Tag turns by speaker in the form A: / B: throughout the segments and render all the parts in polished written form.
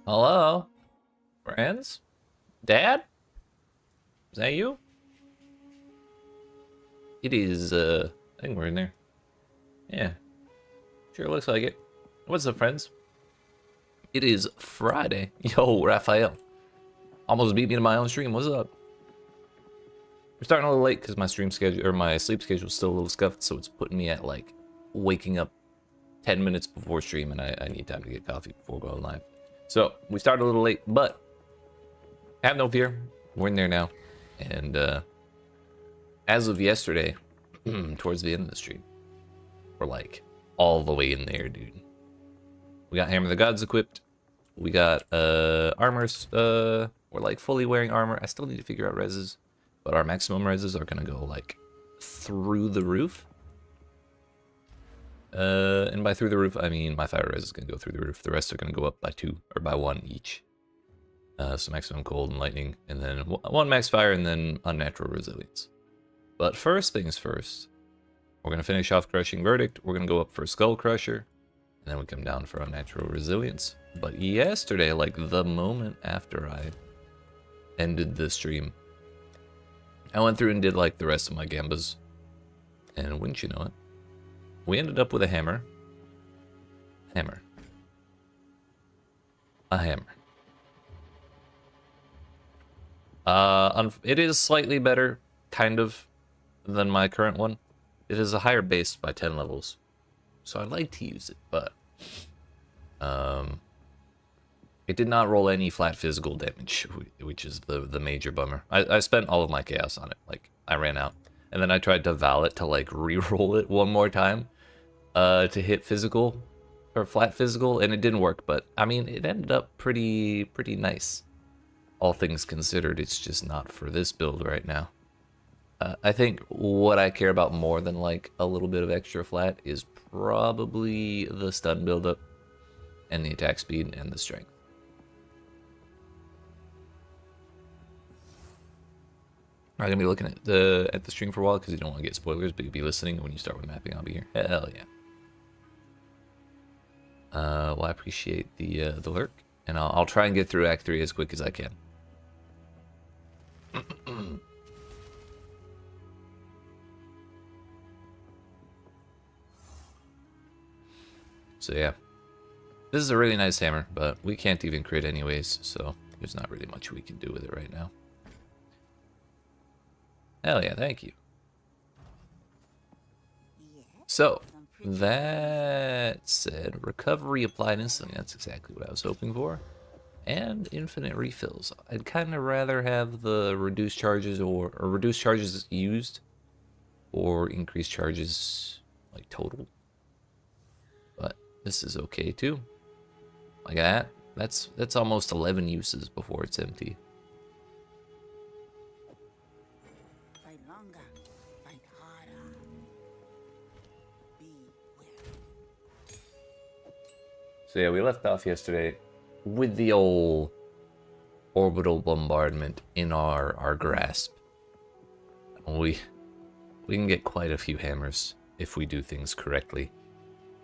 A: Hello? Friends? Dad? Is that you? It is, I think we're in there. Yeah. Sure looks like it. What's up, friends? It is Friday. Yo, Raphael. Almost beat me to my own stream. What's up? We're starting a little late because my stream schedule, or my sleep schedule is still a little scuffed, so it's putting me at, like, waking up 10 minutes before stream, and I need time to get coffee before going live. So, we started a little late, but have no fear. We're in there now. And, as of yesterday, towards the end of the stream, we're, like, all the way in there, dude. We got Hammer of the Gods equipped. We got, armors, we're, like, fully wearing armor. I still need to figure out reses, but our maximum reses are gonna go, like, through the roof. And by through the roof, I mean my fire res is gonna go through the roof. The rest are gonna go up by 2, or by 1 each. So maximum cold and lightning, and then 1 max fire, and then unnatural resilience. But first things first, we're gonna finish off Crushing Verdict. We're gonna go up for Skull Crusher, and then we come down for unnatural resilience. But yesterday, like the moment after I ended the stream, I went through and did like the rest of my gambas, and wouldn't you know it, we ended up with a hammer. A hammer. It is slightly better, kind of, than my current one. It is a higher base by 10 levels, so I'd like to use it, but it did not roll any flat physical damage, which is the major bummer. I spent all of my chaos on it. Like, I ran out, and then I tried to Val it to like re-roll it one more time to hit physical or flat physical, and it didn't work. But I mean, it ended up pretty nice, all things considered. It's just not for this build right now. I think what I care about more than like a little bit of extra flat is probably the stun buildup and the attack speed and the strength. I'm not gonna be looking at the stream for a while because you don't want to get spoilers, but you'll be listening when you start with mapping. I'll be here. Hell yeah. Well, I appreciate the lurk, and I'll try and get through Act 3 as quick as I can. So yeah, this is a really nice hammer, but we can't even crit anyways, so there's not really much we can do with it right now. Hell yeah, thank you. So, that said, recovery applied instantly. That's exactly what I was hoping for. And infinite refills. I'd kind of rather have the reduced charges or reduced charges used or increased charges like total. But this is okay too. Like that. That's almost 11 uses before it's empty. So yeah, we left off yesterday with the old Orbital Bombardment in our grasp. We can get quite a few hammers if we do things correctly,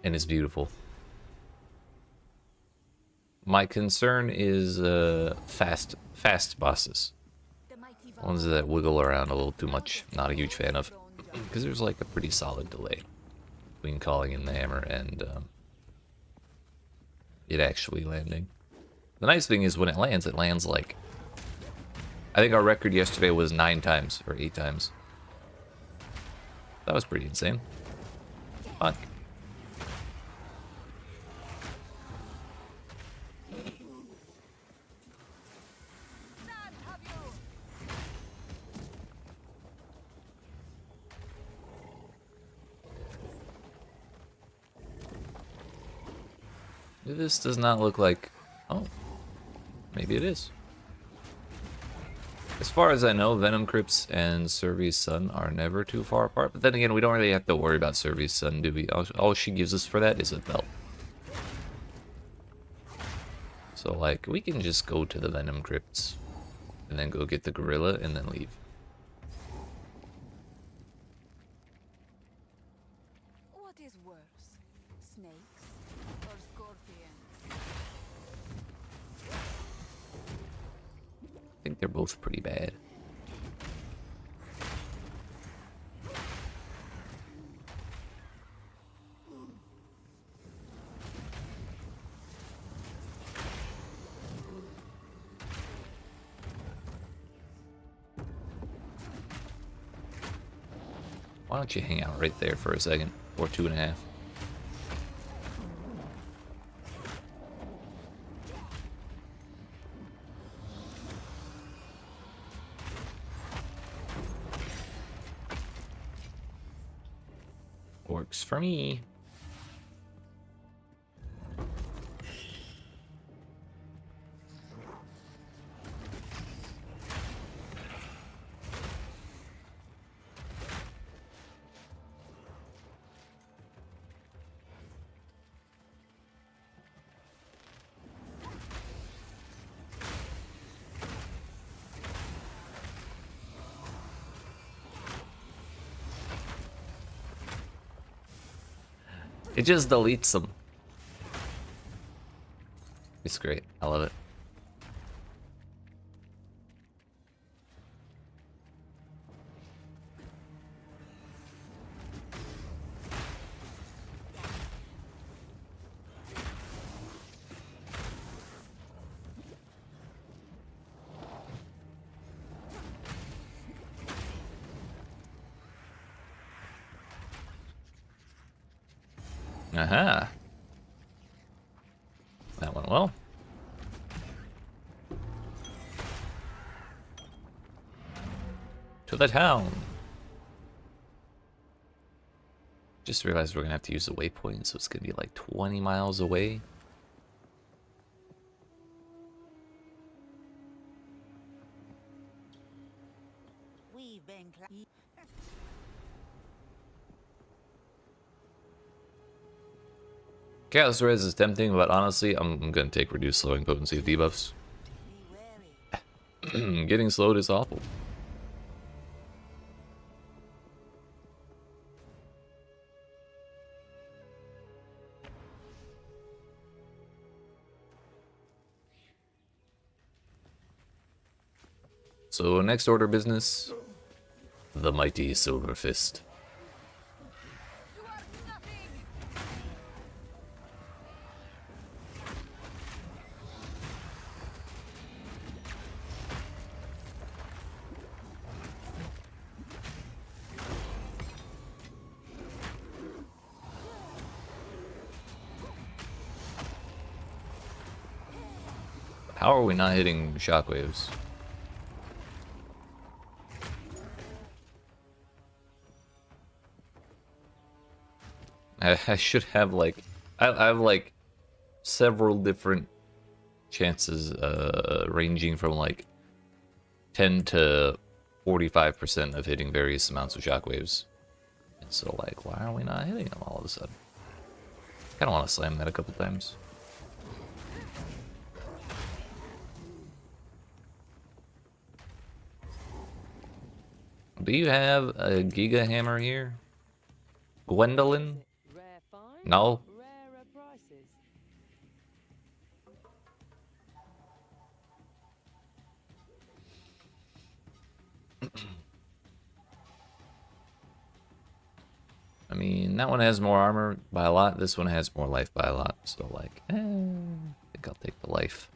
A: and it's beautiful. My concern is fast bosses, ones that wiggle around a little too much. Not a huge fan of, because there's like a pretty solid delay between calling in the hammer and it actually landing. The nice thing is when it lands like, I think our record yesterday was 9 times or 8 times. That was pretty insane. Fun. This does not look like... Oh, maybe it is. As far as I know, Venom Crypts and Servi's Sun are never too far apart. But then again, we don't really have to worry about Servi's Sun, do we? All she gives us for that is a belt. So, like, we can just go to the Venom Crypts and then go get the Gorilla and then leave.
B: What is worse, snakes or scorpions?
A: They're both pretty bad. Why don't you hang out right there for a second? Or 2.5. Works for me. It just deletes them. It's great. I love it. Aha. That went well. To the town. Just realized we're gonna have to use the waypoint, so it's gonna be like 20 miles away. Chaos Res is tempting, but honestly, I'm gonna take reduced slowing potency of debuffs. Getting slowed is awful. So next order business, the mighty Silver Fist. How are we not hitting shockwaves? I should have like I have like several different chances ranging from like 10 to 45% of hitting various amounts of shockwaves. And so like why are we not hitting them all of a sudden? I kinda wanna slam that a couple times. Do you have a Giga Hammer here? Gwendolyn? No? I mean, that one has more armor by a lot. This one has more life by a lot. So, like, I think I'll take the life.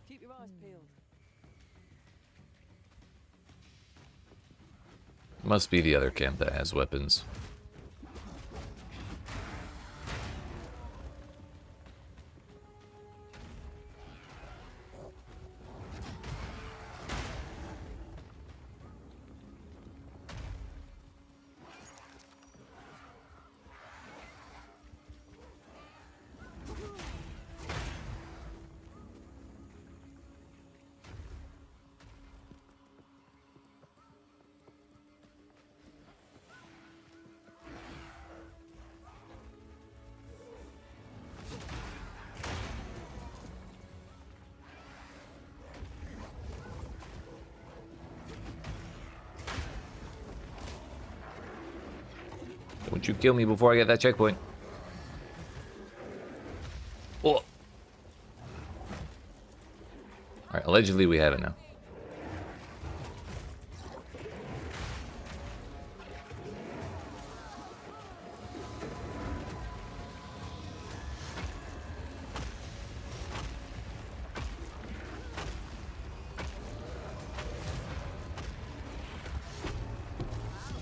B: Keep your eyes peeled.
A: Must be the other camp that has weapons. Don't you kill me before I get that checkpoint. Alright, allegedly we have it now.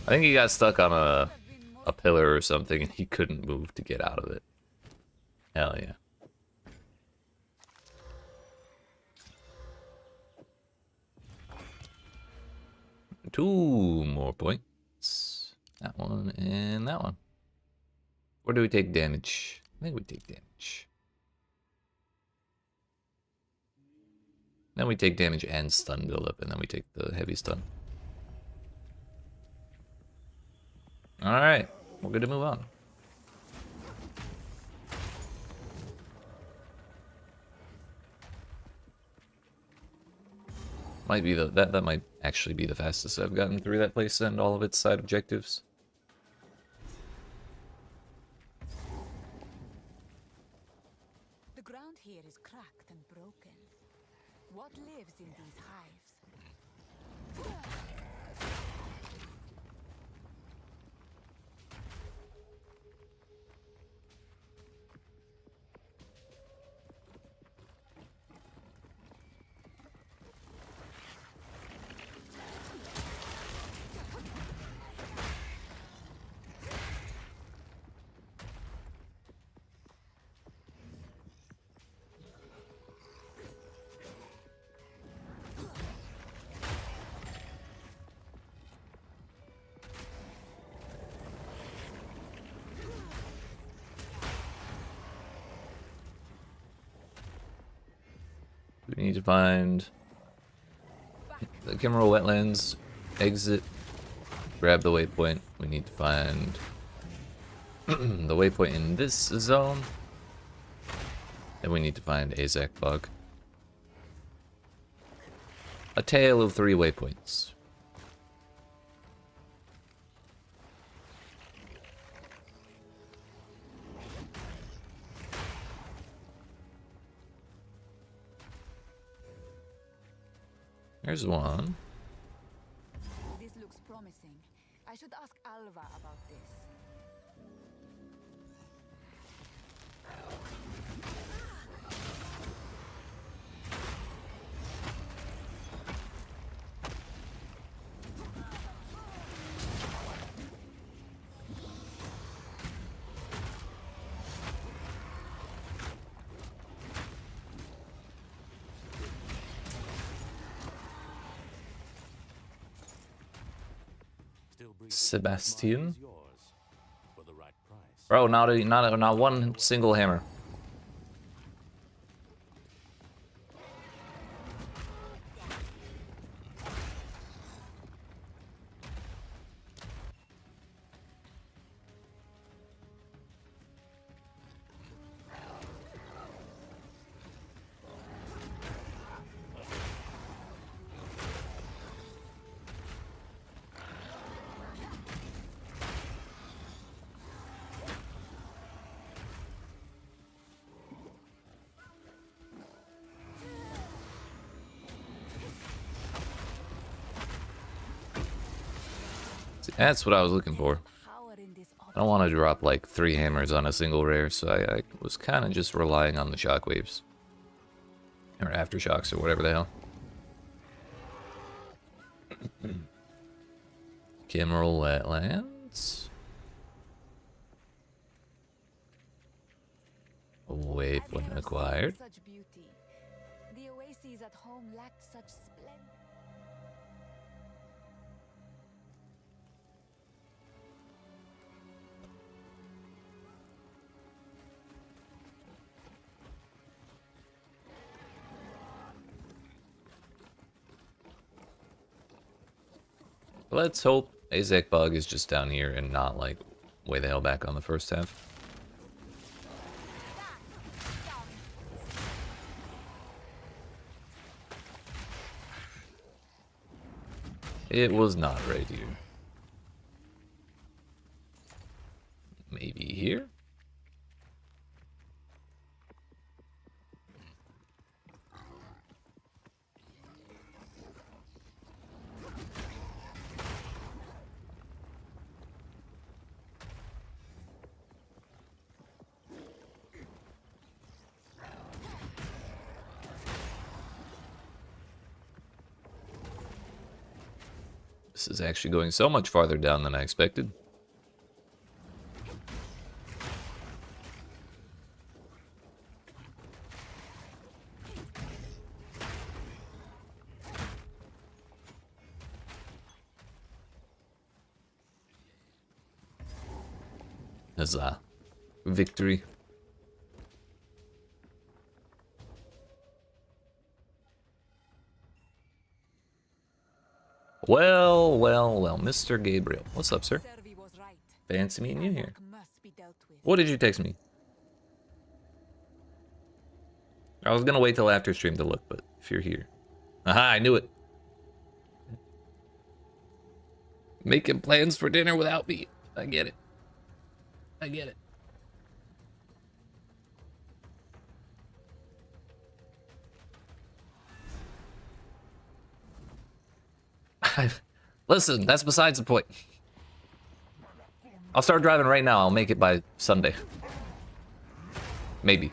A: I think he got stuck on a pillar or something and he couldn't move to get out of it. Hell yeah. Two more points. That one and that one. Where do we take damage? I think we take damage. Then we take damage and stun buildup, and then we take the heavy stun. Alright, we're good to move on. Might be that might actually be the fastest I've gotten through that place and all of its side objectives.
B: The ground here is cracked and broken. What lives in these hives?
A: We need to find the Kimmeral Wetlands, exit, grab the waypoint. We need to find the waypoint in this zone. Then we need to find Azak Bog. A tale of 3 waypoints. There's one.
B: This looks promising. I should ask Alva about this.
A: Sebastian. Bro, not one single hammer. That's what I was looking for. I don't want to drop like 3 hammers on a single rare, so I was kind of just relying on the shockwaves. Or aftershocks, or whatever the hell. Kimmeral Wetlands. Waypoint acquired.
B: The oases at home lacked such splendor.
A: Let's hope Azak Bug is just down here and not like way the hell back on the first half. It was not right here. Maybe here? This is actually going so much farther down than I expected. Huzzah. Victory. Well, well, well, Mr. Gabriel. What's up, sir?
B: Servi was right.
A: Fancy meeting you here.
B: Havoc must be dealt with.
A: What did you text me? I was gonna wait till after stream to look, but if you're here. Aha, I knew it. Making plans for dinner without me. I get it. I get it. Listen, that's besides the point. I'll start driving right now. I'll make it by Sunday. Maybe.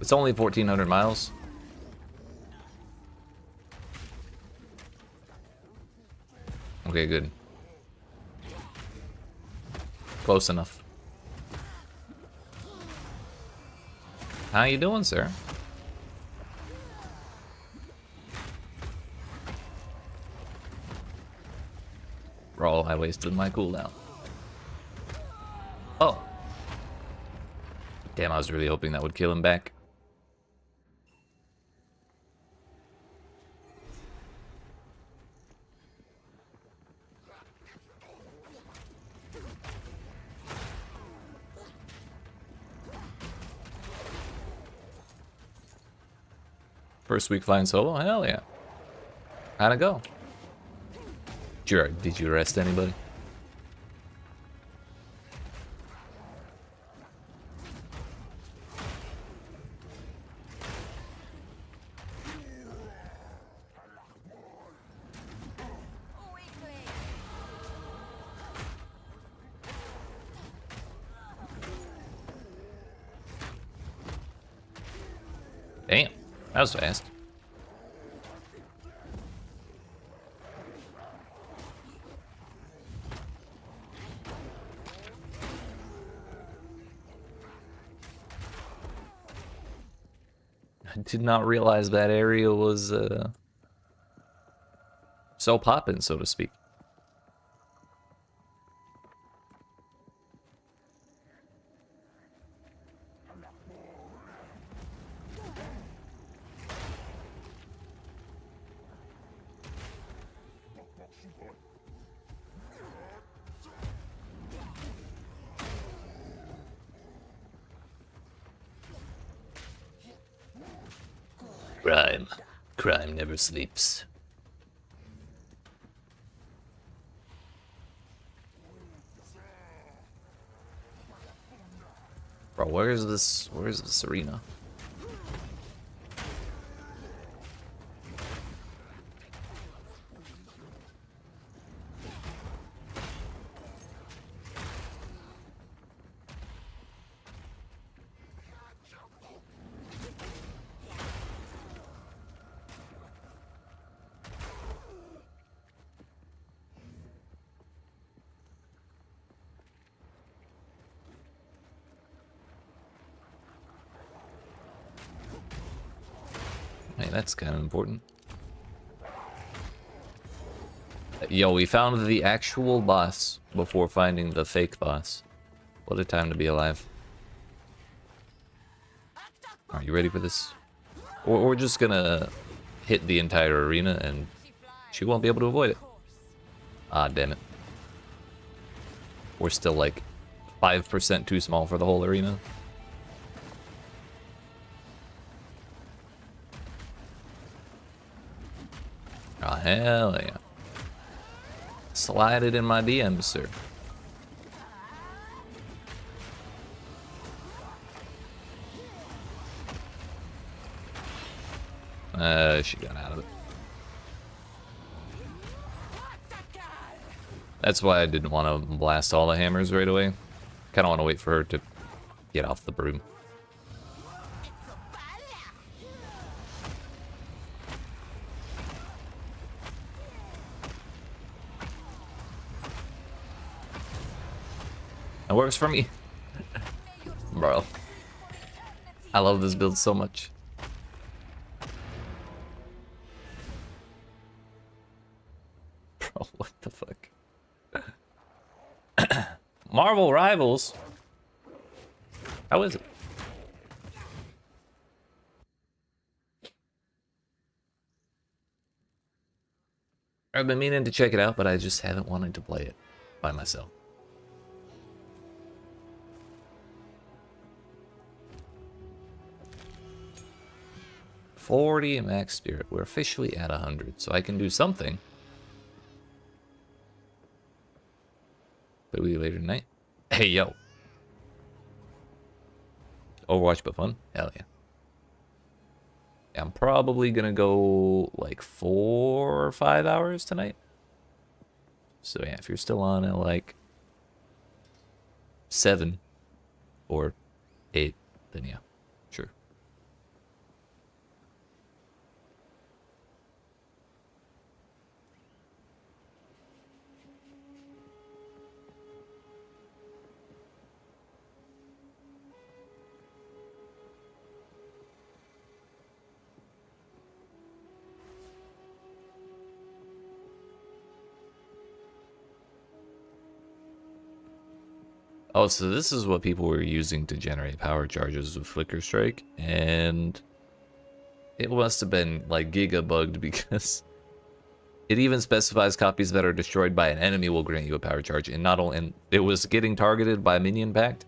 A: It's only 1,400 miles. Okay, good. Close enough. How you doing, sir? Bro, I wasted my cooldown. Oh. Damn, I was really hoping that would kill him back. First week flying solo? Hell yeah. How'd it go? Did you arrest anybody? Damn, that was fast. I did not realize that area was so poppin', so to speak. Crime never sleeps. Bro, where's this arena? Hey, that's kind of important. Yo, we found the actual boss before finding the fake boss. What a time to be alive. Are you ready for this? Or we're just gonna hit the entire arena and she won't be able to avoid it. Ah, damn it. We're still like 5% too small for the whole arena. Oh, hell yeah. Slide it in my DMs, sir. She got out of it. That's why I didn't want to blast all the hammers right away. Kind of want to wait for her to get off the broom. It works for me. Bro. I love this build so much. Bro, what the fuck? Marvel Rivals? How is it? I've been meaning to check it out, but I just haven't wanted to play it by myself. $40 max spirit. We're officially at 100, so I can do something. But we later tonight. Hey yo. Overwatch but fun? Hell yeah. I'm probably gonna go like 4 or 5 hours tonight. So yeah, if you're still on at like 7 or 8, then yeah, sure. Oh, so this is what people were using to generate power charges with Flicker Strike, and it must have been like giga bugged because it even specifies copies that are destroyed by an enemy will grant you a power charge, and not only, and it was getting targeted by minion pact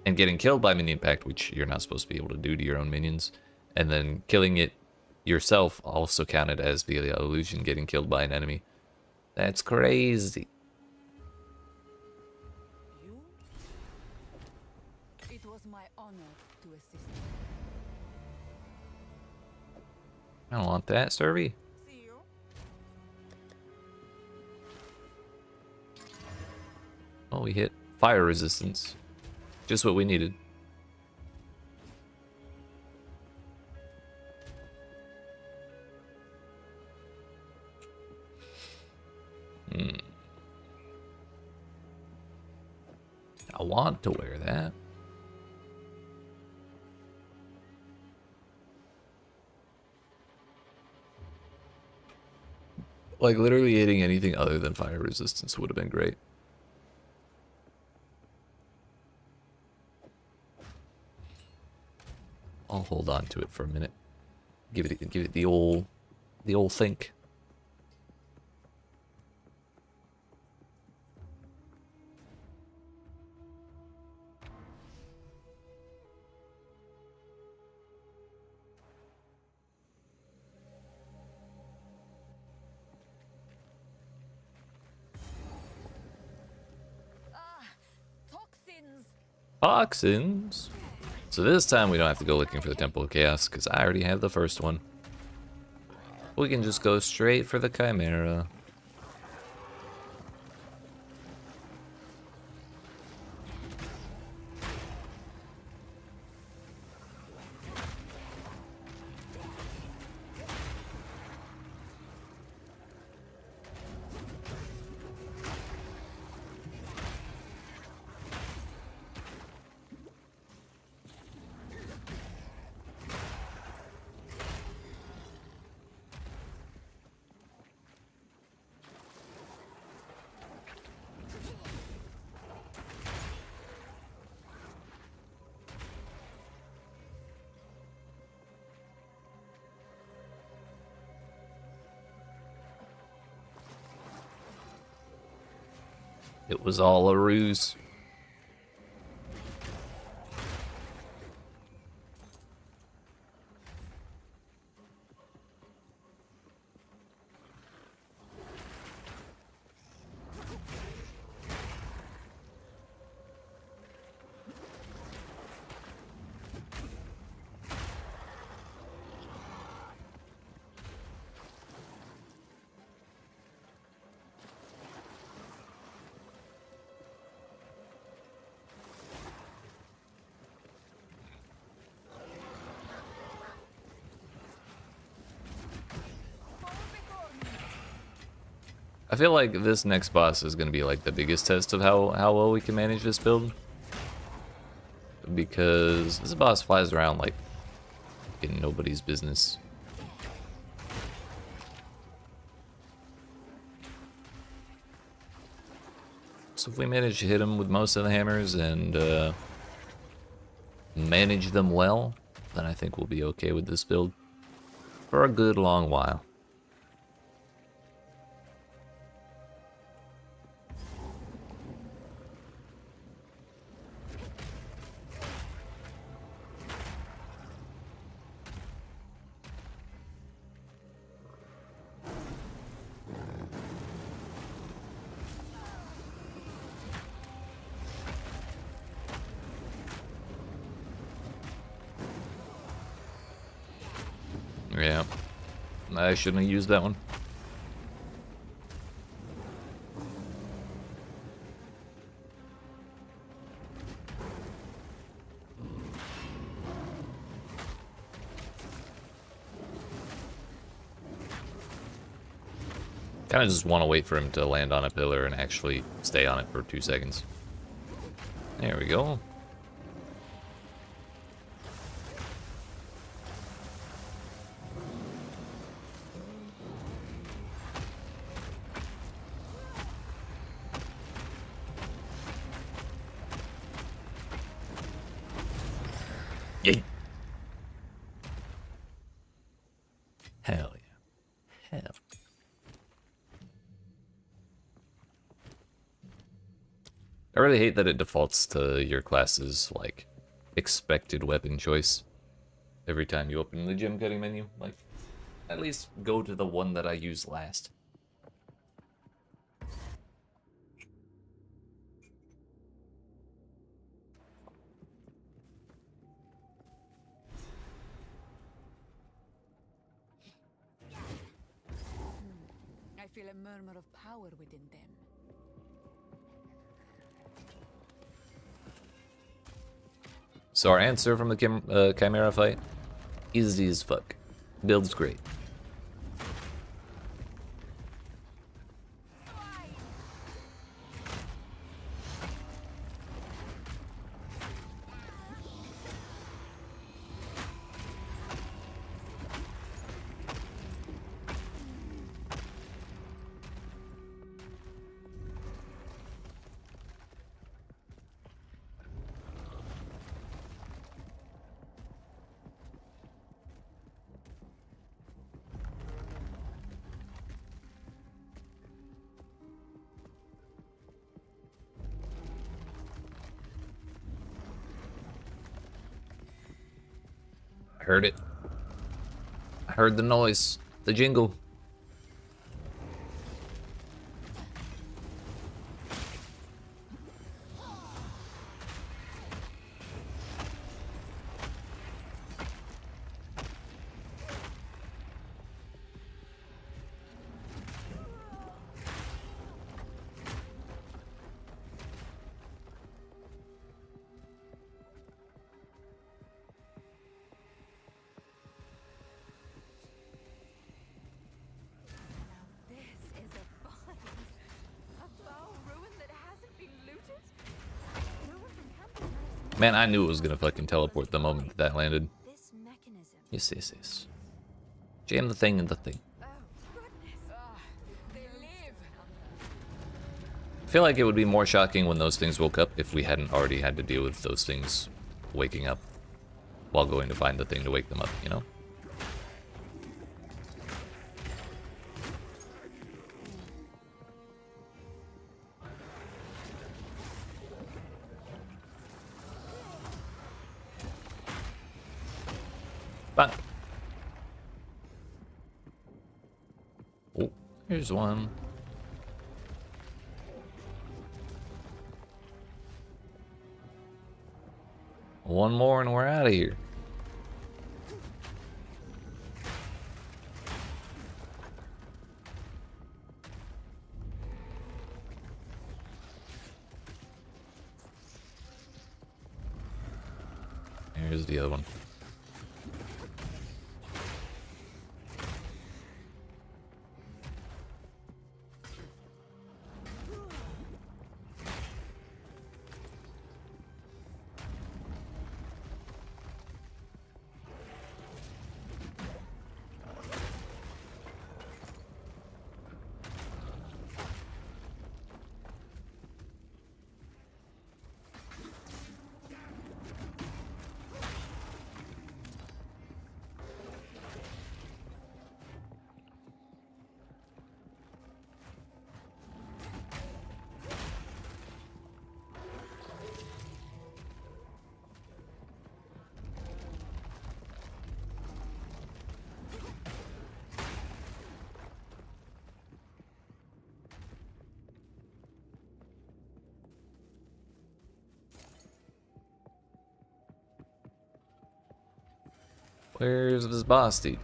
A: and getting killed by minion pact, which you're not supposed to be able to do to your own minions, and then killing it yourself also counted as the illusion getting killed by an enemy. That's crazy.
B: It was my honor to assist
A: I don't want that, Servy.
B: you.
A: Oh, we hit fire resistance. Just what we needed. I want to wear that. Like, literally hitting anything other than fire resistance would have been great. I'll hold on to it for a minute. Give it the old think.
B: Toxins.
A: Toxins. So this time we don't have to go looking for the Temple of Chaos because I already have the first one. We can just go straight for the Chimera. It was all a ruse. I feel like this next boss is going to be like the biggest test of how well we can manage this build. because this boss flies around like in nobody's business. So if we manage to hit him with most of the hammers and manage them well, then I think we'll be okay with this build for a good long while. Yeah, I shouldn't have used that one. Kind of just want to wait for him to land on a pillar and actually stay on it for 2 seconds. There we go. Yay! Hell yeah. Hell. I really hate that it defaults to your class's, like, expected weapon choice every time you open the gem cutting menu. Like, at least go to the one that I use last.
B: I feel a murmur of power within them.
A: So our answer from the Chimera fight, easy as fuck. Build's great. I heard it. I heard the noise, the jingle. Man, I knew it was gonna fucking teleport the moment that landed.
B: This mechanism.
A: Yes, yes, yes. Jam the thing in the thing.
B: Oh, goodness. They live.
A: I feel like it would be more shocking when those things woke up if we hadn't already had to deal with those things waking up while going to find the thing to wake them up, you know? But oh, here's one. One more and we're out of here. Here's the other one. Where's this boss dude?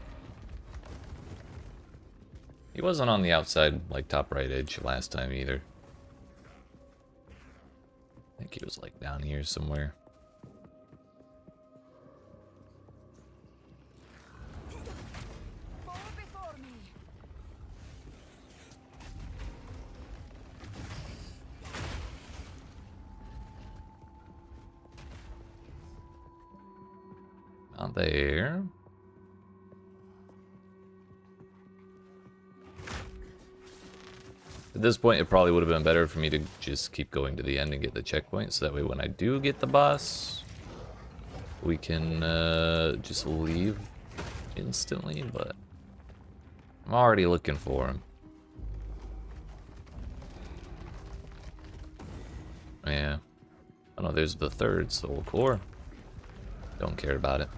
A: He wasn't on the outside, like, top right edge last time either. I think he was, like, down here somewhere.
B: Fall before me.
A: Not there. At this point, it probably would have been better for me to just keep going to the end and get the checkpoint, so that way when I do get the boss, we can just leave instantly, but I'm already looking for him. Yeah. Oh no, there's the third soul core. Don't care about it.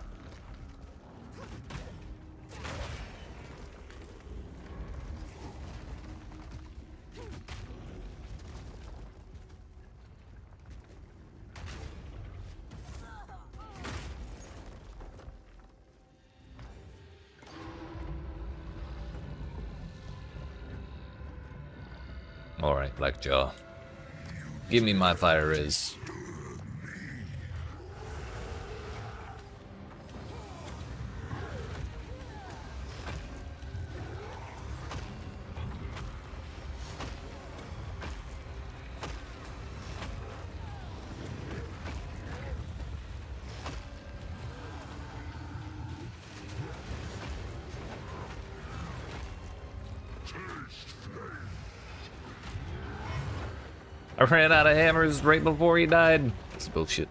A: Alright, Blackjaw. Give me my fire res. I ran out of hammers right before he died. That's bullshit.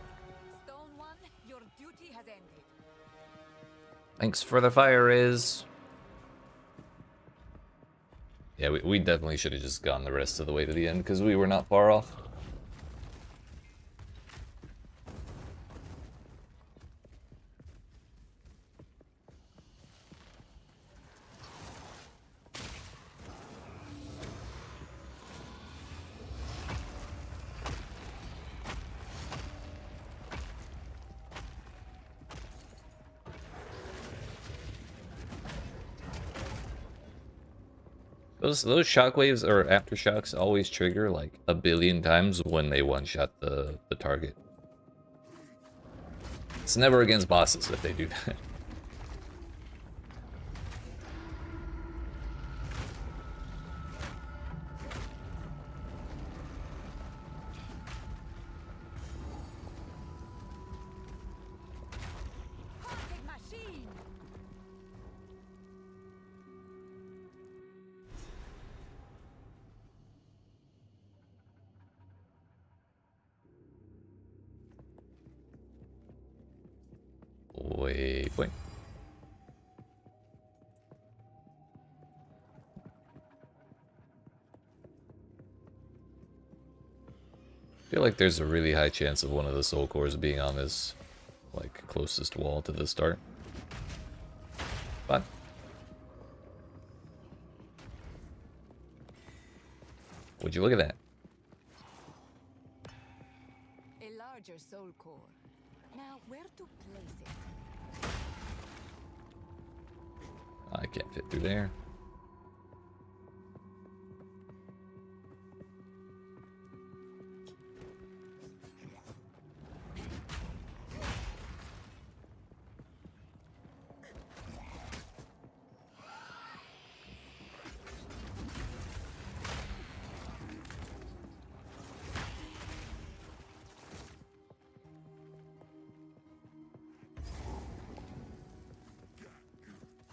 B: Stone One, your duty has ended.
A: Thanks for the fire res. Yeah, we definitely should have just gone the rest of the way to the end because we were not far off. Those shockwaves or aftershocks always trigger like a billion times when they one-shot the target. It's never against bosses if they do that.
B: Hunting machine.
A: Wait. I feel like there's a really high chance of one of the soul cores being on this, like, closest wall to the start. But would you look at that?
B: A larger soul core. Now, where to place it?
A: I can't fit through there.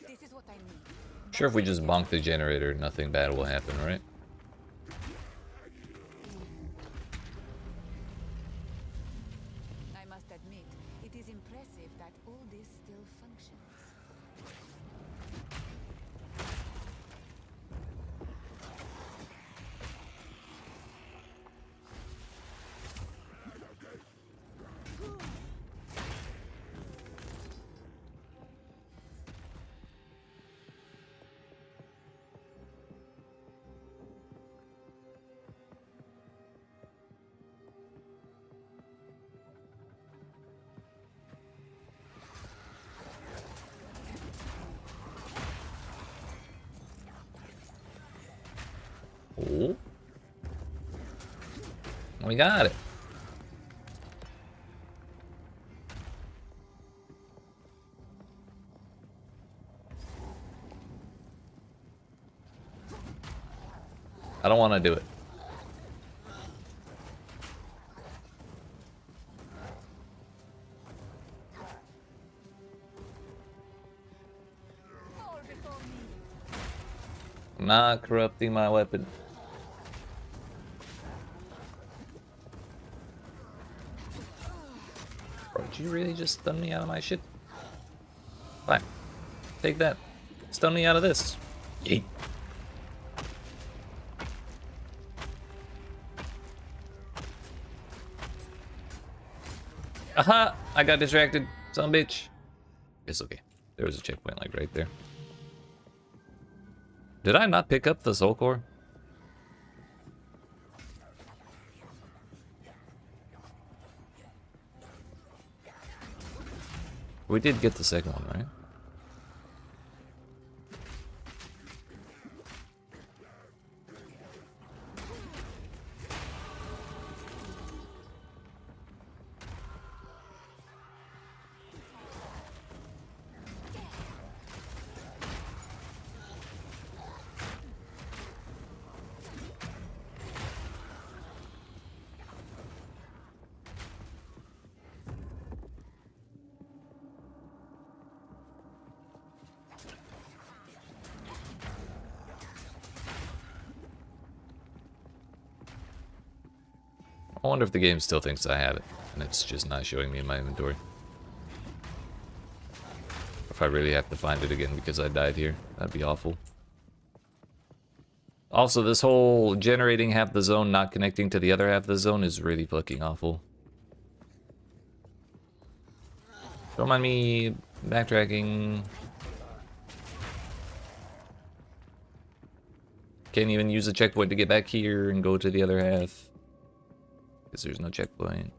B: This is what I need.
A: Sure, if we just bonk the generator, nothing bad will happen, right?
B: I must admit, it is impressive that all this still functions.
A: Oh. We got it. I don't want to do it. I'm not corrupting my weapon. Bro, did you really just stun me out of my shit? Fine. Take that. Stun me out of this. Yeet. Aha! I got distracted. Son of a bitch. It's okay. There was a checkpoint like right there. Did I not pick up the soul core? We did get the second one, right? I wonder if the game still thinks I have it, and it's just not showing me in my inventory. If I really have to find it again because I died here, that'd be awful. Also, this whole generating half the zone, not connecting to the other half of the zone is really fucking awful. Don't mind me backtracking. Can't even use a checkpoint to get back here and go to the other half. Because there's no checkpoint.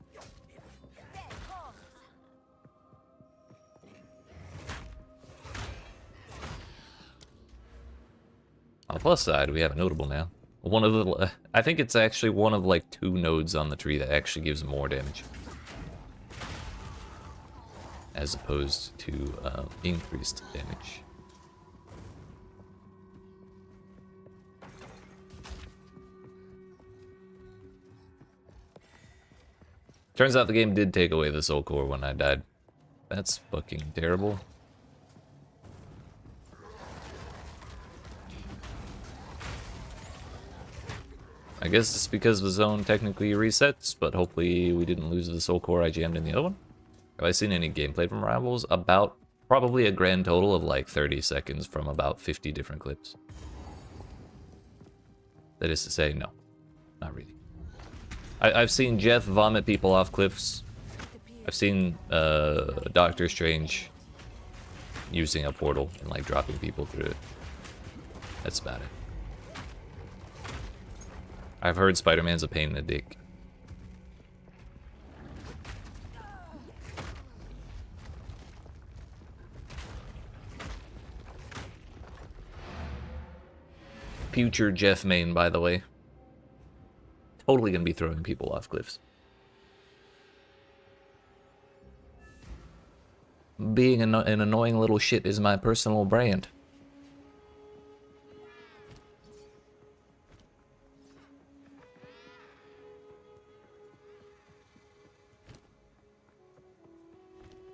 A: On the plus side, we have a notable now. One of the, I think it's actually one of like 2 nodes on the tree that actually gives more damage. As opposed to increased damage. Turns out the game did take away the soul core when I died. That's fucking terrible. I guess it's because the zone technically resets, but hopefully we didn't lose the soul core I jammed in the other one. Have I seen any gameplay from Rivals? About probably a grand total of like 30 seconds from about 50 different clips. That is to say, no, not really. I've seen Jeff vomit people off cliffs. I've seen Doctor Strange using a portal and like dropping people through it. That's about it. I've heard Spider-Man's a pain in the dick. Future Jeff main, by the way. Totally gonna be throwing people off cliffs. Being an annoying little shit is my personal brand.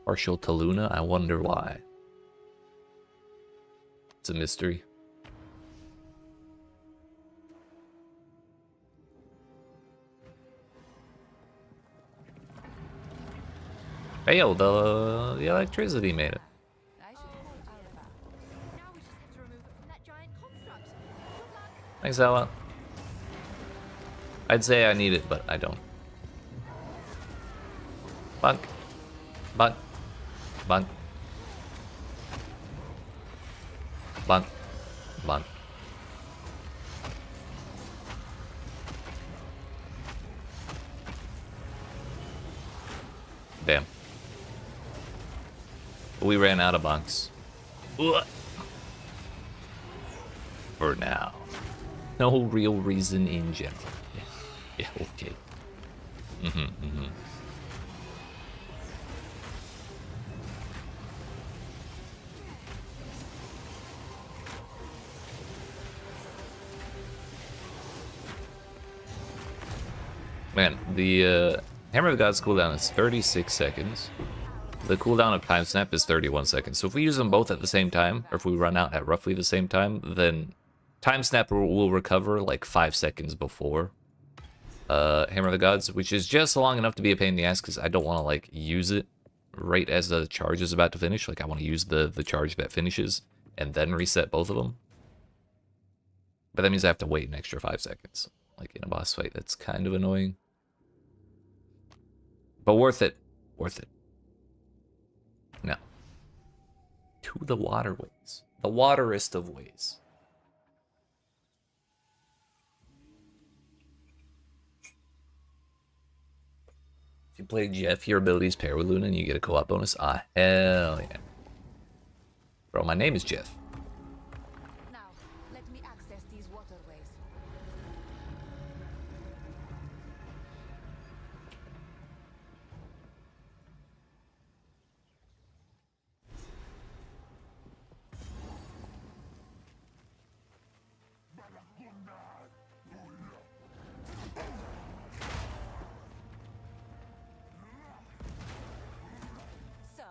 A: Partial to Luna, I wonder why. It's a mystery. Hey, yo, the electricity made it. Thanks, Ella. I'd say I need it, but I don't. Bunk. Bunk. Bunk. Bunk. Bunk. Damn. We ran out of bunks. For now. No real reason in general. Yeah, yeah, okay. Man, the Hammer of the Gods cooldown is 36 seconds. The cooldown of Time Snap is 31 seconds. So if we use them both at the same time, or if we run out at roughly the same time, then Time Snap will recover like 5 seconds before Hammer of the Gods, which is just long enough to be a pain in the ass because I don't want to like use it right as the charge is about to finish. Like I want to use the charge that finishes and then reset both of them. But that means I have to wait an extra 5 seconds. Like in a boss fight, that's kind of annoying. But worth it. Worth it. Now, to the waterways. The waterest of ways. If you play Jeff, your abilities pair with Luna and you get a co-op bonus. Ah, hell yeah. Bro, my name is Jeff.
B: Now, let me access these waterways. So,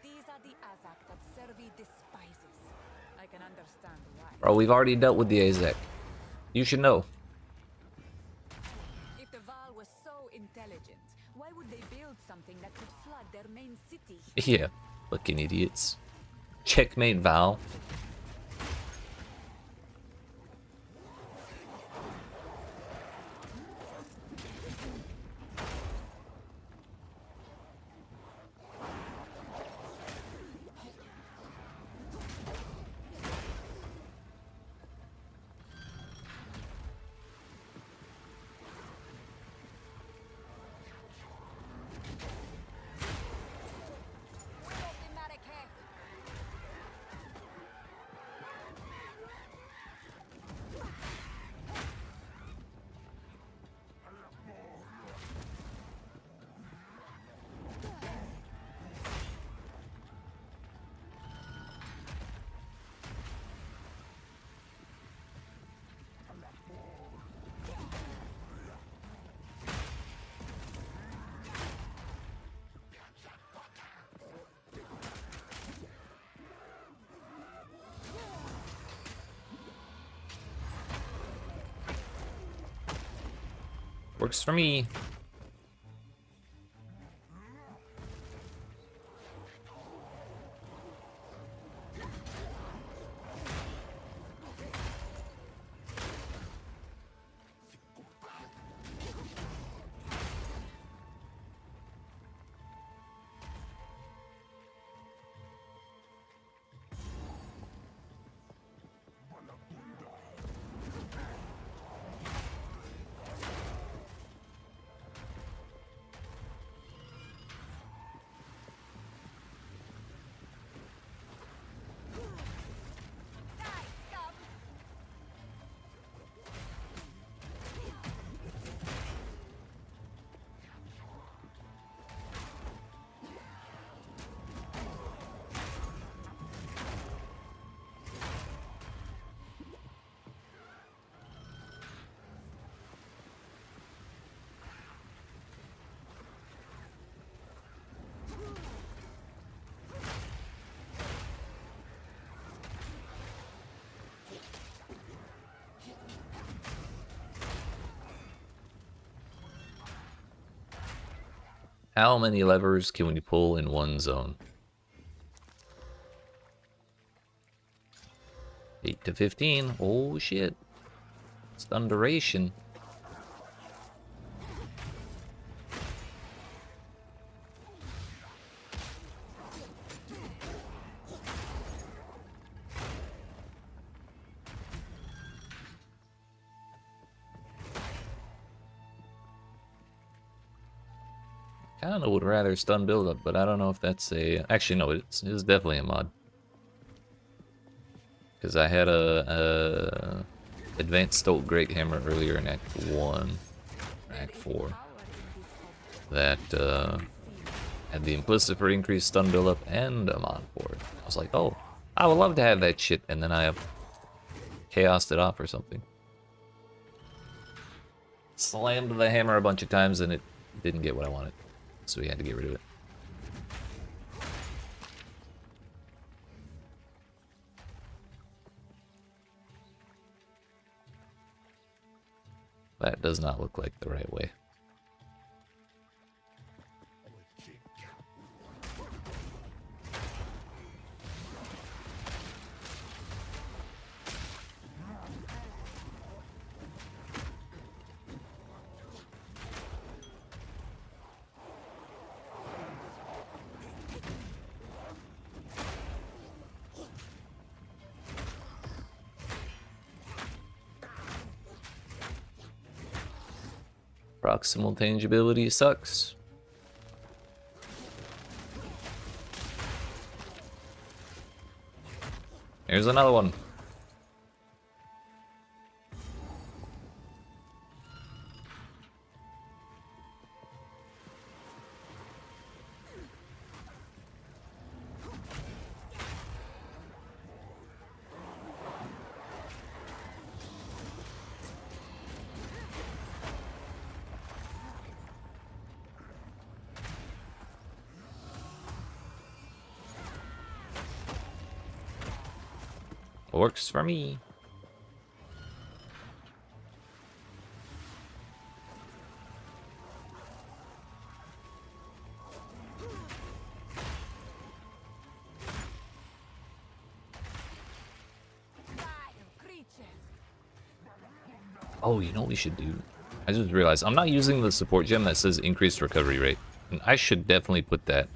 B: these are the Azak that Servi despises. I can understand why.
A: Bro, we've already dealt with the Azek. You should know.
B: If the Val was so intelligent, why would they build something that could flood their main city?
A: Yeah, fucking idiots. Checkmate, Val. Works for me. How many levers can we pull in one zone? 8 to 15. Oh shit. Stun duration. I kind of would rather stun build up, but I don't know if that's a... Actually, no, it's definitely a mod. Because I had a advanced Stolt Great Hammer earlier in Act 1, Act 4, that had the implicit for increased stun buildup and a mod for it. I was like, oh, I would love to have that shit, and then I have chaosed it off or something. Slammed the hammer a bunch of times and it didn't get what I wanted, so we had to get rid of it. That does not look like the right way. Proximal tangibility sucks. Here's another one. Works for me. Oh, you know what we should do? I just realized I'm not using the support gem that says increased recovery rate. And I should definitely put that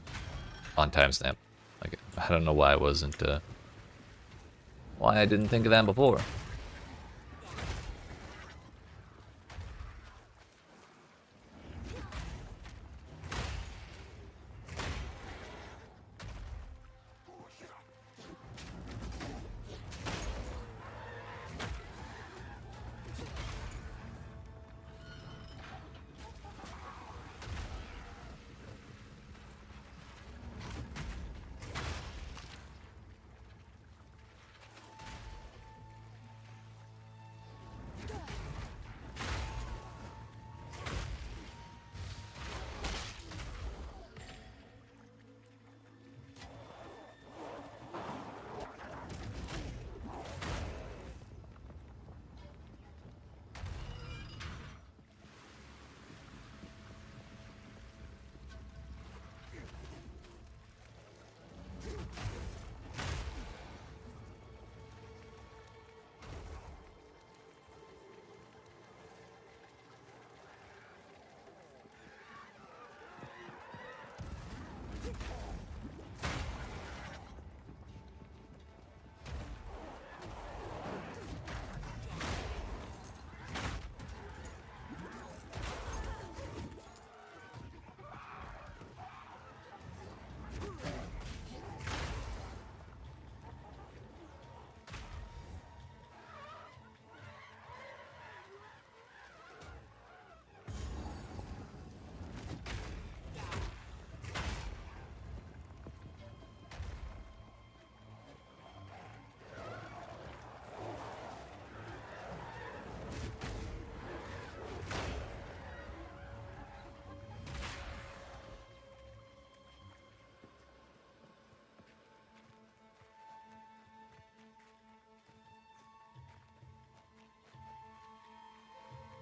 A: on timestamp. Like, I don't know why I wasn't, why I didn't think of that before.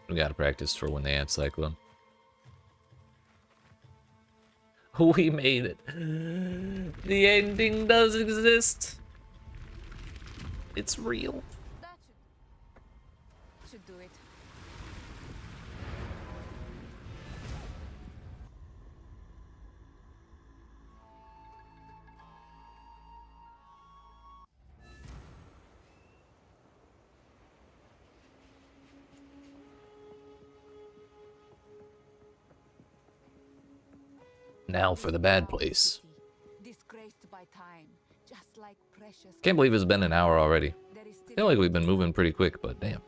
A: We gotta practice for when they add Cyclone. We made it. The ending does exist. It's real.
B: That should do it.
A: Now for the bad place.
B: Disgraced by time, just like precious.
A: Can't believe it's been an hour already.
B: There is
A: I
B: still
A: feel like we've been moving pretty quick, but damn.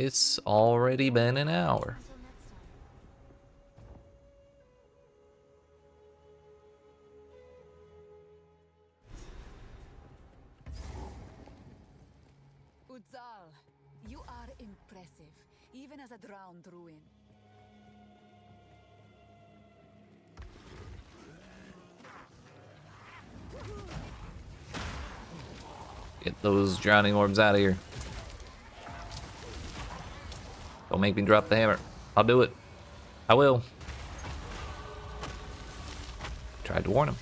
A: It's already been an hour.
B: Until next time. Uzal, you are impressive, even as a drowned ruin.
A: Get those drowning orbs out of here. Don't make me drop the hammer. I'll do it. I will. Tried to warn him.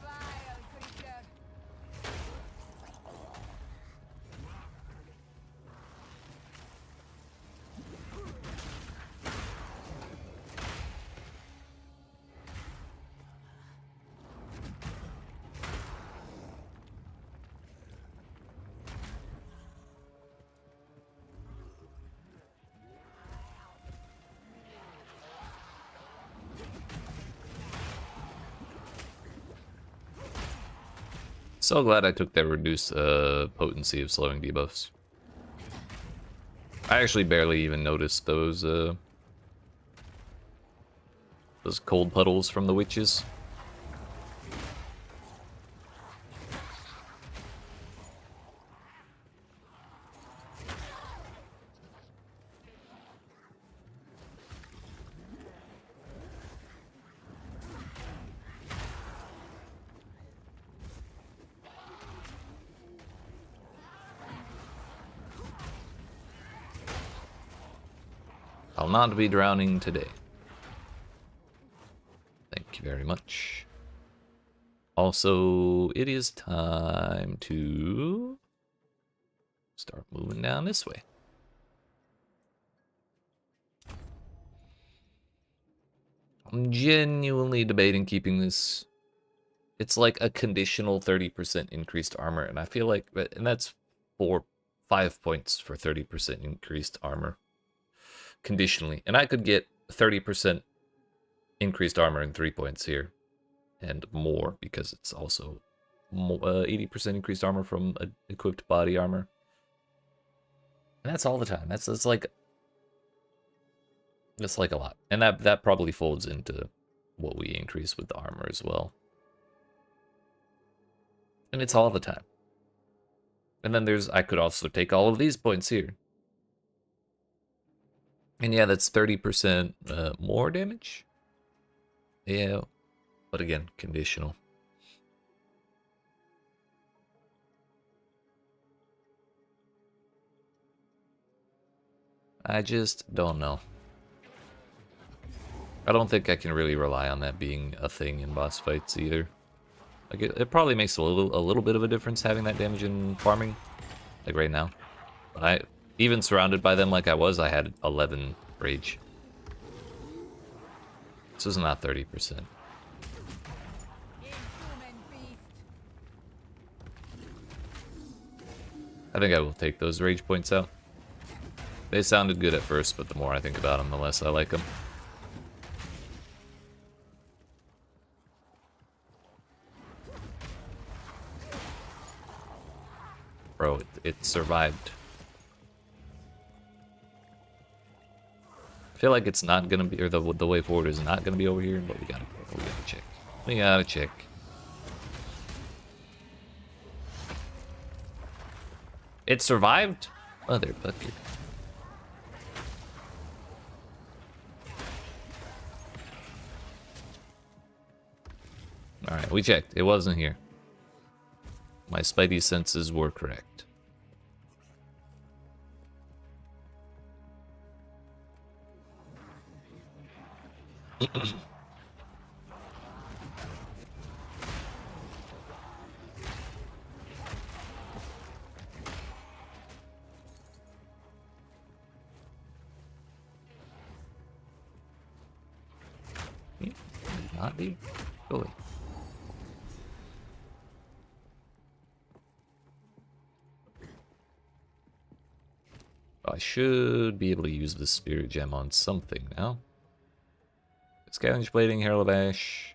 B: Vile creature.
A: So glad I took that reduced potency of slowing debuffs. I actually barely even noticed those cold puddles from the witches. I'll not be drowning today. Thank you very much. Also, it is time to start moving down this way. I'm genuinely debating keeping this. It's like a conditional 30% increased armor, and I feel like, and that's 5 points for 30% increased armor. Conditionally, and I could get 30% increased armor and 3 points here, and more because it's also 80% increased armor from equipped body armor, and that's all the time. That's like a lot, and that probably folds into what we increase with the armor as well, and it's all the time. And then I could also take all of these points here. And yeah, that's 30% more damage. Yeah, but again, conditional. I just don't know. I don't think I can really rely on that being a thing in boss fights either. Like it probably makes a little bit of a difference having that damage in farming, like right now. But even surrounded by them like I was, I had 11 rage. This is not 30%.
B: Inhuman beast.
A: I think I will take those rage points out. They sounded good at first, but the more I think about them, the less I like them. Bro, it survived. I feel like it's not gonna be, or the way forward is not gonna be over here, but we gotta check. We gotta check. It survived? Motherfucker. Alright, we checked. It wasn't here. My spidey senses were correct. Not be. Go away. I should be able to use the Spirit Gem on something now. Scavenge Plating, Herald of Ash.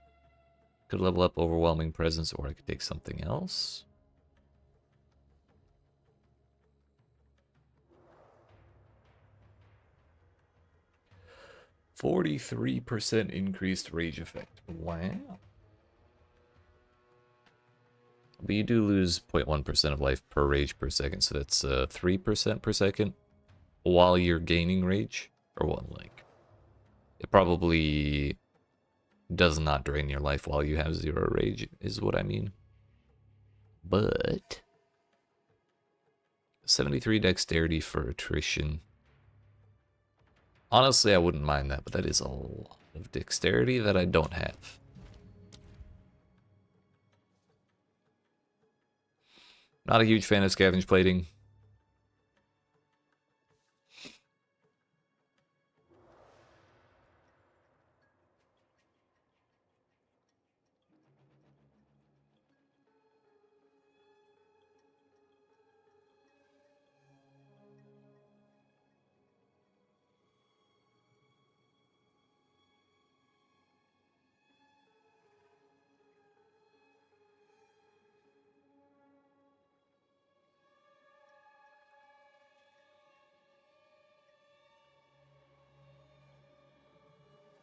A: Could level up Overwhelming Presence, or I could take something else. %43 increased rage effect. Wow. But you do lose 0.1% of life per rage per second, so that's 3% per second while you're gaining rage. Or what, like, it probably does not drain your life while you have 0 rage, is what I mean. But 73 dexterity for attrition. Honestly, I wouldn't mind that, but that is a lot of dexterity that I don't have. Not a huge fan of scavenge plating.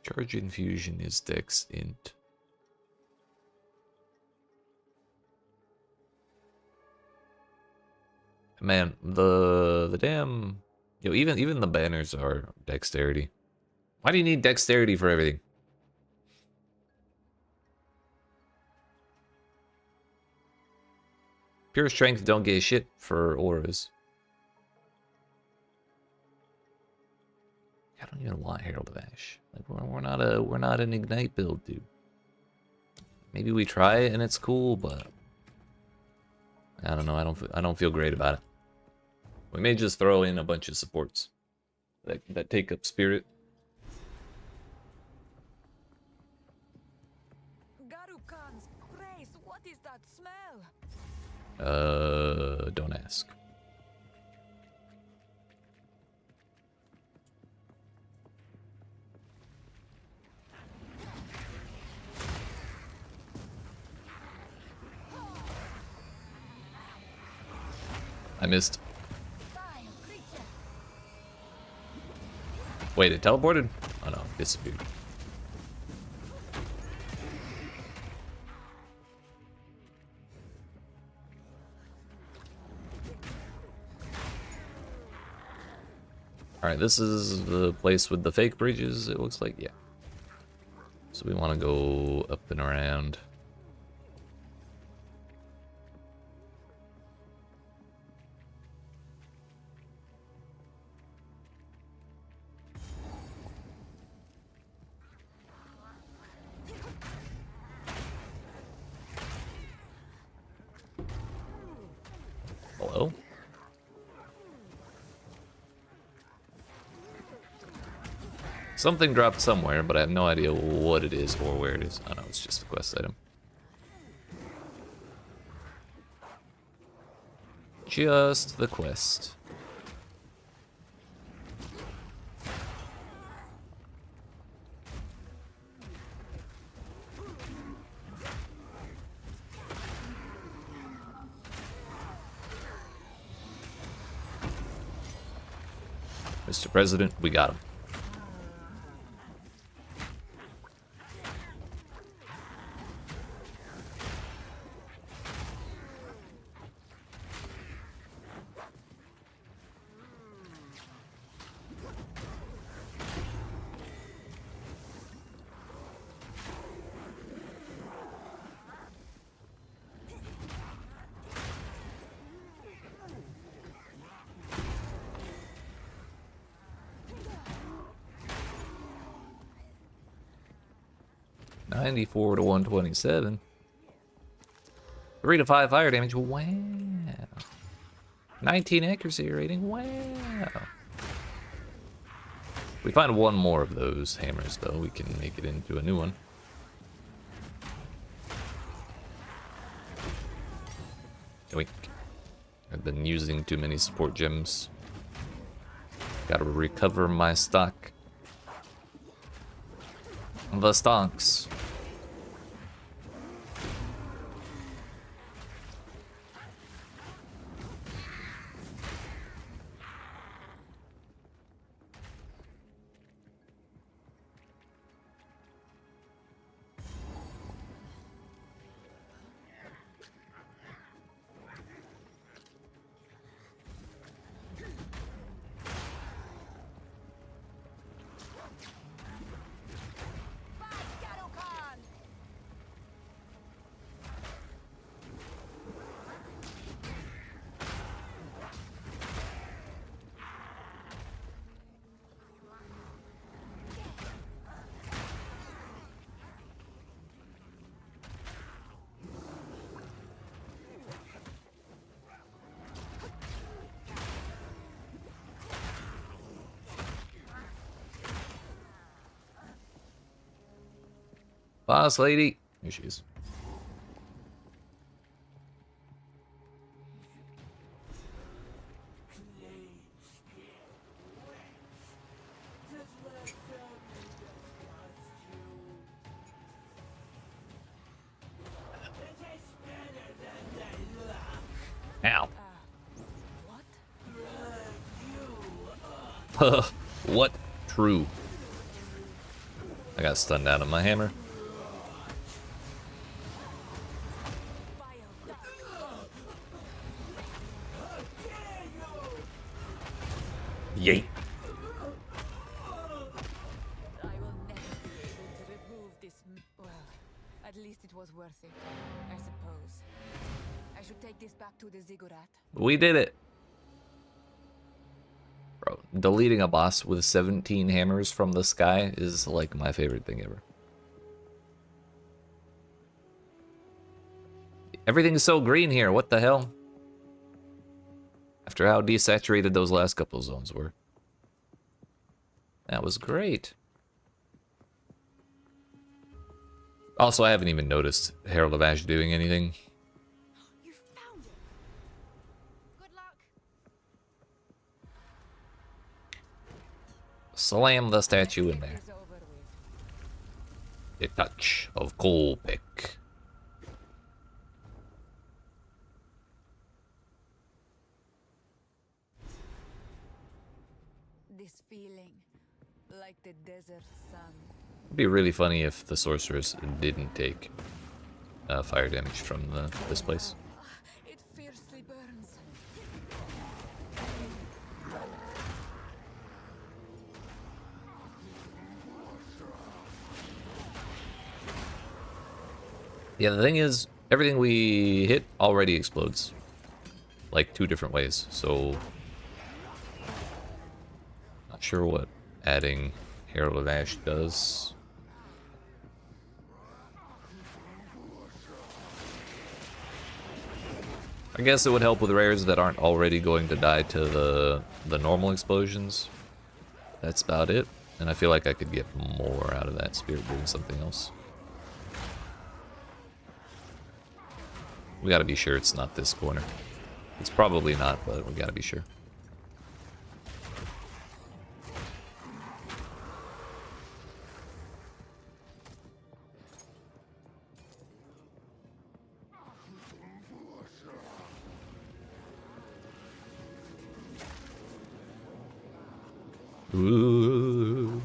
A: Charge infusion is dex int. Man, the damn, even the banners are dexterity. Why do you need dexterity for everything? Pure strength don't get shit for auras. I don't even want Herald of Ash. Like we're not an ignite build, dude. Maybe we try it and it's cool, but I don't know. I don't feel great about it. We may just throw in a bunch of supports that take up spirit.
B: Garukan's praise, what is that smell?
A: Don't ask. I missed. Wait, it teleported? Oh no, it disappeared. Alright, this is the place with the fake bridges, it looks like, yeah. So we want to go up and around. Hello? Something dropped somewhere, but I have no idea what it is or where it is. Oh no, it's just a quest item. Just the quest. Mr. President, we got him. $94 to $127. 3 to 5 fire damage. Wow. 19 accuracy rating. Wow. If we find one more of those hammers, though, we can make it into a new one. I've been using too many support gems. Gotta recover my stock. The stocks. Boss lady. Here she is. Ow.
B: What?
A: What? True. I got stunned out of my hammer. Yeet.
B: I will never be able to remove this. Well, at least it was worth it, I suppose. I should take this back to the ziggurat.
A: We did it. Bro, deleting a boss with 17 hammers from the sky is like my favorite thing ever. Everything's so green here, what the hell? After how desaturated those last couple zones were. That was great. Also, I haven't even noticed Herald of Ash doing anything.
B: You found it. Good luck.
A: Slam the statue in
B: This
A: there.
B: is over with.
A: A touch of coal pick.
B: This feeling, like the desert sun.
A: It'd be really funny if the sorceress didn't take fire damage from this place.
B: It fiercely burns.
A: Yeah, the thing is, everything we hit already explodes. Like 2 different ways, so... Not sure what adding Herald of Ash does. I guess it would help with rares that aren't already going to die to the normal explosions. That's about it. And I feel like I could get more out of that spirit doing something else. We gotta be sure it's not this corner. It's probably not, but we gotta be sure. Ooh.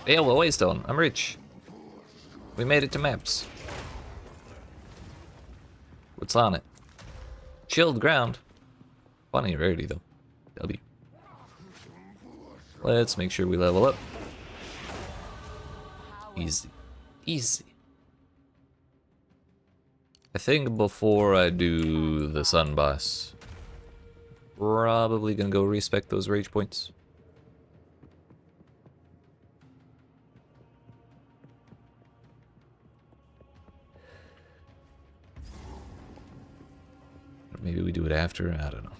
A: Yeah, well, Waystone. I'm rich. We made it to maps. What's on it? Chilled ground. Funny rarity though. W. Let's make sure we level up. Easy. Easy. I think before I do the sun boss, probably gonna go respec those rage points. Or maybe we do it after, I don't know.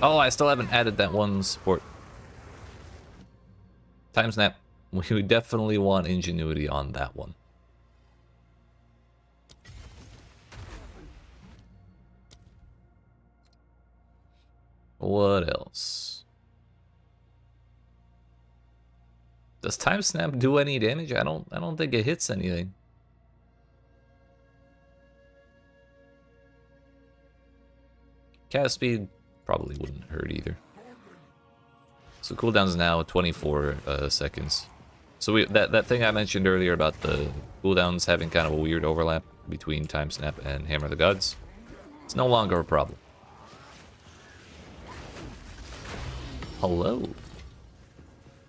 A: Oh, I still haven't added that one support. Time snap. We definitely want ingenuity on that one. What else? Does time snap do any damage? I don't think it hits anything. Cast speed probably wouldn't hurt either. So cooldown's now 24 seconds. So that thing I mentioned earlier about the cooldowns having kind of a weird overlap between time snap and Hammer of the Gods, it's no longer a problem. Hello.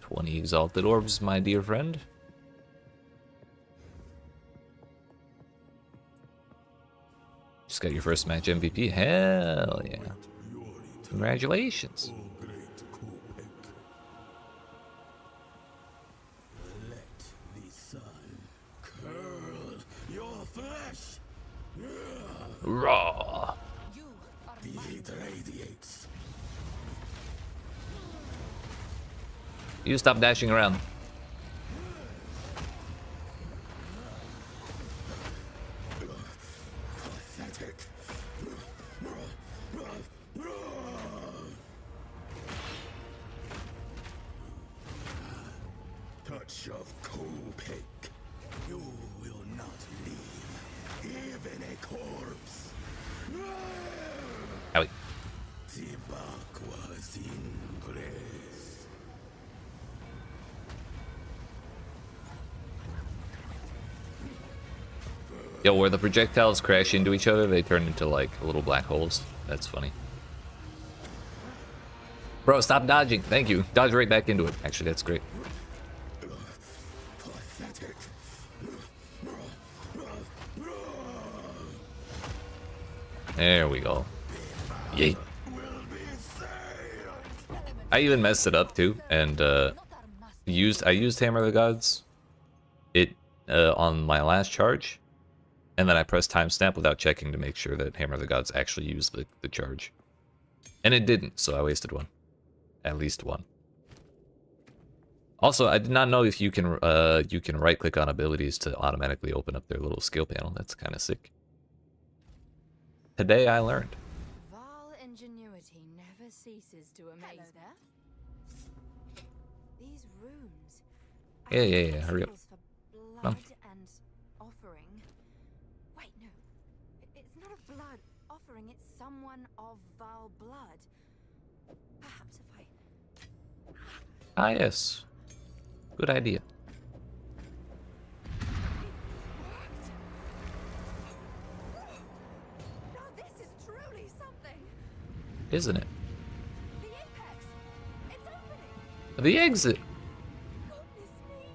A: 20 exalted orbs, my dear friend. Just got your first match MVP. Hell yeah. Congratulations.
C: Let the sun curl your flesh.
A: Raw.
C: The heat radiates.
A: You stop dashing around.
C: Pathetic. Touch of Kopek. You will not leave, even a corpse.
A: Owie.
C: The bark was in grace.
A: Yo, where the projectiles crash into each other, they turn into like little black holes. That's funny. Bro, stop dodging. Thank you. Dodge right back into it. Actually, that's great.
C: Pathetic.
A: There we go. Yeet.
C: Will be saved.
A: I even messed it up too, and I used Hammer of the Gods on my last charge, and then I pressed time snap without checking to make sure that Hammer of the Gods actually used the charge, and it didn't, so I wasted one, at least one. Also, I did not know if you can right click on abilities to automatically open up their little skill panel. That's kind of sick. Today I learned.
B: Val ingenuity never ceases to amaze me. These runes.
A: Yeah. Hurry up.
B: Symbols for
A: Come
B: blood
A: on.
B: and offering. Wait, no. It's not a blood offering, it's someone of Val blood. Perhaps if I...
A: Ah, yes. Good idea.
B: Now this is truly something.
A: Isn't it?
B: The apex. It's opening.
A: The exit.
B: Goodness me.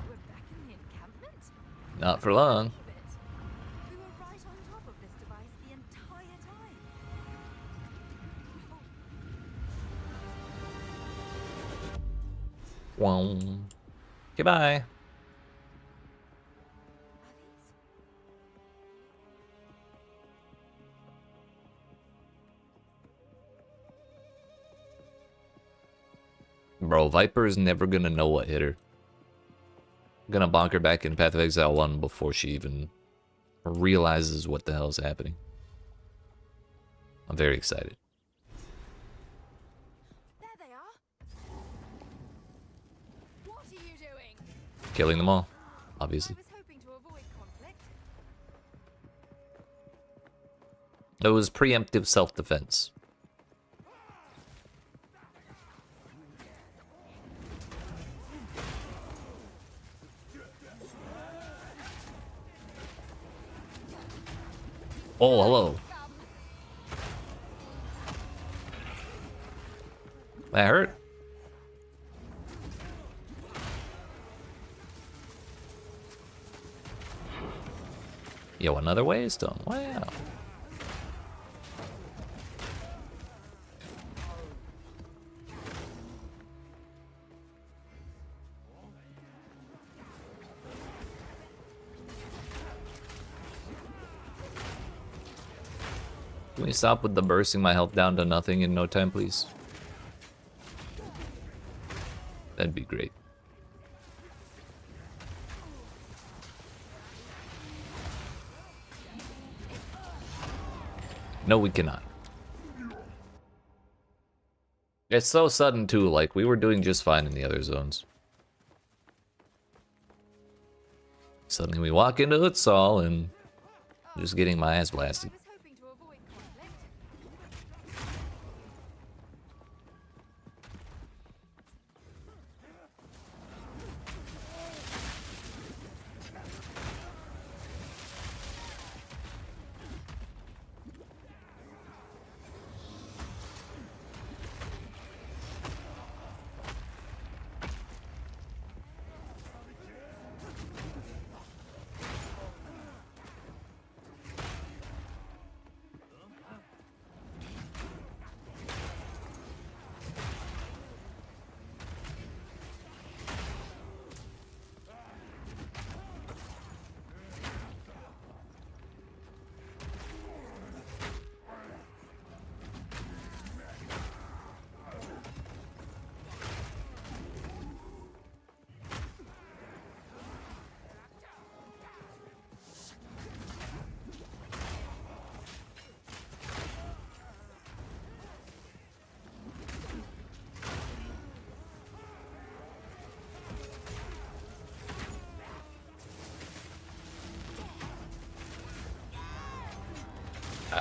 B: We're back in the encampment?
A: Not for long.
B: We were right on top of this device the entire time.
A: Wow. Goodbye.
B: Are
A: Bro, Viper is never gonna know what hit her. I'm gonna bonk her back in Path of Exile 1 before she even realizes what the hell is happening. I'm very excited.
B: there they are. What are you doing?
A: Killing them all,
B: I
A: obviously.
B: was hoping to avoid conflict.
A: It was preemptive self-defense. Oh, hello. That hurt? Yo, another waystone. Wow. Can we stop with the bursting my health down to nothing in no time, please? That'd be great. No, we cannot. It's so sudden, too. Like, we were doing just fine in the other zones. Suddenly we walk into Utsal and just getting my ass blasted.
B: I was hoping to avoid conflict.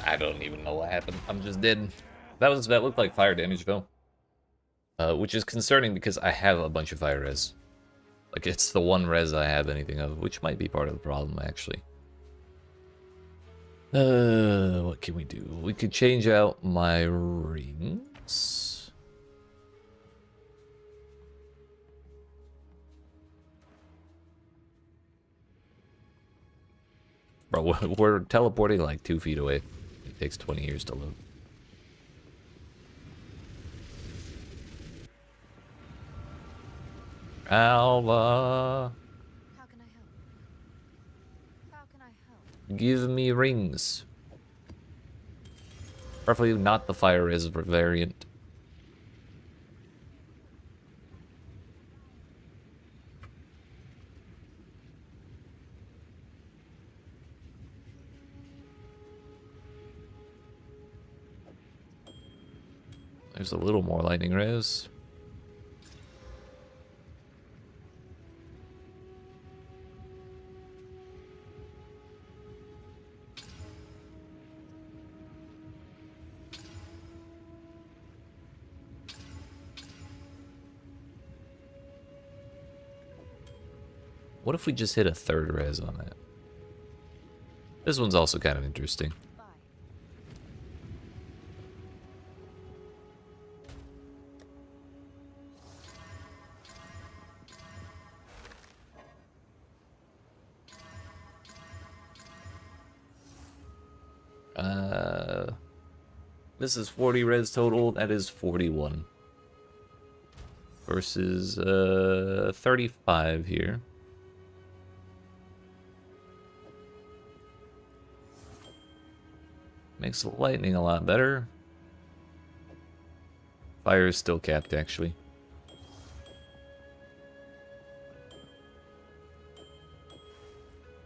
A: I don't even know what happened. I'm just dead. That looked like fire damage though. Which is concerning because I have a bunch of fire res. Like, it's the one res I have anything of, which might be part of the problem, actually. What can we do? We could change out my rings. Bro, we're teleporting like 2 feet away. It takes 20 years to load. Alva,
B: How can I help? How can I help?
A: give me rings. Preferably not the fire res variant. There's a little more lightning res. What if we just hit a third res on that? This one's also kind of interesting.
B: Bye.
A: This is 40 res total. That is 41. versus 35 here. Makes lightning a lot better. Fire is still capped, actually.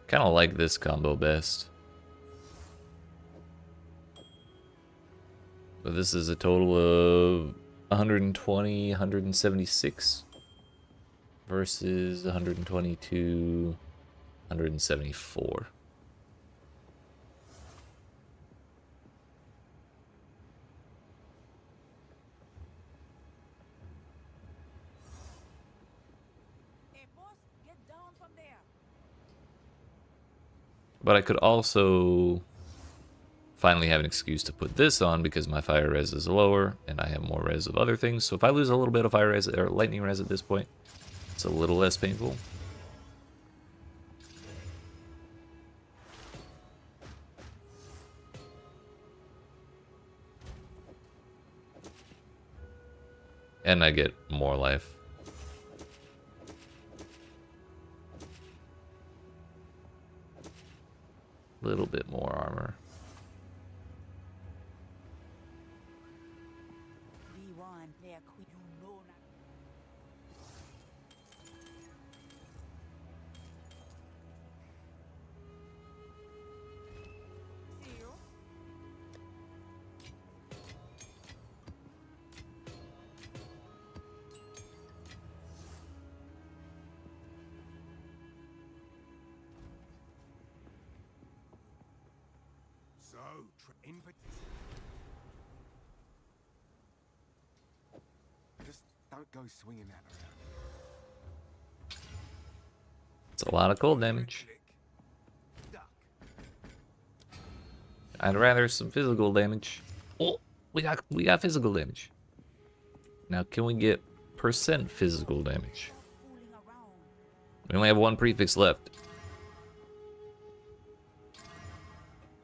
A: Kind of like this combo best. But this is a total of 120, 176 versus 122, 174. But I could also finally have an excuse to put this on because my fire res is lower and I have more res of other things. So if I lose a little bit of fire res or lightning res at this point, it's a little less painful. And I get more life. Little bit more armor.
D: Just don't go swinging that around.
A: It's a lot of cold damage. I'd rather some physical damage. Oh, we got physical damage. Now can we get percent physical damage? We only have one prefix left.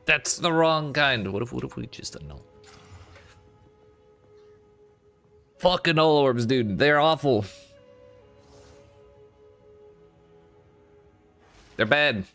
A: That's the wrong kind. What if we just don't know? Fucking null orbs, dude. They're awful. They're bad.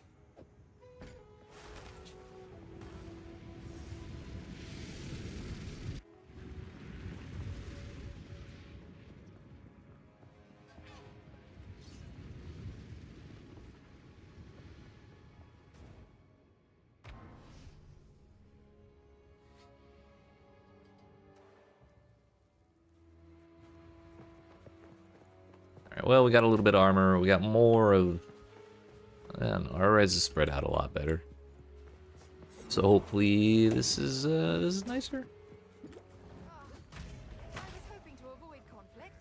A: Alright, well, we got a little bit of armor. We got more of... I don't know, our res is spread out a lot better. So hopefully this is nicer.
B: I was hoping to avoid conflict.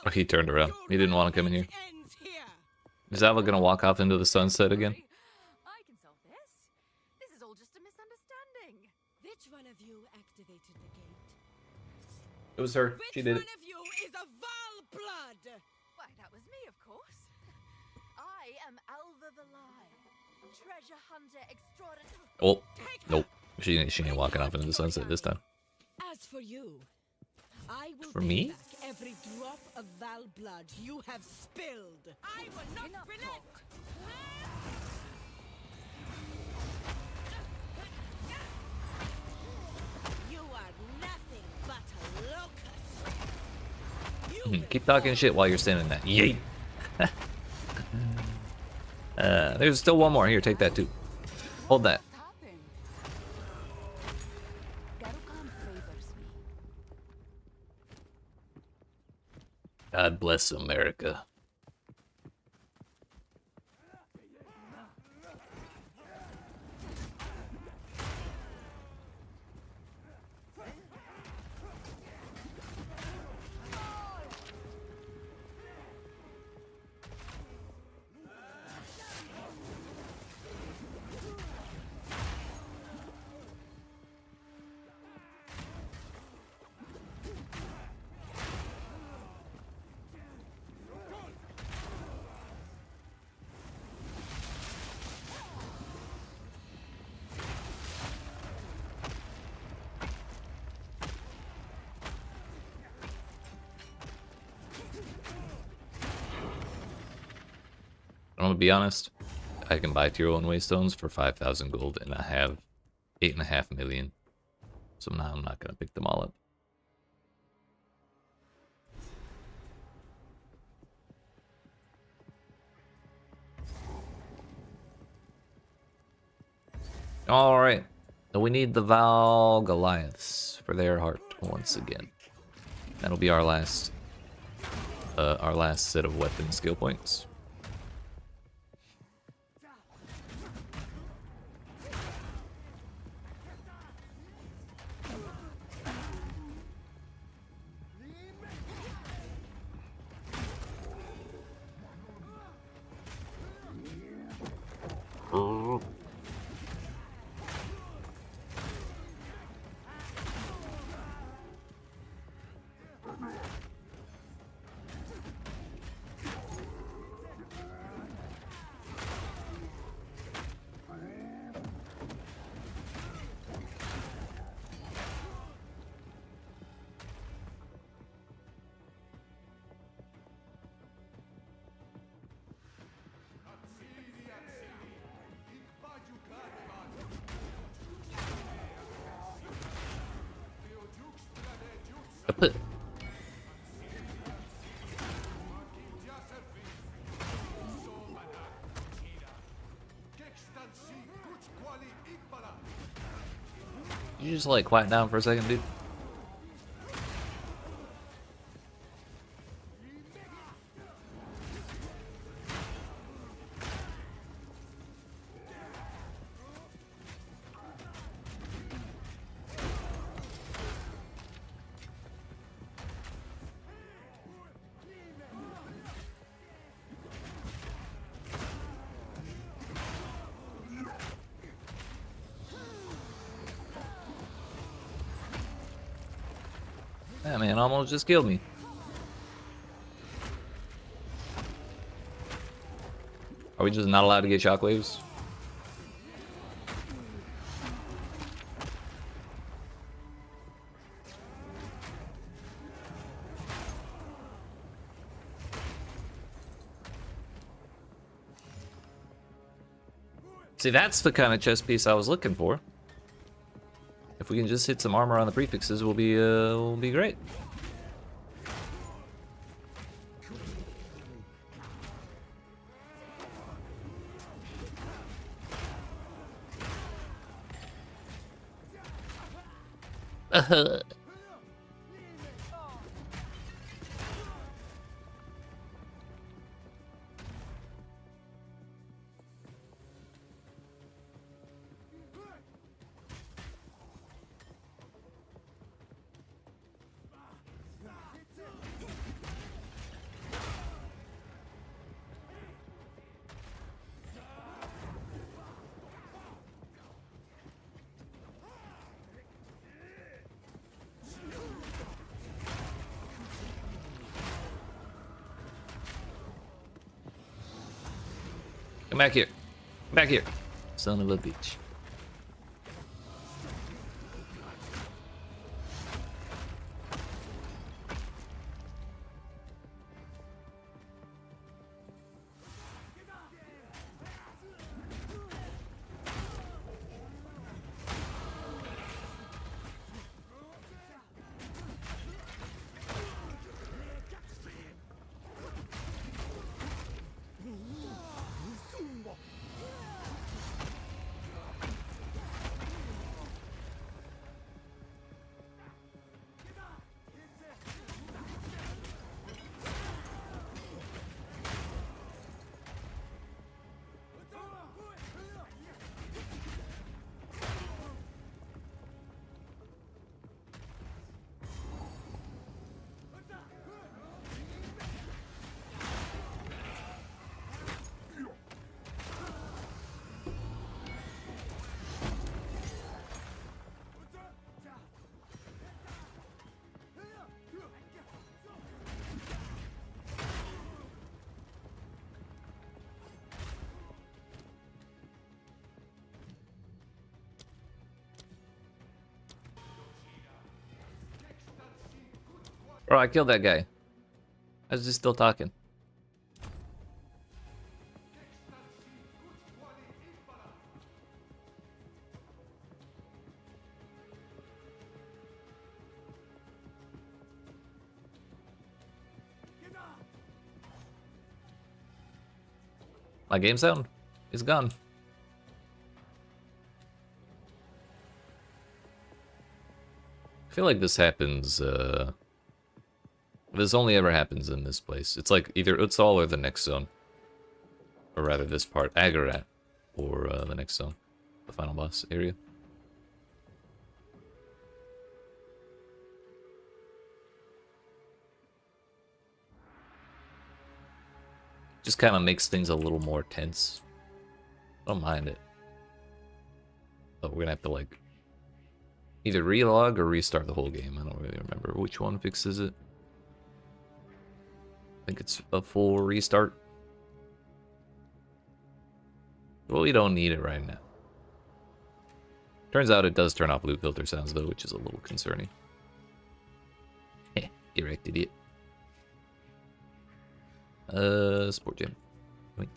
A: Oh, he turned around. He didn't want to come in here. Is Ava gonna walk off into the sunset again?
B: I can solve this. This is all just a misunderstanding.
E: Which one of you activated the gate?
A: It was her. She did it.
E: Which one of you is a Val blood?
B: Why, that was me, of course. I am Alva the Lion, treasure hunter extraordinary.
A: Oh, nope. She ain't walking off into the sunset this time.
E: As for you, I will
A: For
E: pay
A: me?
E: back every drop of Val blood you have spilled. I will not
B: Enough
E: relent.
B: talk.
E: You are nothing but a locust. You
A: Keep talking shit while you're standing there. Yeet. There's still one more. Here, take that too. Hold that.
B: What happened? Garukan favors me.
A: God bless America. I'm gonna be honest. I can buy tier 1 waystones for 5,000 gold, and I have 8.5 million. So now I'm not gonna pick them all up. All right. So we need the Val Goliaths for their heart once again. That'll be our last set of weapon skill points. I put you just like quiet down for a second, dude? That man almost just killed me. Are we just not allowed to get shockwaves? See, that's the kind of chest piece I was looking for. If we can just hit some armor on the prefixes, we'll be great. Come back here. Come back here. Son of a bitch. Bro, I killed that guy. I was just still talking. My game sound is gone. I feel like this happens, this only ever happens in this place. It's like either Utsal or the next zone. Or rather this part, Agarat, or the next zone. The final boss area. Just kind of makes things a little more tense. I don't mind it. But we're gonna have to like either relog or restart the whole game. I don't really remember which one fixes it. I think it's a full restart. Well, we don't need it right now. Turns out it does turn off loot filter sounds though, which is a little concerning. Heh, erect idiot. Sport gym. Wink.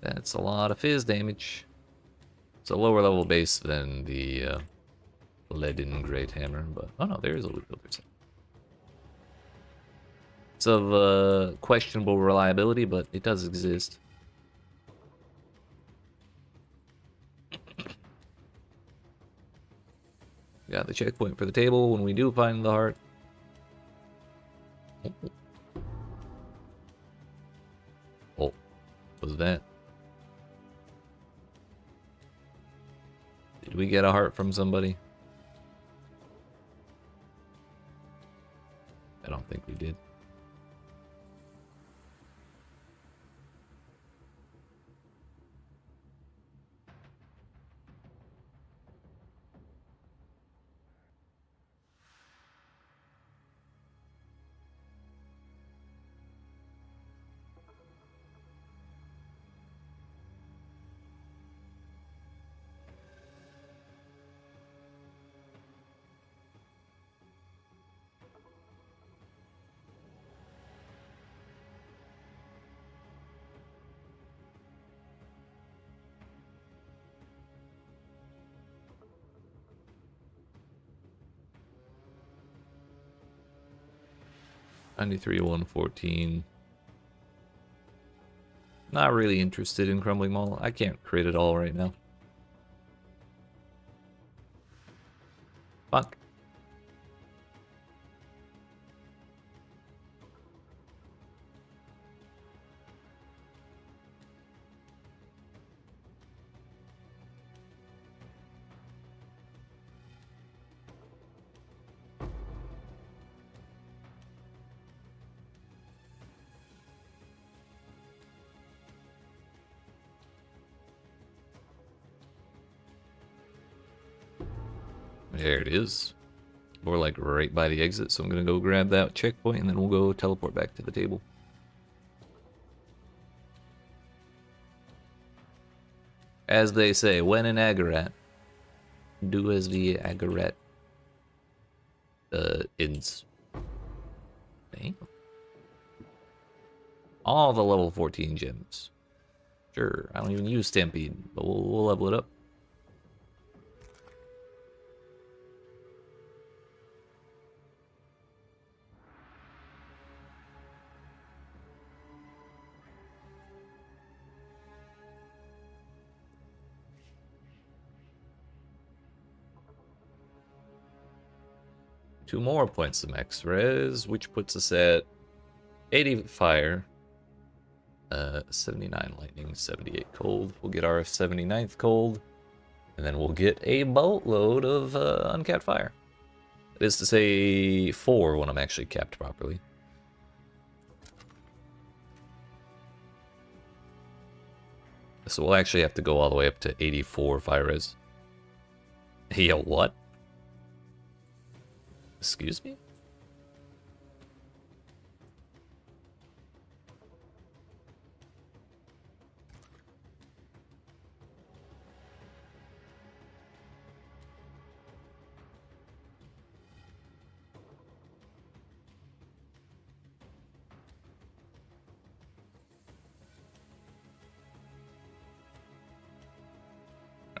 A: That's a lot of fizz damage. It's a lower level base than the leaden great hammer, but oh no, there is a loot filter sound. It's of questionable reliability, but it does exist. Got the checkpoint for the table when we do find the heart. Oh, what was that? Did we get a heart from somebody? I don't think we did. $93, 114. Not really interested in Crumbling Mall. I can't create it all right now. Fuck. There it is. We're like right by the exit, so I'm gonna go grab that checkpoint and then we'll go teleport back to the table. As they say, when in Agarat, do as the Agarat ends. Damn. All the level 14 gems. Sure, I don't even use Stampede, but we'll level it up. Two more points of max res, which puts us at 80 fire, 79 lightning, 78 cold. We'll get our 79th cold, and then we'll get a boatload of uncapped fire. That is to say 4 when I'm actually capped properly. So we'll actually have to go all the way up to 84 fire res. Yo, what? Excuse me?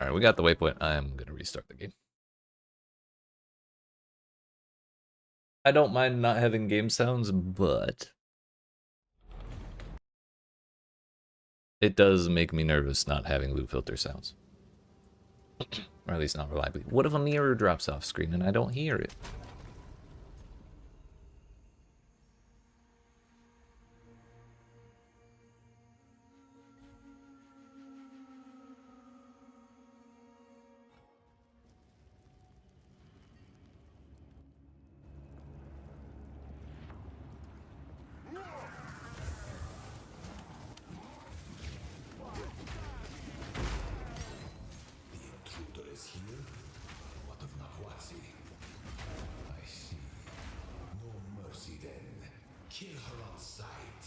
A: Alright, we got the waypoint. I'm gonna restart the game. I don't mind not having game sounds, but it does make me nervous not having loot filter sounds. Or at least not reliably. What if a mirror drops off screen and I don't hear it?
C: Intruder is here? What of Nahuatzi? I see. No mercy then. Kill her on sight.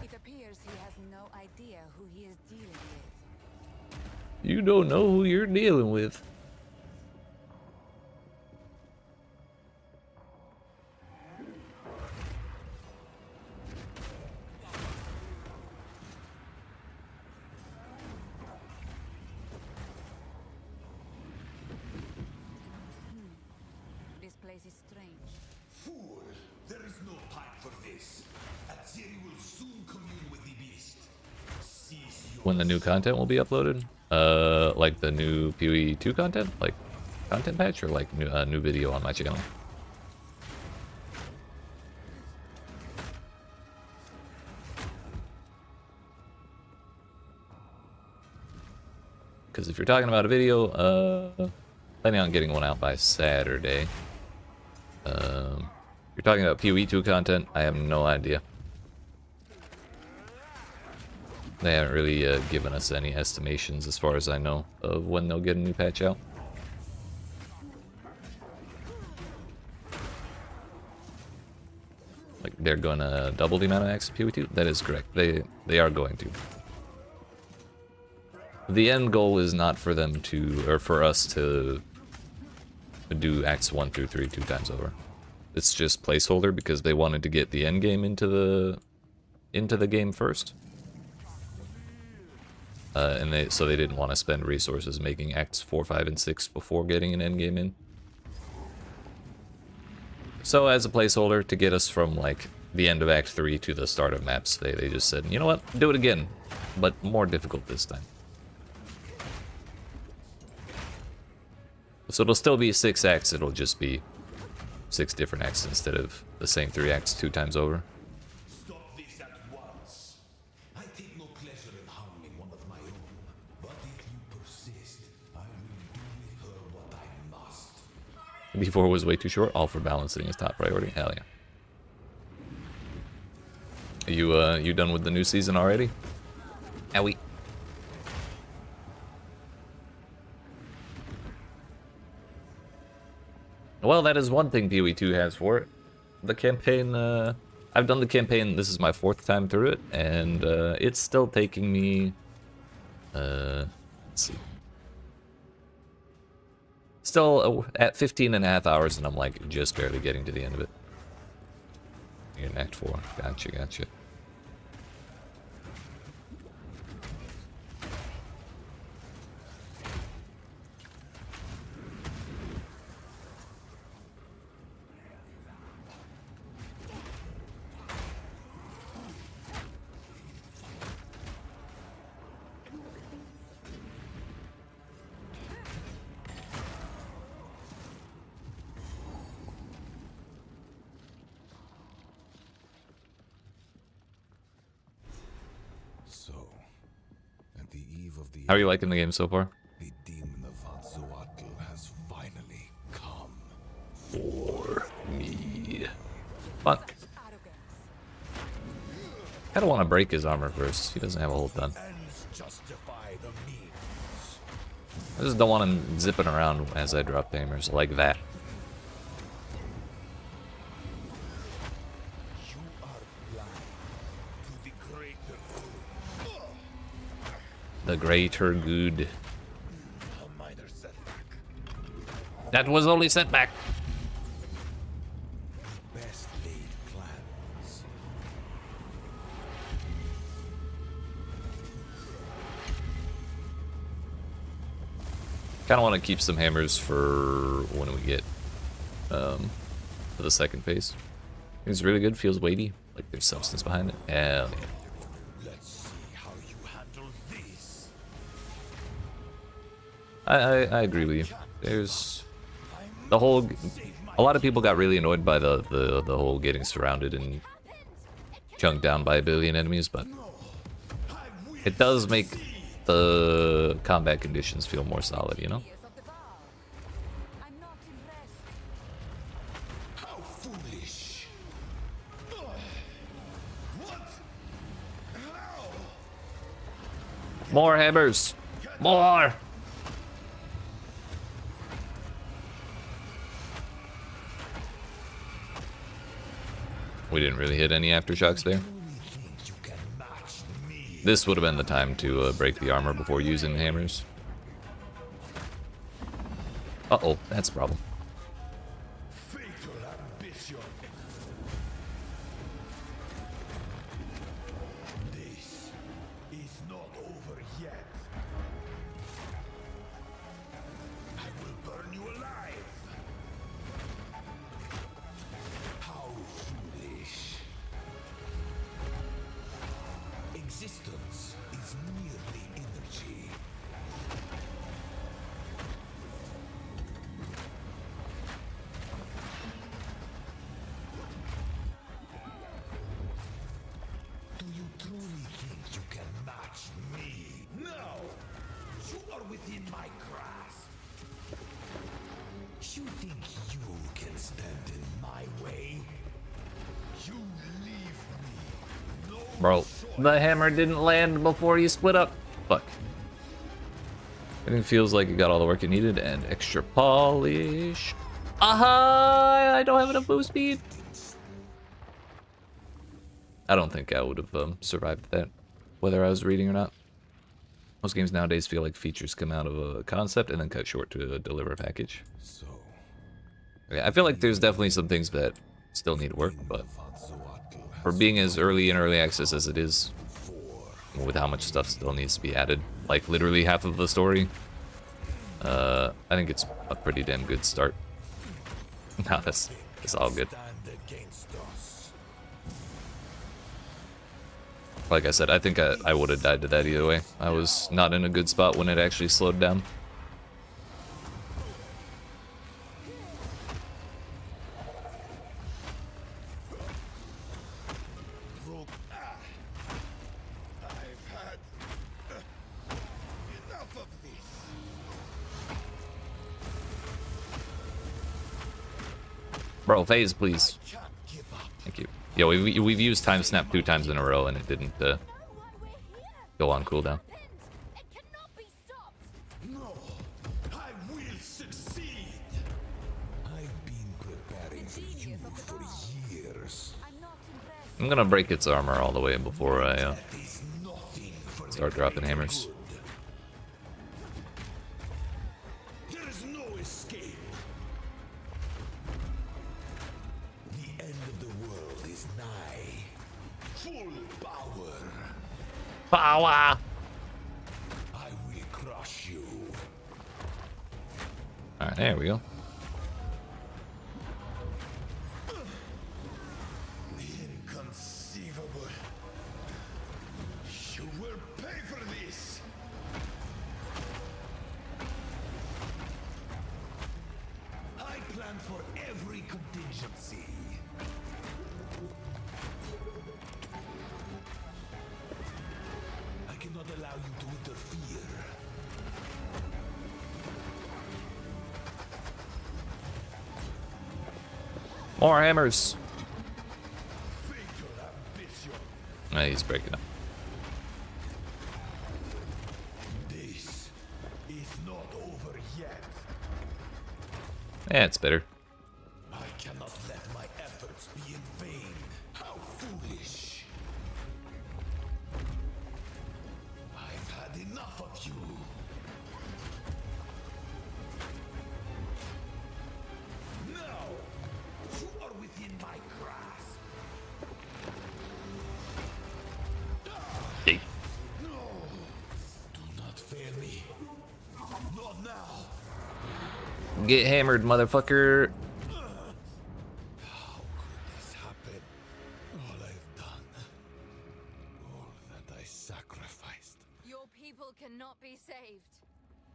B: It appears he has no idea who he is dealing with.
A: You don't know who you're dealing with.
B: This place is strange.
C: Fool! There is no time for this. Atziri will soon commune with the beast. Seize your
A: When the new content will be uploaded? Like the new PoE 2 content? Like content patch or like new video on my channel? Because if you're talking about a video, planning on getting one out by Saturday. You're talking about PoE 2 content, I have no idea. They haven't really given us any estimations, as far as I know, of when they'll get a new patch out. Like, they're gonna double the amount of access PoE 2? That is correct. They are going to. The end goal is not for them to, or for us to do acts 1 through 3 2 times over. It's just placeholder because they wanted to get the end game into the game first. So they didn't want to spend resources making acts 4, 5, and 6 before getting an end game in. So as a placeholder to get us from like the end of Act 3 to the start of maps, they just said, you know what, do it again, but more difficult this time. So it'll still be 6 acts, it'll just be 6 different acts instead of the same 3 acts 2 times over.
C: Stop this at once. I take no pleasure in harming one of my own. But if you persist, I will do with her what I must.
A: Before was way too short, all for balancing is top priority. Hell yeah. You done with the new season already? Owie. Well, that is one thing PoE 2 has for it. The campaign, I've done the campaign, this is my 4th time through it, and it's still taking me, let's see. Still at 15.5 hours, and I'm like just barely getting to the end of it. You're in Act 4, gotcha.
C: So, at the eve of the
A: How are you liking the game so far?
C: the demon of Atzoatl has finally come.
A: For me. Fuck.
B: Arrogance.
A: I don't want to break his armor first. He doesn't have a whole ton.
C: Ends justify the means.
A: I just don't want him zipping around as I drop hammers like that.
C: You are blind to the greater good.
A: The greater good.
C: A minor setback.
A: That was only setback.
C: Best laid plans.
A: Kind of want to keep some hammers for when we get to the second phase. It's really good. Feels weighty. Like there's substance behind it. Hell yeah.
C: Let's see how you handle this.
A: I agree with you. There's the whole. A lot of people got really annoyed by the whole getting surrounded and chunked down by a billion enemies, but it does make the combat conditions feel more solid, you know?
B: I'm not impressed.
C: How foolish. What? How?
A: More hammers! More! We didn't really hit any aftershocks there.
C: You can match me.
A: This would have been the time to break the armor before using the hammers. Uh-oh, that's a problem.
C: Fatal ambition. This is not over yet. I will burn you alive. How foolish. Existence is merely energy. Do you truly think you can match me? No! You are within my grasp. You think you can stand in my way? You leave me no
A: Bro,
C: choice.
A: the hammer didn't land before you split up. Fuck. It feels like it got all the work it needed and extra polish. Aha! I don't have enough move speed. I don't think I would have survived that, whether I was reading or not. Most games nowadays feel like features come out of a concept and then cut short to deliver a package.
C: So,
A: Yeah, I feel like there's definitely some things that still need work, but for being as early in early access as it is, with how much stuff still needs to be added, like literally half of the story, I think it's a pretty damn good start. No, that's all good.
C: stand against us.
A: Like I said, I think I would have died to that either way. I was not in a good spot when it actually slowed down.
C: Broke. I've had enough of this.
A: Bro, phase, please.
C: Can't give up.
A: Thank you. Yeah, we've used time snap 2 times in a row and it didn't
B: Why we're here?
A: go on cooldown.
B: It cannot be stopped.
C: No, I will succeed. I've been preparing for you for years.
B: I'm not impressed.
A: I'm gonna break its armor all the way before I
C: That is nothing for
A: start
C: the
A: dropping
C: greater
A: hammers.
C: good. There is no escape. The end of the world is nigh. Full power.
A: Power!
C: I will crush you.
A: Alright, there we go.
C: Inconceivable. You will pay for this. I plan for every contingency. I cannot allow you to interfere.
A: More hammers!
C: Fatal ambition.
A: Ah, he's breaking up.
C: This is not over yet.
A: Yeah, it's better.
C: I cannot let my efforts be in vain. How foolish. I've had enough of you. Now, you are within my grasp.
A: Hey.
C: No, do not fail me. Not now.
A: Get hammered, motherfucker.
C: How could this happen? All I've done, all that I sacrificed.
B: Your people cannot be saved.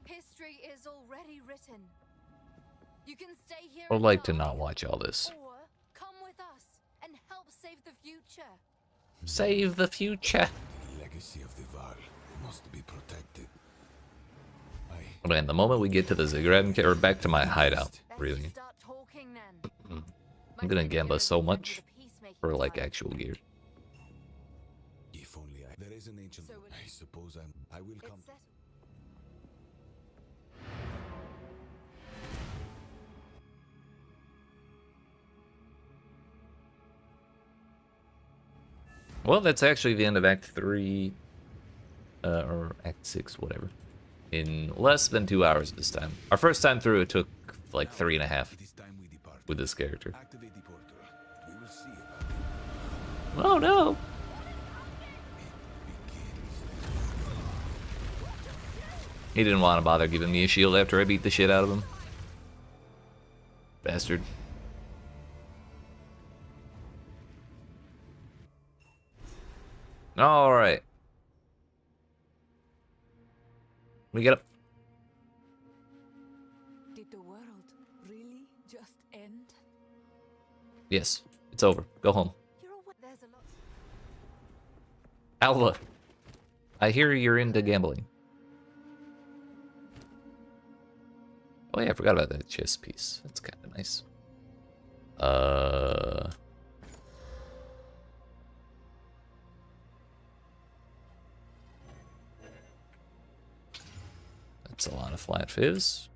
B: History is already written. You can stay here.
A: I'd
B: and
A: like to
B: die,
A: not watch all this.
B: or come with us and help save the future.
A: Save the future.
C: The legacy of the Val must be protected.
A: Man, the moment we get to the ziggurat, or back to my hideout,
B: Best
A: really,
B: start talking then.
A: I'm gonna gamble so much for like actual gear.
C: If only there is an ancient.
B: So
C: I suppose I will come.
B: It's settled.
A: Well, that's actually the end of Act 3, or Act 6, whatever. In less than 2 hours this time. Our first time through, it took like 3.5
C: It is time we depart.
A: with this character.
C: Activate the portal. We will see about it.
A: Oh no! He didn't want to bother giving me a shield after I beat the shit out of him. Bastard. Alright. We get up.
E: Did the world really just end?
A: Yes, it's over. Go home.
B: You're aware there's a lot.
A: Alva, I hear you're into gambling. Oh yeah, I forgot about that chess piece. That's kind of nice. That's a lot of flat fizz.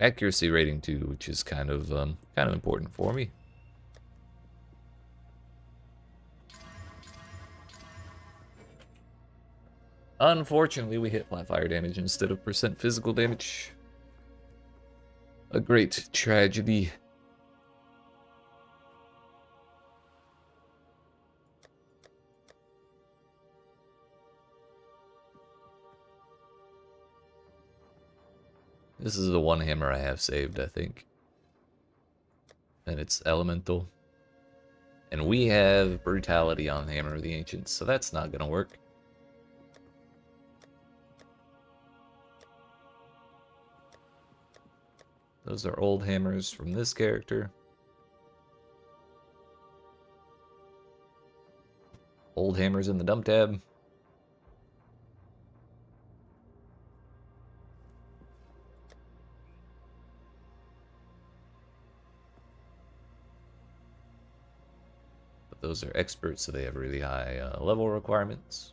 A: Accuracy rating too, which is kind of important for me. Unfortunately, we hit flat fire damage instead of percent physical damage. A great tragedy. This is the one hammer I have saved, I think. And it's elemental. And we have brutality on Hammer of the Ancients, so that's not gonna work. Those are old hammers from this character. Old hammers in the dump tab. But those are experts, so they have really high level requirements.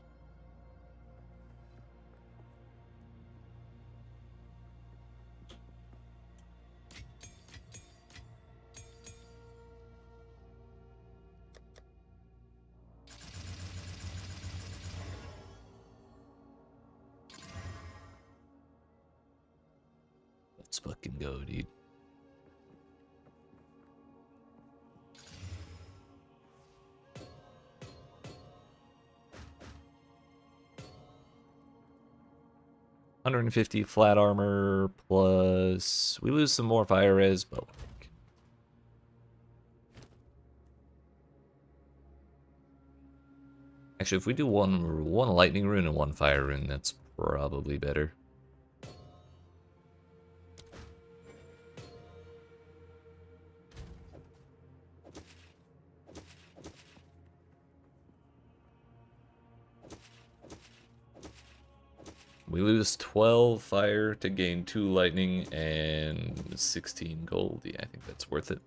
A: Let's fucking go, dude. $150 flat armor plus we lose some more fire res, but like, actually if we do one lightning rune and one fire rune, that's probably better. We lose 12 fire to gain 2 lightning and 16 gold. Yeah, I think that's worth it.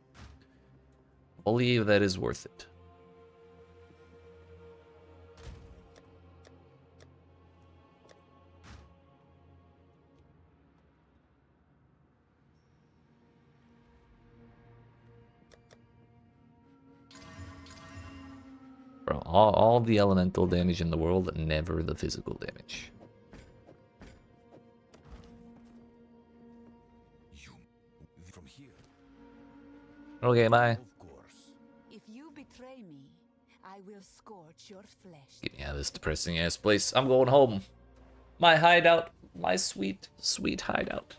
A: I believe that is worth it. Bro, all the elemental damage in the world, never the physical damage.
C: From here.
A: Okay, bye.
C: Of course.
E: If you betray me, I will scorch your flesh.
A: Get me out of this depressing ass place. I'm going home. My hideout. My sweet, sweet hideout.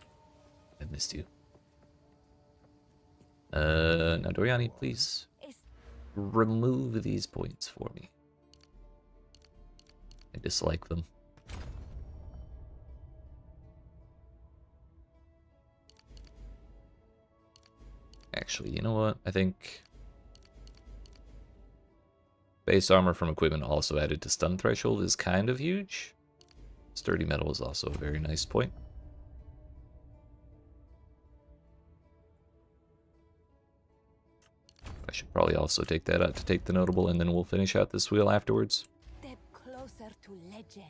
A: I missed you. Now Doriani, please
B: It's
A: remove these points for me. I dislike them. Actually, you know what? I think base armor from equipment also added to stun threshold is kind of huge. Sturdy metal is also a very nice point. I should probably also take that out to take the notable, and then we'll finish out this wheel afterwards.
B: step closer to legend.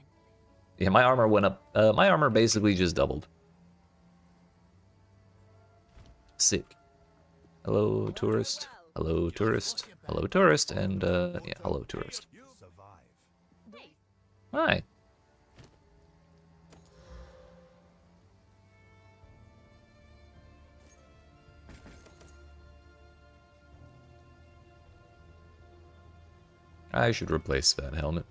A: Yeah, my armor went up. My armor basically just doubled. Sick. Hello, tourist. Hello, tourist. Hello, tourist. And, yeah, hello, tourist. Hi. I should replace that helmet.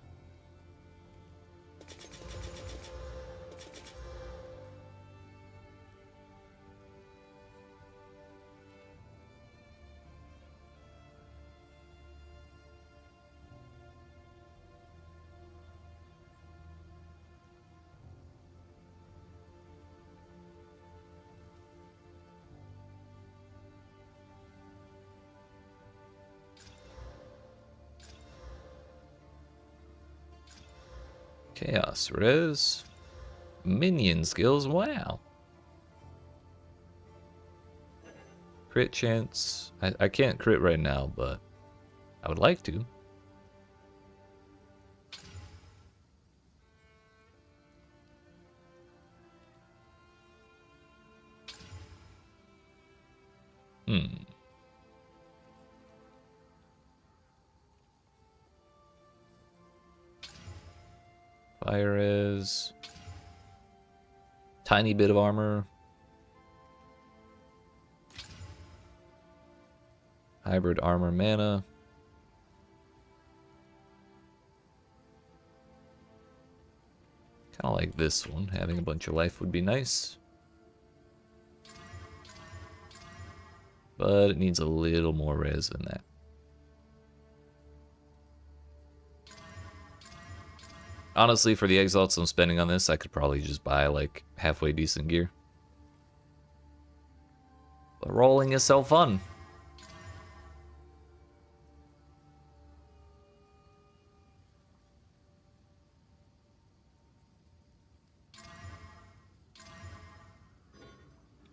A: Chaos res. Minion skills, wow. Crit chance. I can't crit right now, but I would like to. Fire is tiny bit of armor. Hybrid armor mana. Kind of like this one. Having a bunch of life would be nice. But it needs a little more res than that. Honestly, for the exalts I'm spending on this, I could probably just buy like halfway decent gear. But rolling is so fun.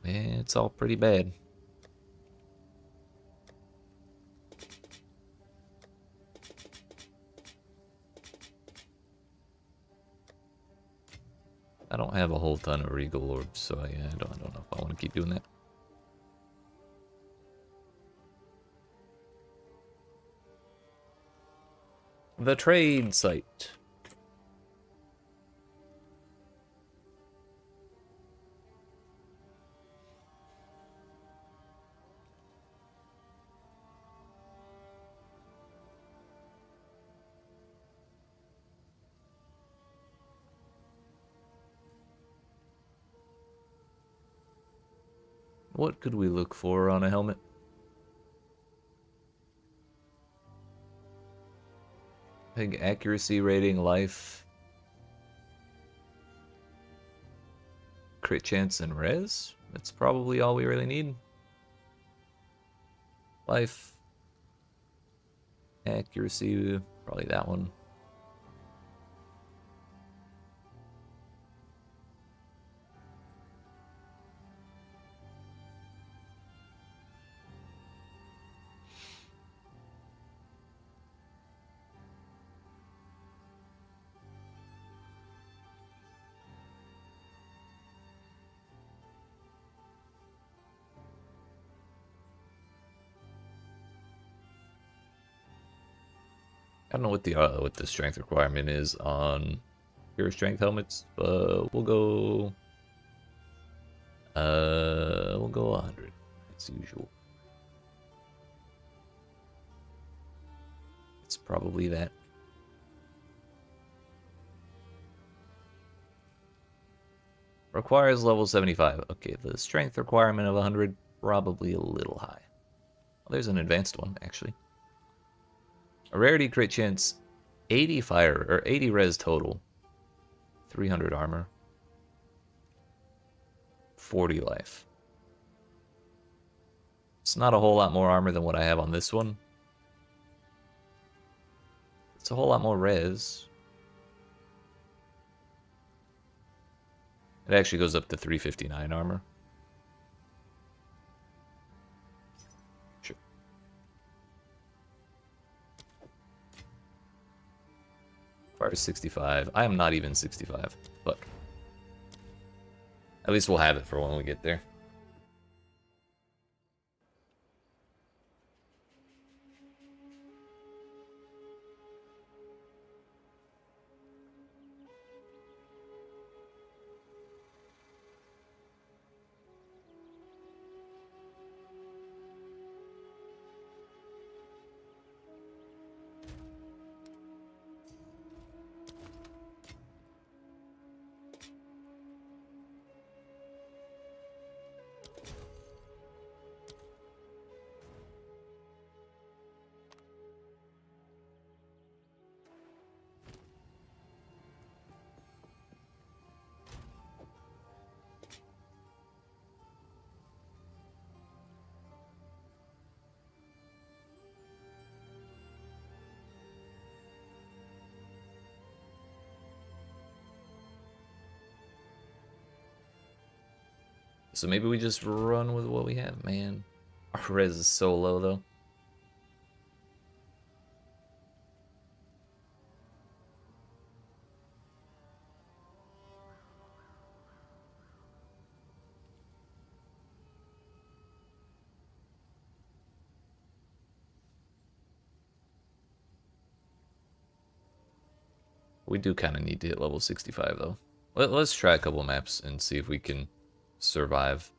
A: It's all pretty bad. I don't have a whole ton of regal orbs, so yeah, I don't know if I want to keep doing that. The trade site. What could we look for on a helmet? Big accuracy rating, life, crit chance, and res. That's probably all we really need. Life, accuracy, probably that one. I don't know what the strength requirement is on pure strength helmets, but we'll go 100 as usual. It's probably that. Requires level 75. Okay, the strength requirement of 100 probably a little high. Oh, there's an advanced one, actually. A rarity crit chance, 80 fire, or 80 res total. 300 armor. 40 life. It's not a whole lot more armor than what I have on this one. It's a whole lot more res. It actually goes up to 359 armor. Sure. Fire 65. I am not even 65. But at least we'll have it for when we get there. So maybe we just run with what we have, man. Our res is so low, though. We do kind of need to hit level 65, though. Let's try a couple maps and see if we can survive.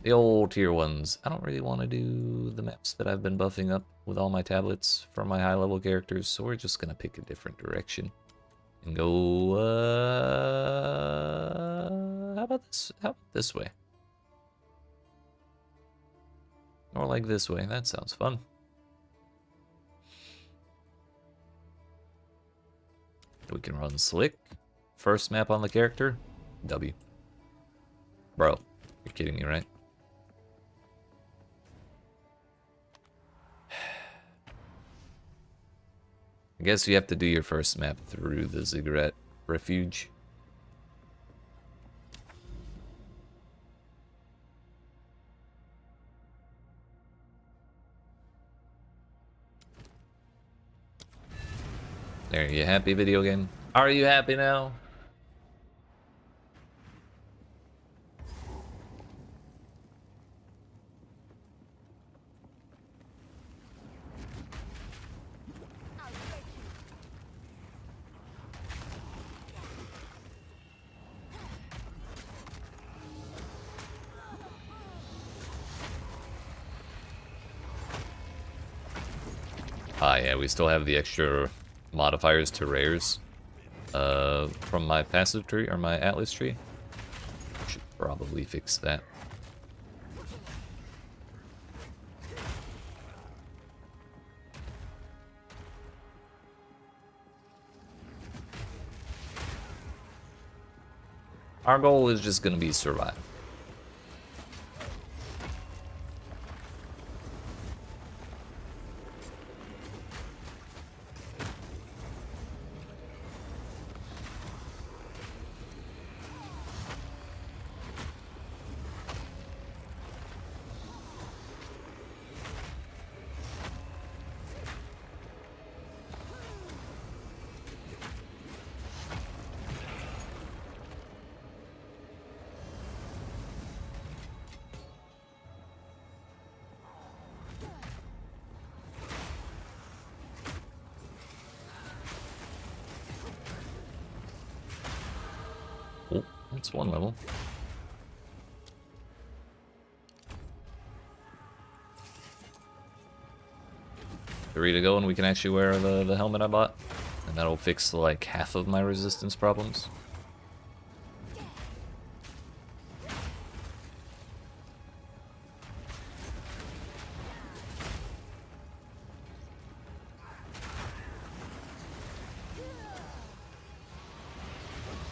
A: The old tier ones. I don't really want to do the maps that I've been buffing up with all my tablets for my high level characters, so we're just gonna pick a different direction and go. How about this? How about this way? Or like this way. That sounds fun. We can run slick. First map on the character, W. Bro, you're kidding me, right? I guess you have to do your first map through the Ziggurat Refuge. There, you happy, video game? Are you happy now? Ah, yeah, we still have the extra modifiers to rares from my passive tree or my Atlas tree. Should probably fix that. Our goal is just gonna be survive. Oh, that's one level. Three to go and we can actually wear the helmet I bought. And that'll fix like half of my resistance problems.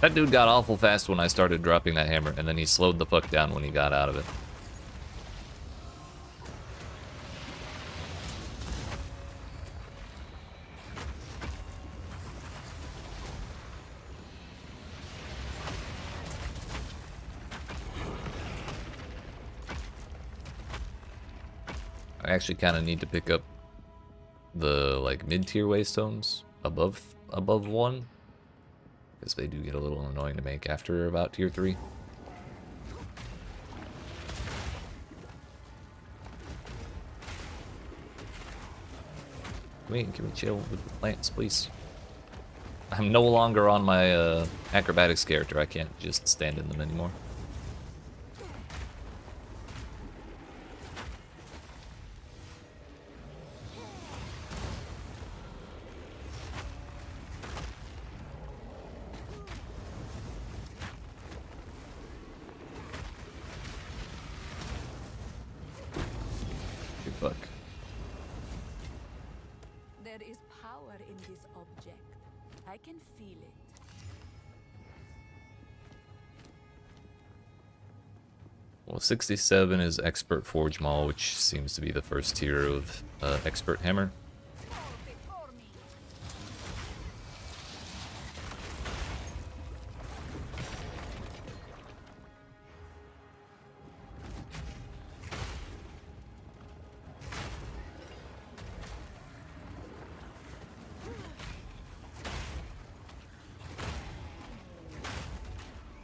A: That dude got awful fast when I started dropping that hammer, and then he slowed the fuck down when he got out of it. I actually kind of need to pick up the like mid-tier waystones above 1, because they do get a little annoying to make after about tier 3. Can we chill with the plants, please? I'm no longer on my acrobatics character. I can't just stand in them anymore. Fuck.
B: There is power in this object. I can feel it.
A: Well, 67 is Expert Forge Maul, which seems to be the first tier of Expert Hammer.
B: Before me.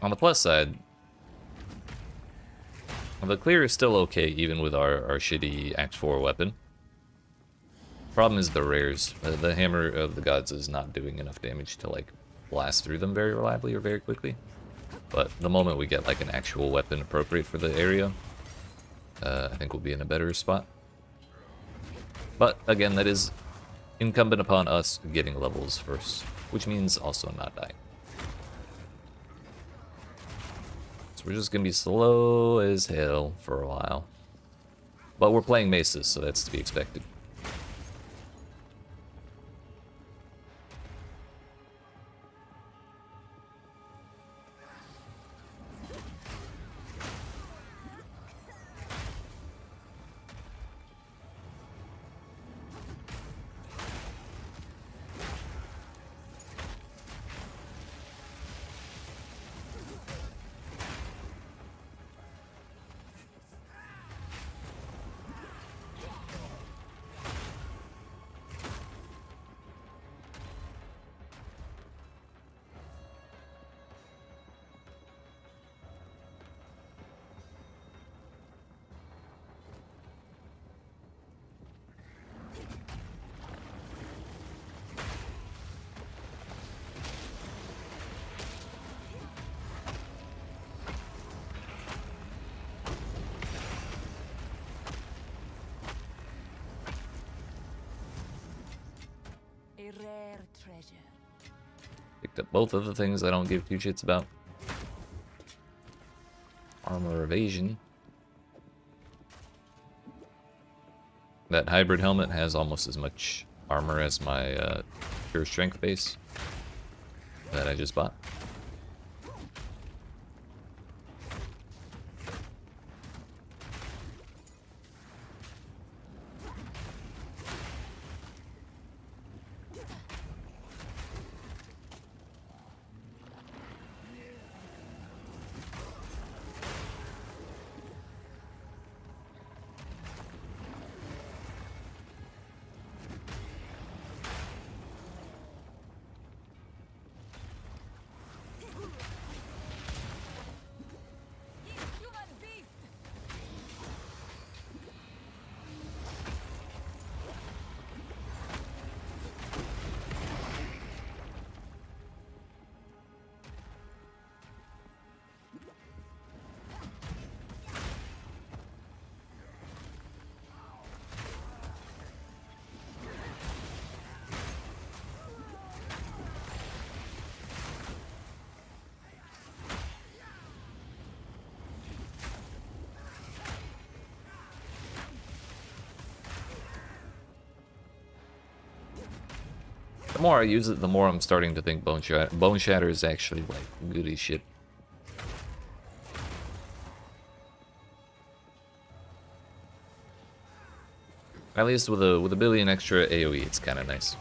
A: On the plus side, the clear is still okay even with our shitty Act 4 weapon. Problem is the rares. The Hammer of the Gods is not doing enough damage to like blast through them very reliably or very quickly. But the moment we get like an actual weapon appropriate for the area, I think we'll be in a better spot. But again, that is incumbent upon us getting levels first, which means also not dying. So we're just gonna be slow as hell for a while. But we're playing Mesas, so that's to be expected.
B: A rare treasure.
A: Picked up both of the things I don't give two shits about. Armor evasion. That hybrid helmet has almost as much armor as my pure strength base that I just bought. The more I use it, the more I'm starting to think Bone Shatter is actually like goody shit. At least with a billion extra AoE, it's kind of nice.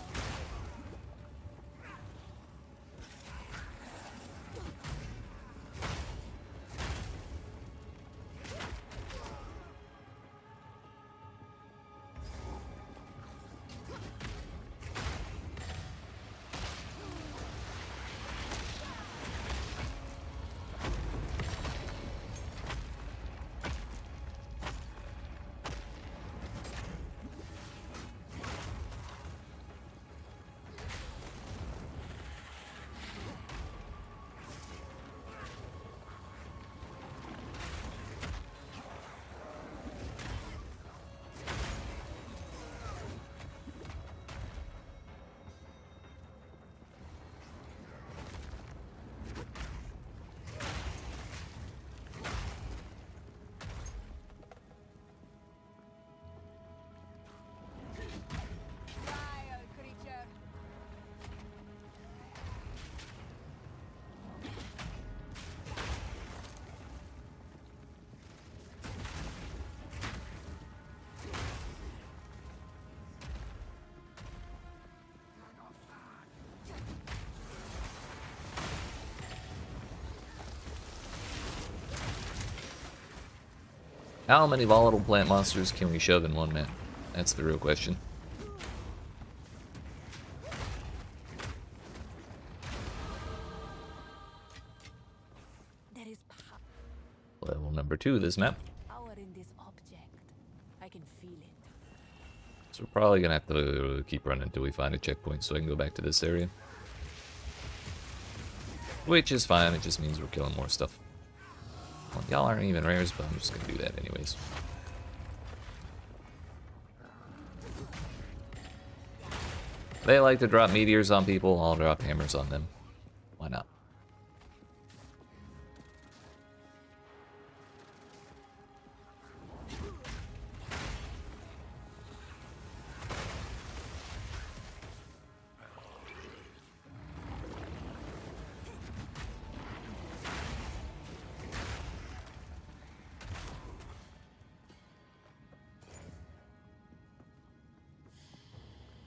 B: Vile creature.
A: How many volatile plant monsters can we shove in one man? That's the real question.
B: There is
A: Level number 2 of this map.
B: power in this object. I can feel it.
A: So we're probably gonna have to keep running until we find a checkpoint so I can go back to this area. Which is fine, it just means we're killing more stuff. Well, y'all aren't even rares, but I'm just gonna do that anyways. They like to drop meteors on people, I'll drop hammers on them. Why not?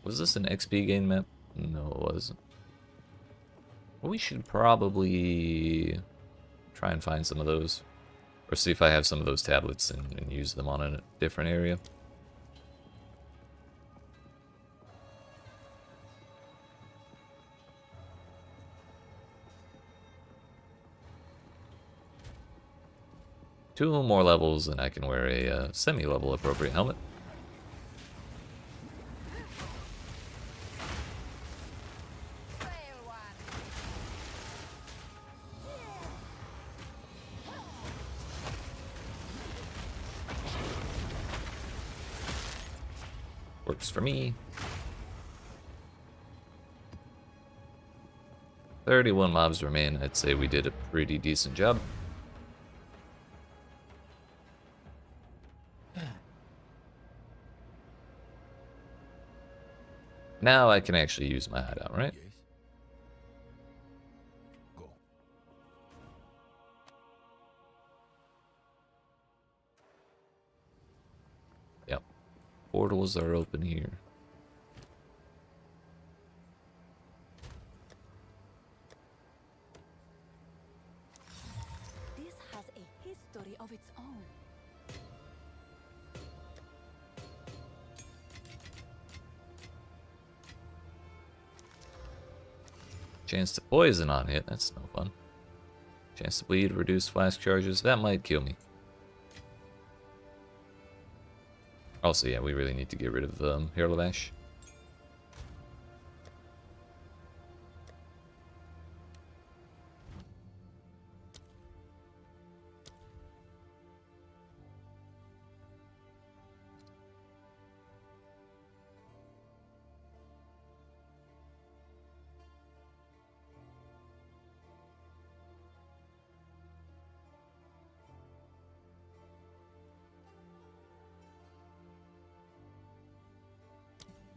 A: Was this an XP gain map? No, it wasn't. Well, we should probably try and find some of those. Or see if I have some of those tablets and use them on a different area. Two more levels and I can wear a semi-level appropriate helmet.
B: Fail one.
A: Works for me. 31 mobs remain. I'd say we did a pretty decent job. Now I can actually use my hideout, right?
C: Yes. Go.
A: Yep. Portals are open here.
B: This has a history of its own.
A: Chance to poison on hit, that's no fun. Chance to bleed, reduce flash charges, that might kill me. Also, yeah, we really need to get rid of Herald of Ash.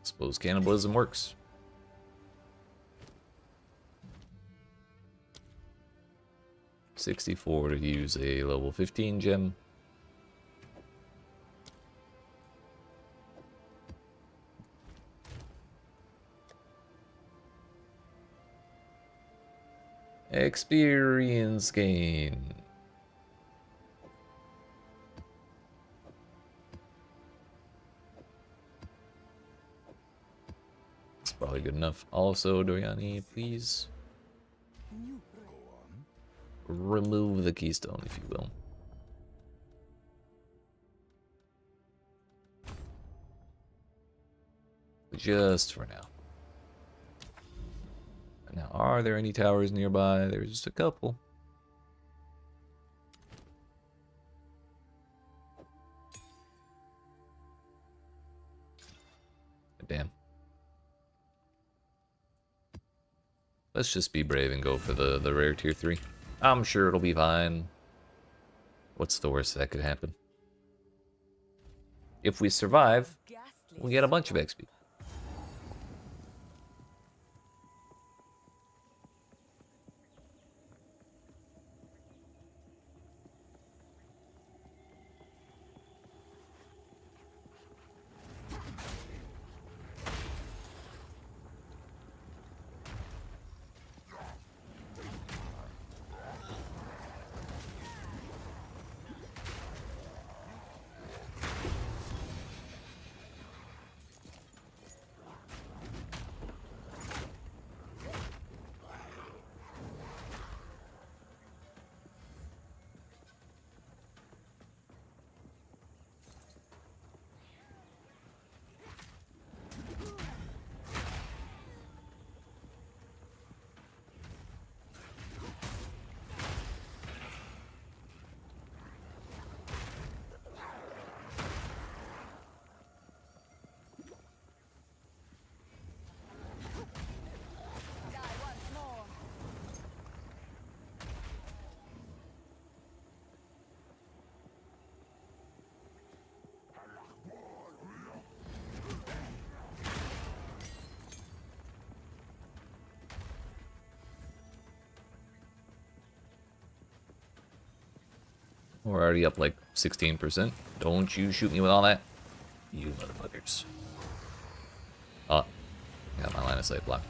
A: Suppose cannibalism works. 64 to use a level 15 gem. Experience gain. It's probably good enough. Also, Doriani, please remove the keystone, if you will. Just for now. Now, are there any towers nearby? There's just a couple. Damn. Let's just be brave and go for the rare tier 3. I'm sure it'll be fine. What's the worst that could happen? If we survive, we get a bunch of XP. We're already up like 16%. Don't you shoot me with all that. You motherfuckers. Oh, got my line of sight blocked.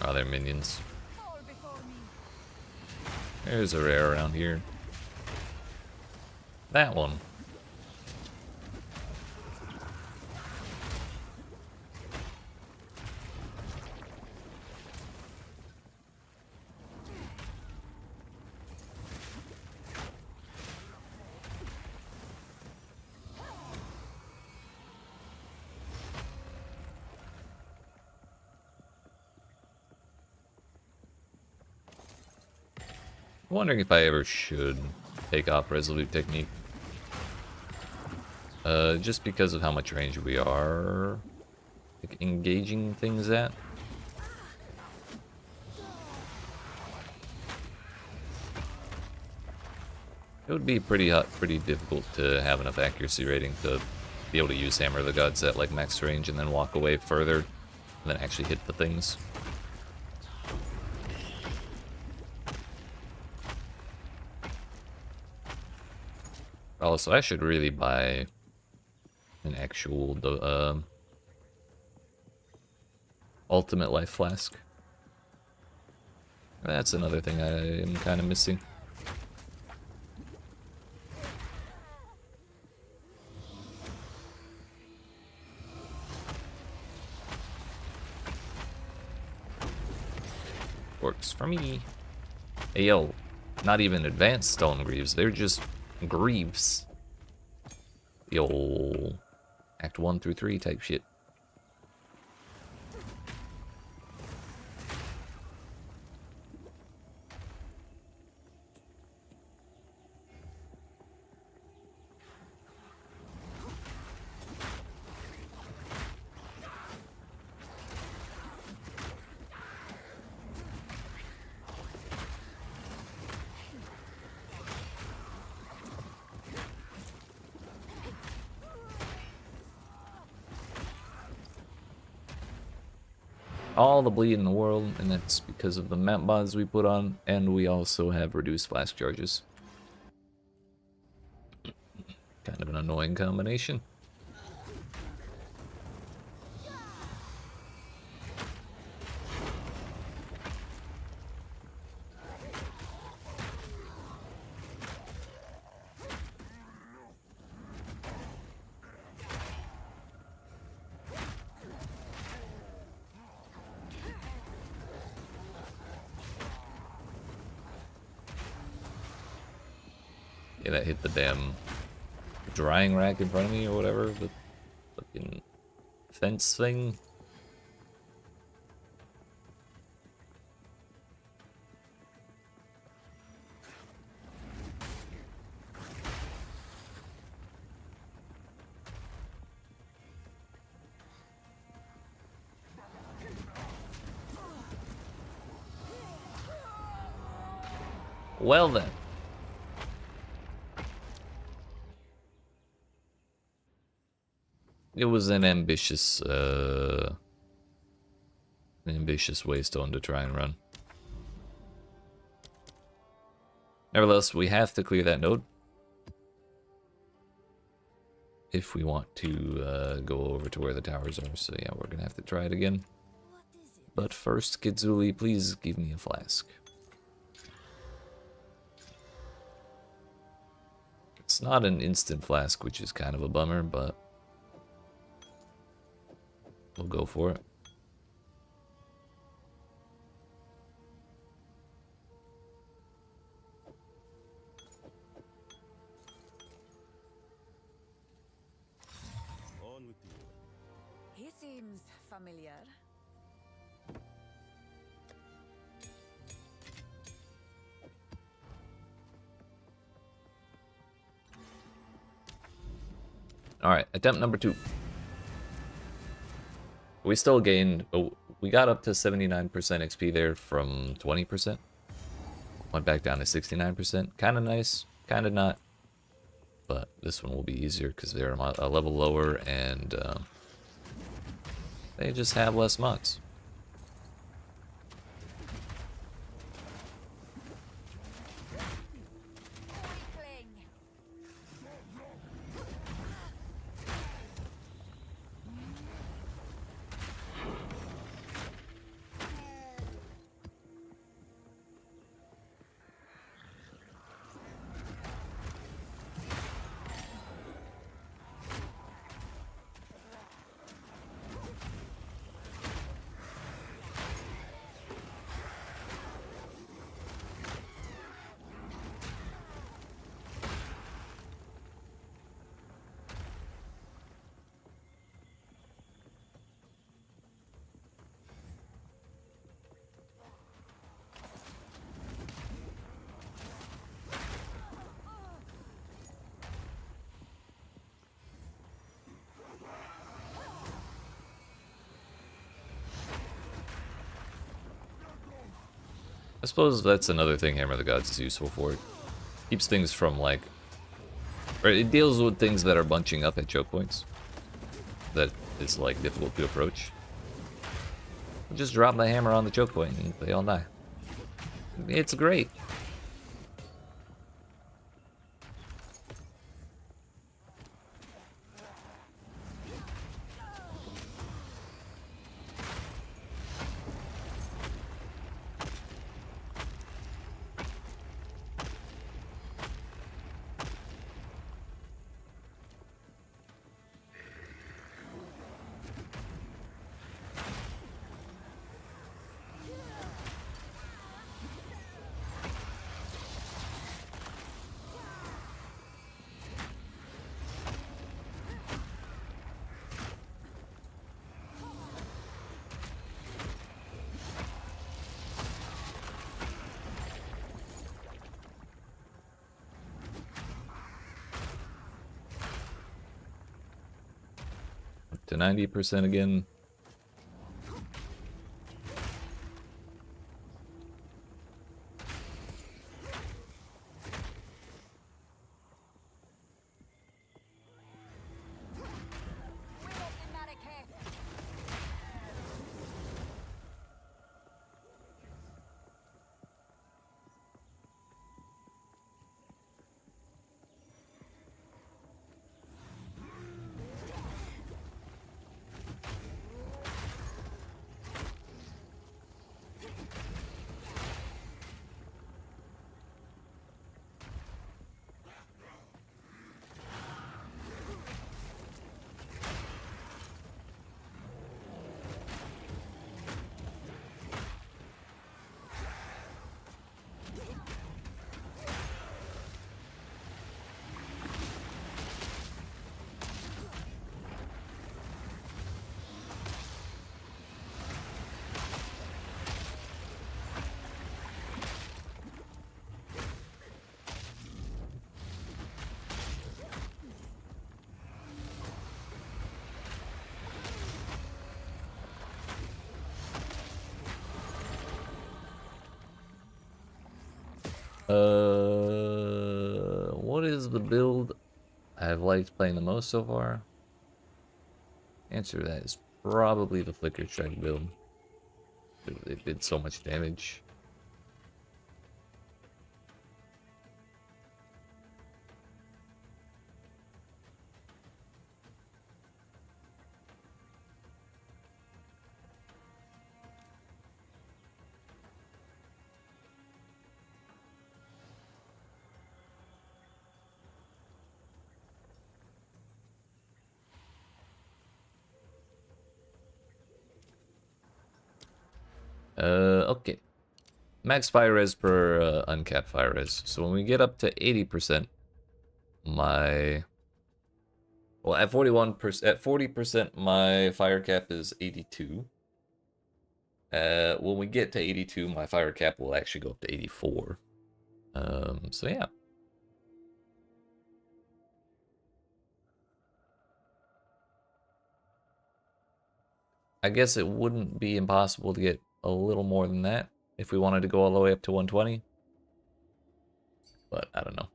A: Oh, they're minions. There's a rare around here. That one. I'm wondering if I ever should take off Resolute Technique. Just because of how much range we are like, engaging things at. It would be pretty difficult to have enough accuracy rating to be able to use Hammer of the Gods at like max range and then walk away further and then actually hit the things. Also, I should really buy an actual ultimate life flask. That's another thing I am kind of missing. Works for me. Hey, yo, not even advanced stone greaves, they're just greaves. Yo, Act 1 through 3 type shit. All the bleed in the world, and that's because of the map mods we put on, and we also have reduced flask charges. Kind of an annoying combination. Yeah, that hit the damn drying rack in front of me or whatever, the fucking fence thing. Well then. It was an ambitious waystone to try and run. Nevertheless, we have to clear that node if we want to go over to where the towers are. So yeah, we're gonna have to try it again. But first, Kitsuli, please give me a flask. It's not an instant flask, which is kind of a bummer, but we'll go for it.
D: On with you.
B: He seems familiar.
A: Alright, attempt number 2. We still gained, we got up to 79% XP there from 20%. Went back down to 69%. Kind of nice, kind of not. But this one will be easier because they're a level lower and they just have less mods. I suppose that's another thing Hammer of the Gods is useful for. It keeps things from like, or it deals with things that are bunching up at choke points that is like difficult to approach. Just drop the hammer on the choke point and they all die. It's great. to 90% again. What is the build I've liked playing the most so far? Answer to that is probably the Flicker Strike build. It did so much damage. Okay. Max fire res per uncapped fire res. So when we get up to 80%, my... Well, at 40%, my fire cap is 82. When we get to 82, my fire cap will actually go up to 84. So yeah. I guess it wouldn't be impossible to get a little more than that if we wanted to go all the way up to 120. But I don't know.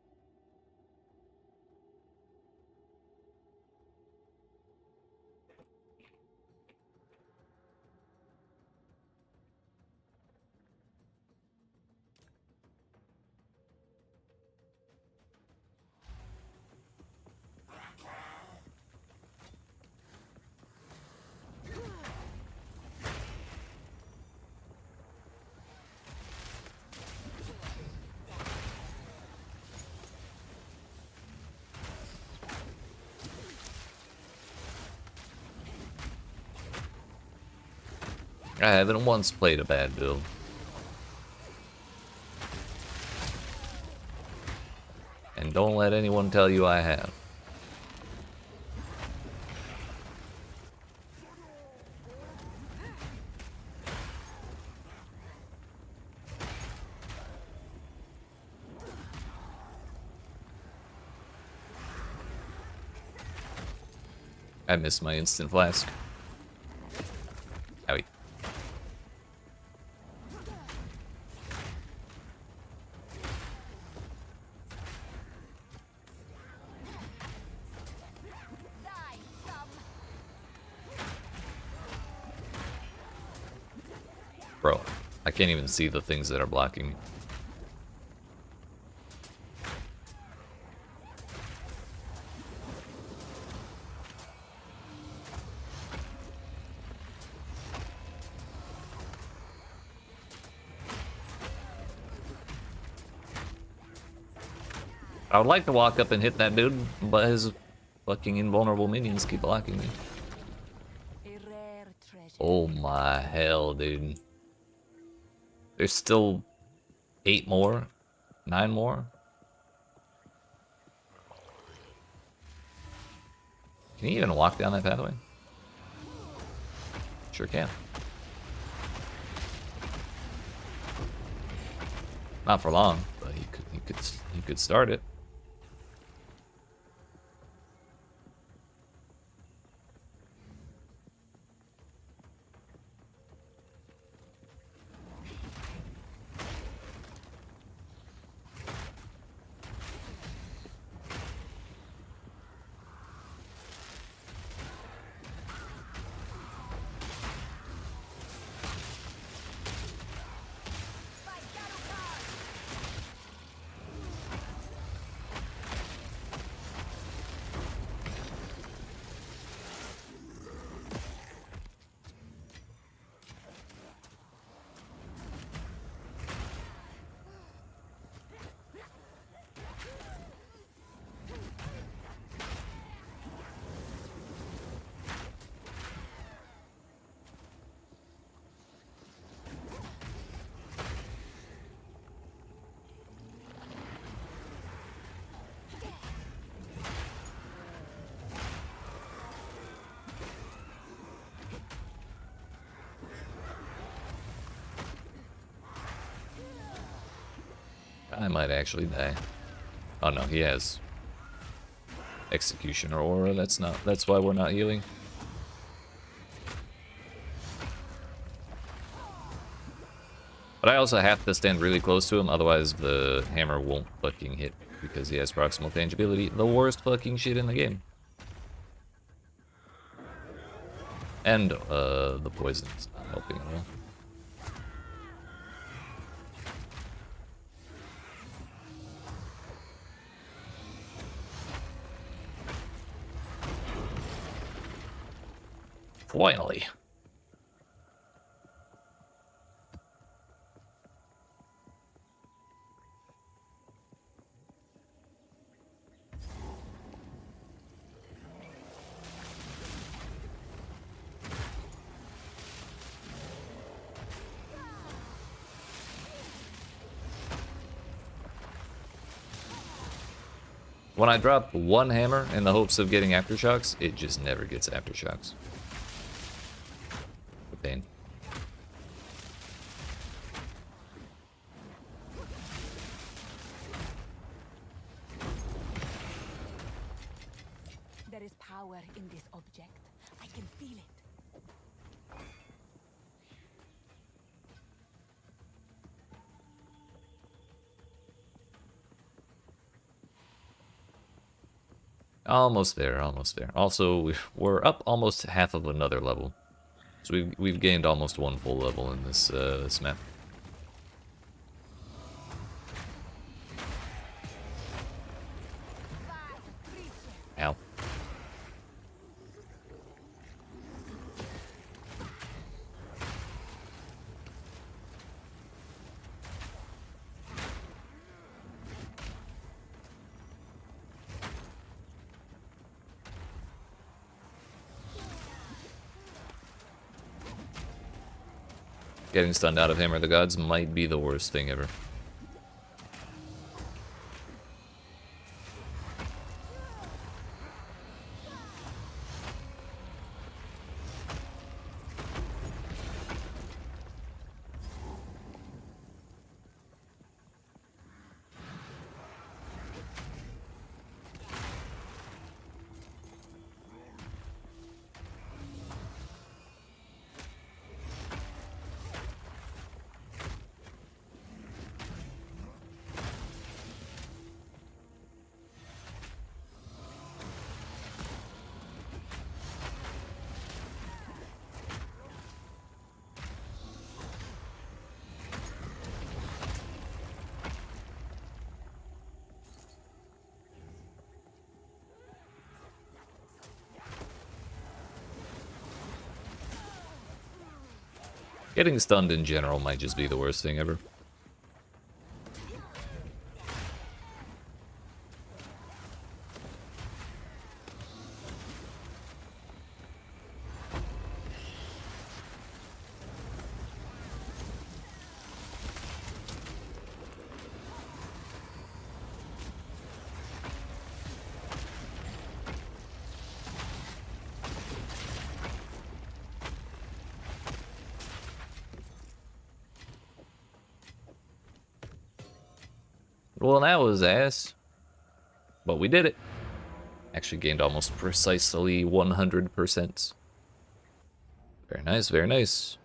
A: I haven't once played a bad build. And don't let anyone tell you I have. I missed my instant flask. Owie. Bro, I can't even see the things that are blocking me. I would like to walk up and hit that dude, but his fucking invulnerable minions keep blocking me. Oh my hell, dude. There's still 8 more? 9 more? Can he even walk down that pathway? Sure can. Not for long, but he could start it. might actually die. Oh no, he has Executioner Aura. That's why we're not healing. But I also have to stand really close to him, otherwise the hammer won't fucking hit because he has proximal tangibility. The worst fucking shit in the game. And the poison's not helping at all. Finally. When I drop one hammer in the hopes of getting aftershocks, it just never gets aftershocks. The pain.
B: There is power in this object. I can feel it.
A: Almost there, almost there. Also, we're up almost half of another level. So we've gained almost one full level in this map. Ow. Getting stunned out of Hammer of the Gods might be the worst thing ever. Getting stunned in general might just be the worst thing ever. Well, that was ass. But we did it. Actually gained almost precisely 100%. Very nice, very nice.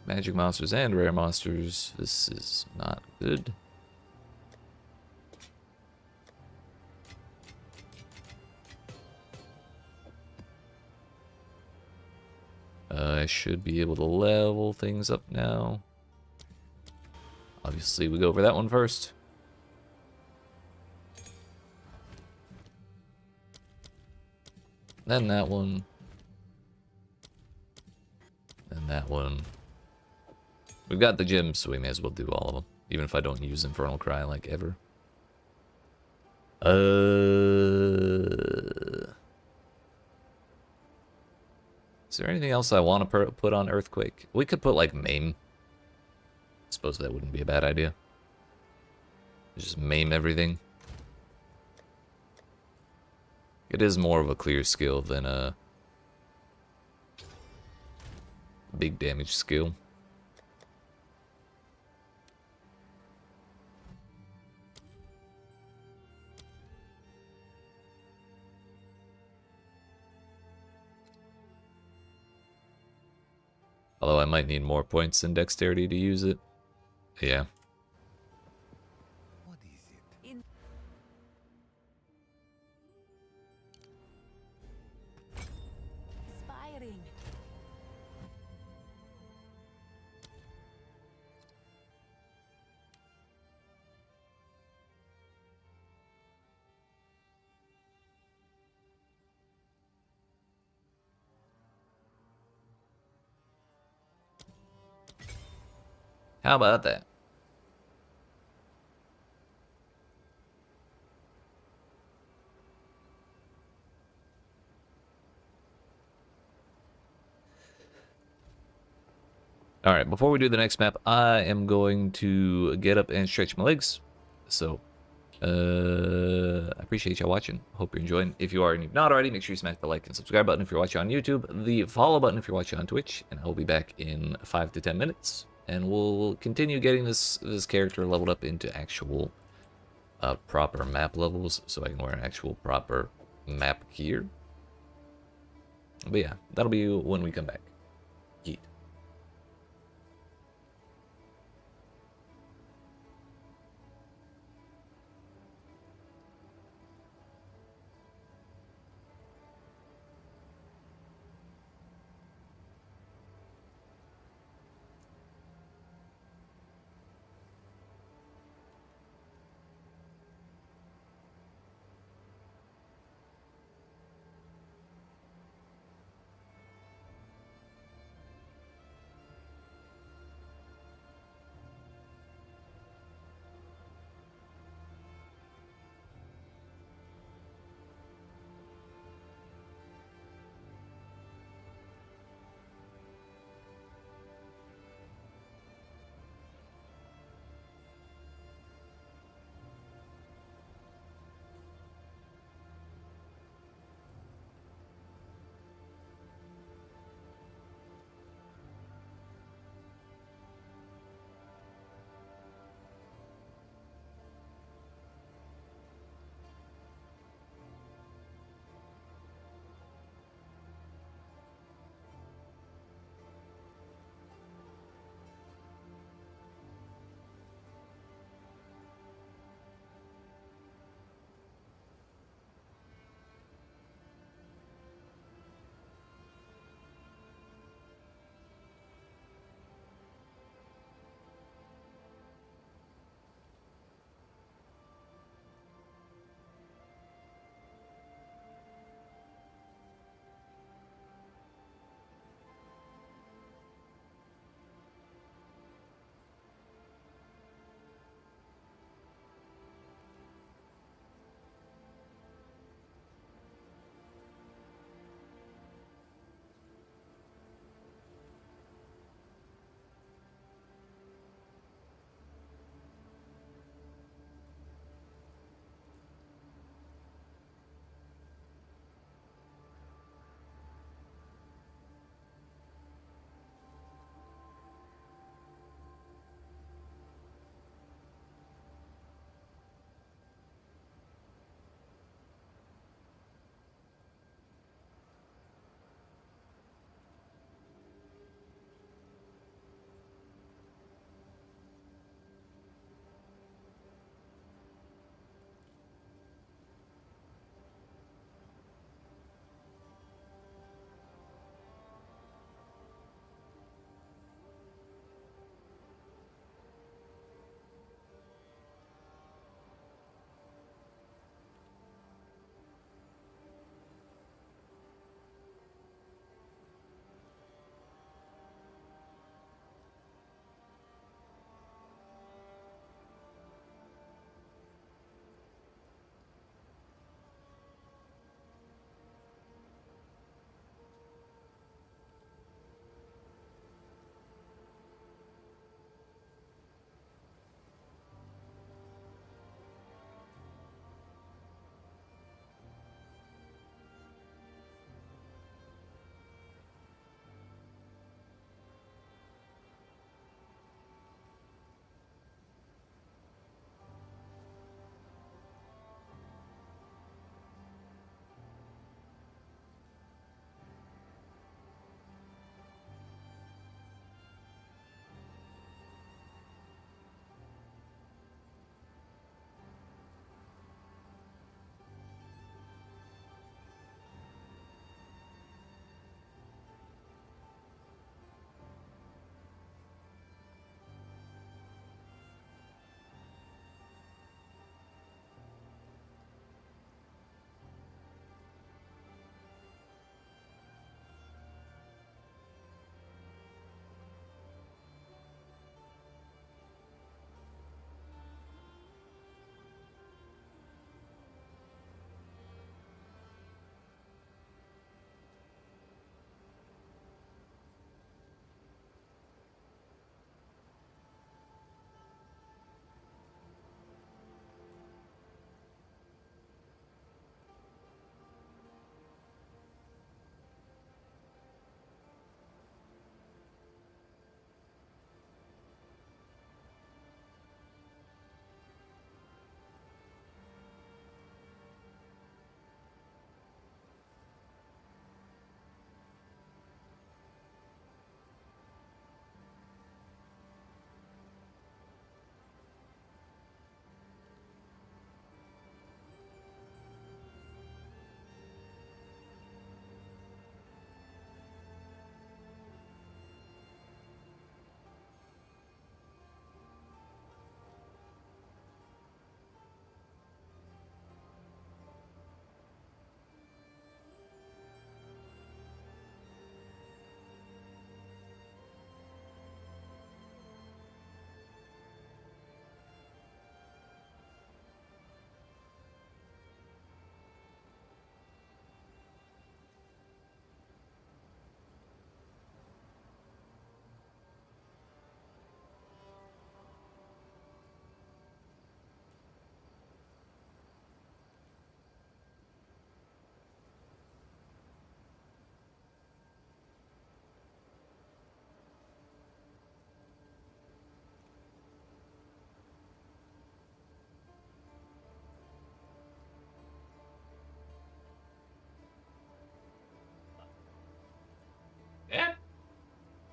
A: Magic monsters and rare monsters. This is not good. I should be able to level things up now. Obviously, we go over that one first. Then that one. Then that one. We've got the gems, so we may as well do all of them. Even if I don't use Infernal Cry, like, ever. So there anything else I want to put on Earthquake? We could put, like, Maim. Suppose that wouldn't be a bad idea. Just maim everything. It is more of a clear skill than a big damage skill. Although I might need more points in dexterity to use it. Yeah.
D: What is it?
B: Inspiring.
A: How about that? Alright, before we do the next map, I am going to get up and stretch my legs. So, I appreciate y'all watching. Hope you're enjoying. If you are and you've not already, make sure you smack the like and subscribe button if you're watching on YouTube, the follow button if you're watching on Twitch, and I'll be back in 5 to 10 minutes. And we'll continue getting this character leveled up into actual proper map levels, so I can wear an actual proper map gear. But yeah, that'll be when we come back. Yeet.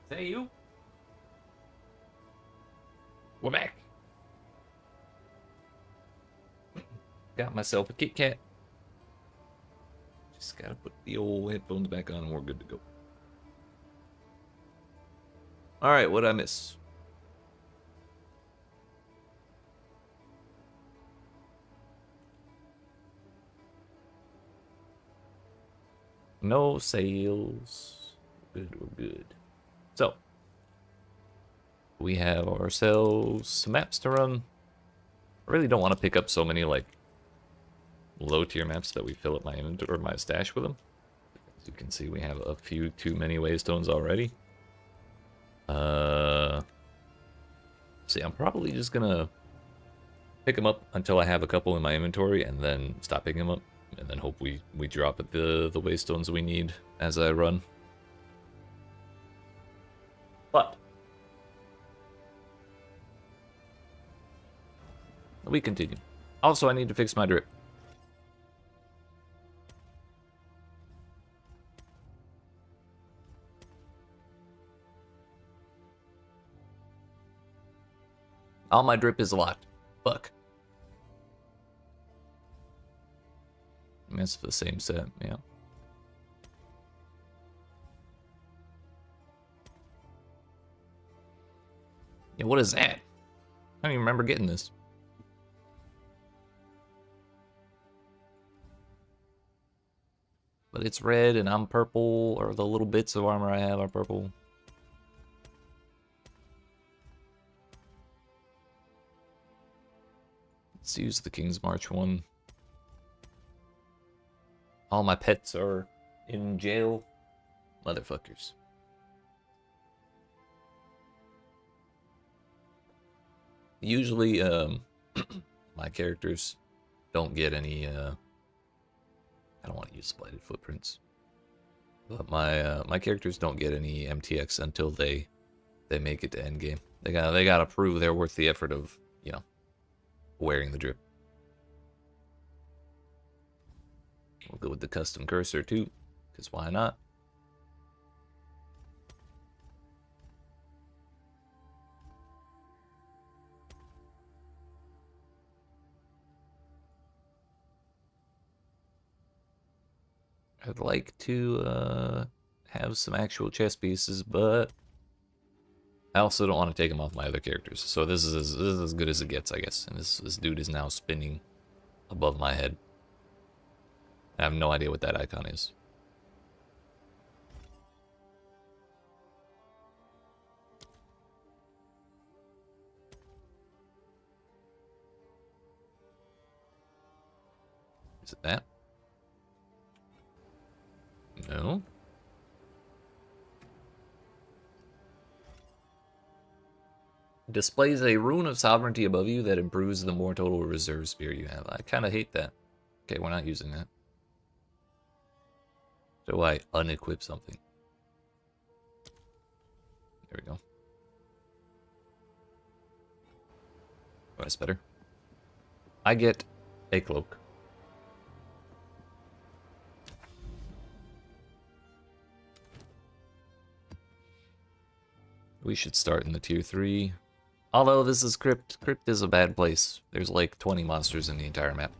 A: that you? We're back. Got myself a Kit Kat. Just gotta put the old headphones back on and we're good to go. Alright, what'd I miss? No sales. Good, we're good. So, we have ourselves some maps to run. I really don't want to pick up so many, like, low tier maps that we fill up my inventory or my stash with them. As you can see, we have a few too many waystones already. See, I'm probably just gonna pick them up until I have a couple in my inventory and then stop picking them up. And then hope we drop at the waystones we need as I run. But we continue. Also, I need to fix my drip. All my drip is locked. Fuck. I mean, it's the same set, yeah. Yeah, what is that? I don't even remember getting this. But it's red and I'm purple, or the little bits of armor I have are purple. Let's use the King's March one. All my pets are in jail. Motherfuckers. Usually, my characters don't get any, I don't want to use Blighted Footprints. But my characters don't get any MTX until they make it to endgame. They gotta prove they're worth the effort of, you know, wearing the drip. We'll go with the custom cursor too, because why not? I'd like to have some actual chess pieces, but I also don't want to take them off my other characters. So this is as good as it gets, I guess. And this dude is now spinning above my head. I have no idea what that icon is. Is it that? No. Displays a rune of sovereignty above you that improves the more total reserve spear you have. I kind of hate that. Okay, we're not using that. So I unequip something. There we go. Oh, that's better. I get a cloak. We should start in the tier 3. Although this is Crypt. Crypt is a bad place. There's like 20 monsters in the entire map.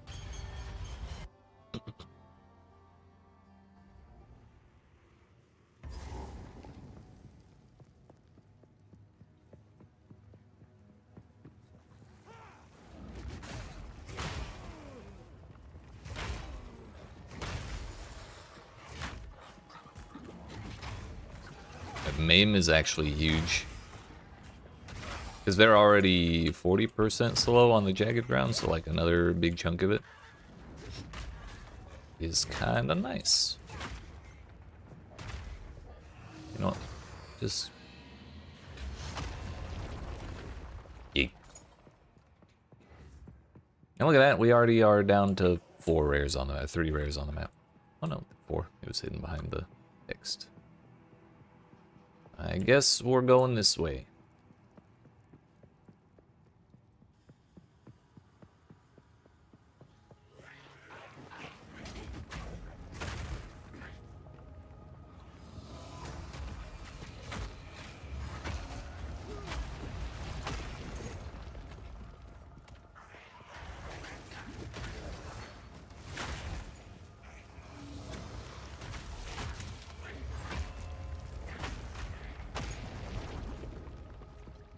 A: Maim is actually huge. Because they're already 40% slow on the jagged ground, so like another big chunk of it is kind of nice. You know what? Just... yeet. And look at that, we already are down to 4 rares on the map, 3 rares on the map. Oh no, 4. It was hidden behind the text. I guess we're going this way.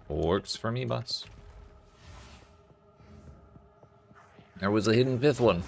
A: Works for me, boss. There was a hidden fifth one.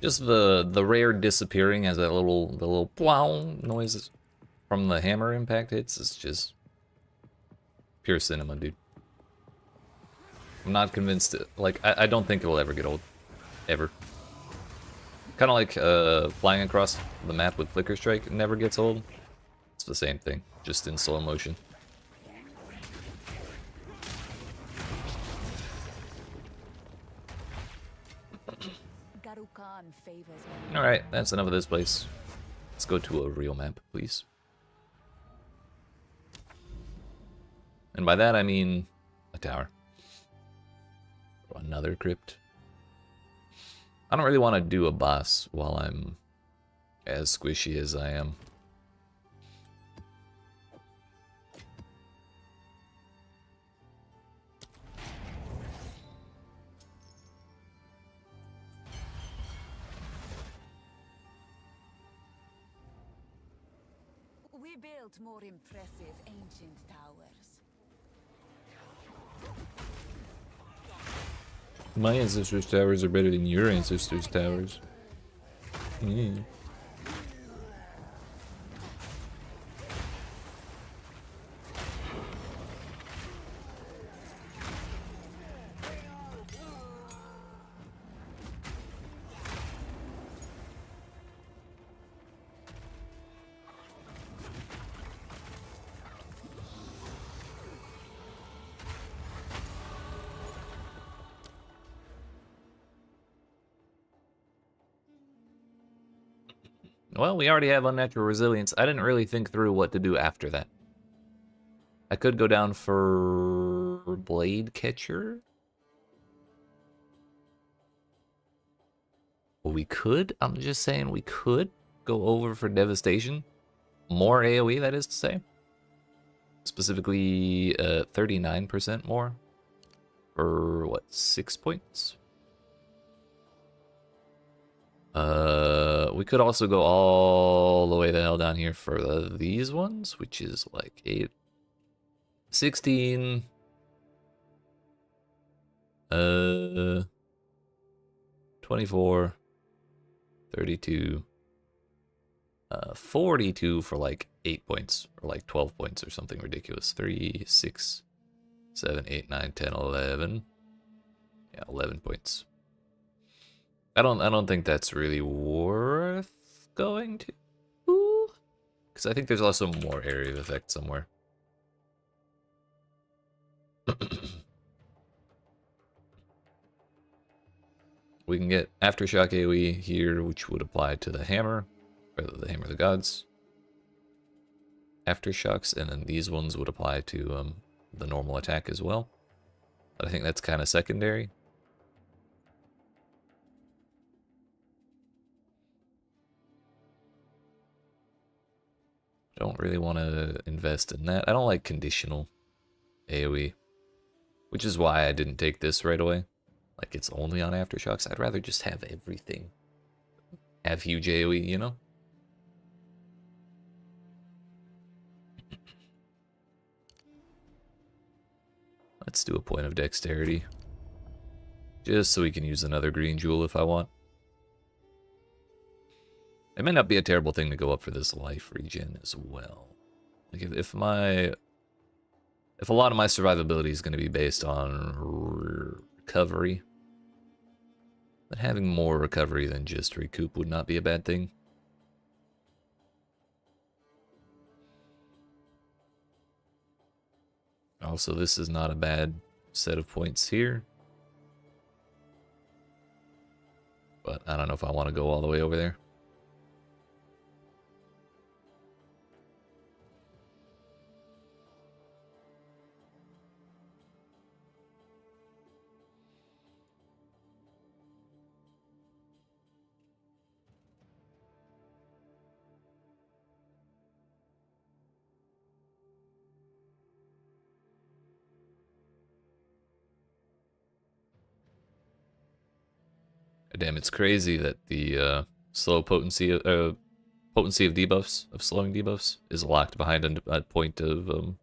A: Just the rare disappearing as that little plow noise from the hammer impact hits is just pure cinema, dude. I'm not convinced like I don't think it'll ever get old. Ever. Kinda like flying across the map with Flicker Strike, it never gets old. It's the same thing, just in slow motion. Alright, that's enough of this place. Let's go to a real map, please. And by that I mean a tower. Or another crypt. I don't really want to do a boss while I'm as squishy as I am.
B: We built more impressive ancient towers.
A: My ancestors' towers are better than your ancestors' towers. Mm. Well, we already have unnatural resilience. I didn't really think through what to do after that. I could go down for Blade Catcher. Well, we could. I'm just saying we could go over for Devastation. More AoE, that is to say. Specifically, 39% more. For, what, 6 points? We could also go all the way the hell down here for these ones, which is like 8, 16, 24, 32, 42 for like 8 points, or like 12 points or something ridiculous. 3, 6, 7, 8, 9, 10, 11. Yeah, 11 points. I don't think that's really worth going to, because I think there's also more area of effect somewhere. We can get Aftershock AoE here, which would apply to the hammer, or the hammer of the gods. Aftershocks, and then these ones would apply to the normal attack as well. But I think that's kind of secondary. Don't really want to invest in that. I don't like conditional AoE, which is why I didn't take this right away. Like, it's only on Aftershocks. I'd rather just have everything. Have huge AoE, you know? Let's do a point of dexterity. Just so we can use another green jewel if I want. It may not be a terrible thing to go up for this life regen as well. Like if a lot of my survivability is going to be based on recovery, But having more recovery than just recoup would not be a bad thing. Also, this is not a bad set of points here. But I don't know if I want to go all the way over there. Damn, it's crazy that the slow potency of debuffs, of slowing debuffs, is locked behind a point of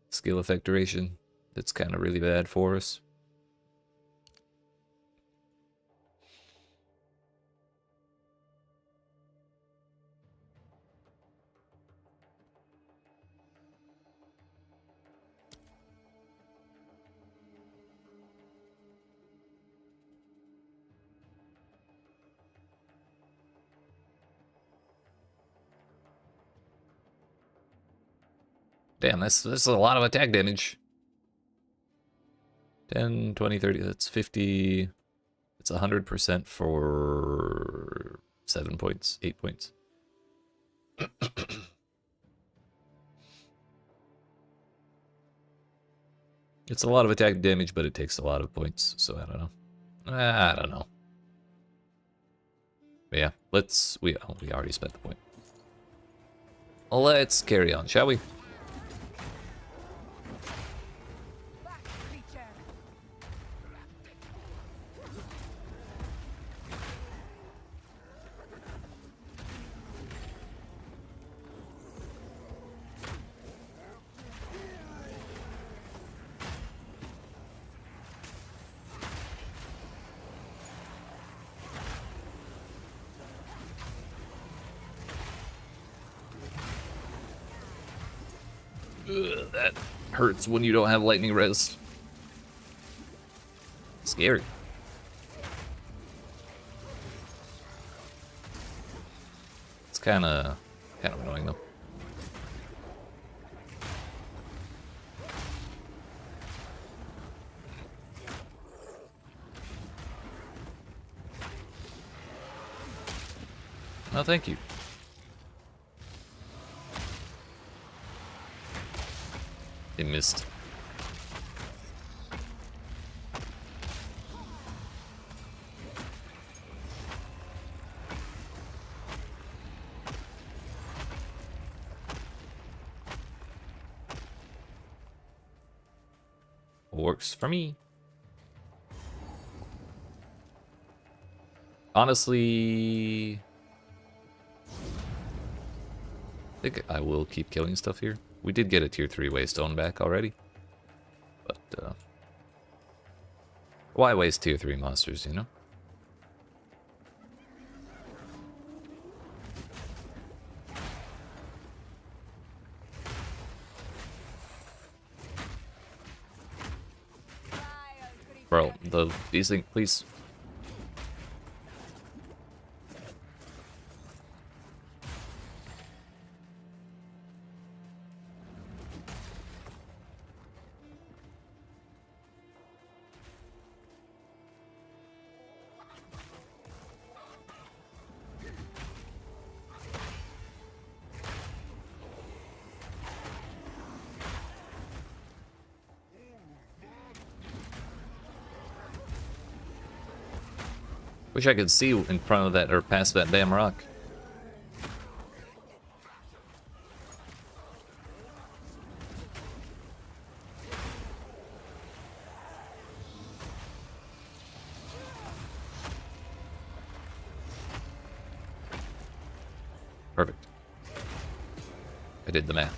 A: skill effect duration. That's kind of really bad for us. Damn, that's a lot of attack damage. 10, 20, 30, that's 50. It's 100% for 7 points, 8 points. It's a lot of attack damage, but it takes a lot of points, so I don't know. I don't know. But yeah, we already spent the point. Let's carry on, shall we? Ugh, that hurts when you don't have lightning res. Scary. It's kind of annoying though. No, thank you. They missed. Works for me. Honestly, I think I will keep killing stuff here. We did get a tier 3 waystone back already. But, why waste tier 3 monsters, you know? Bro, these things, please. Wish I could see in front of that or past that damn rock. Perfect. I did the math.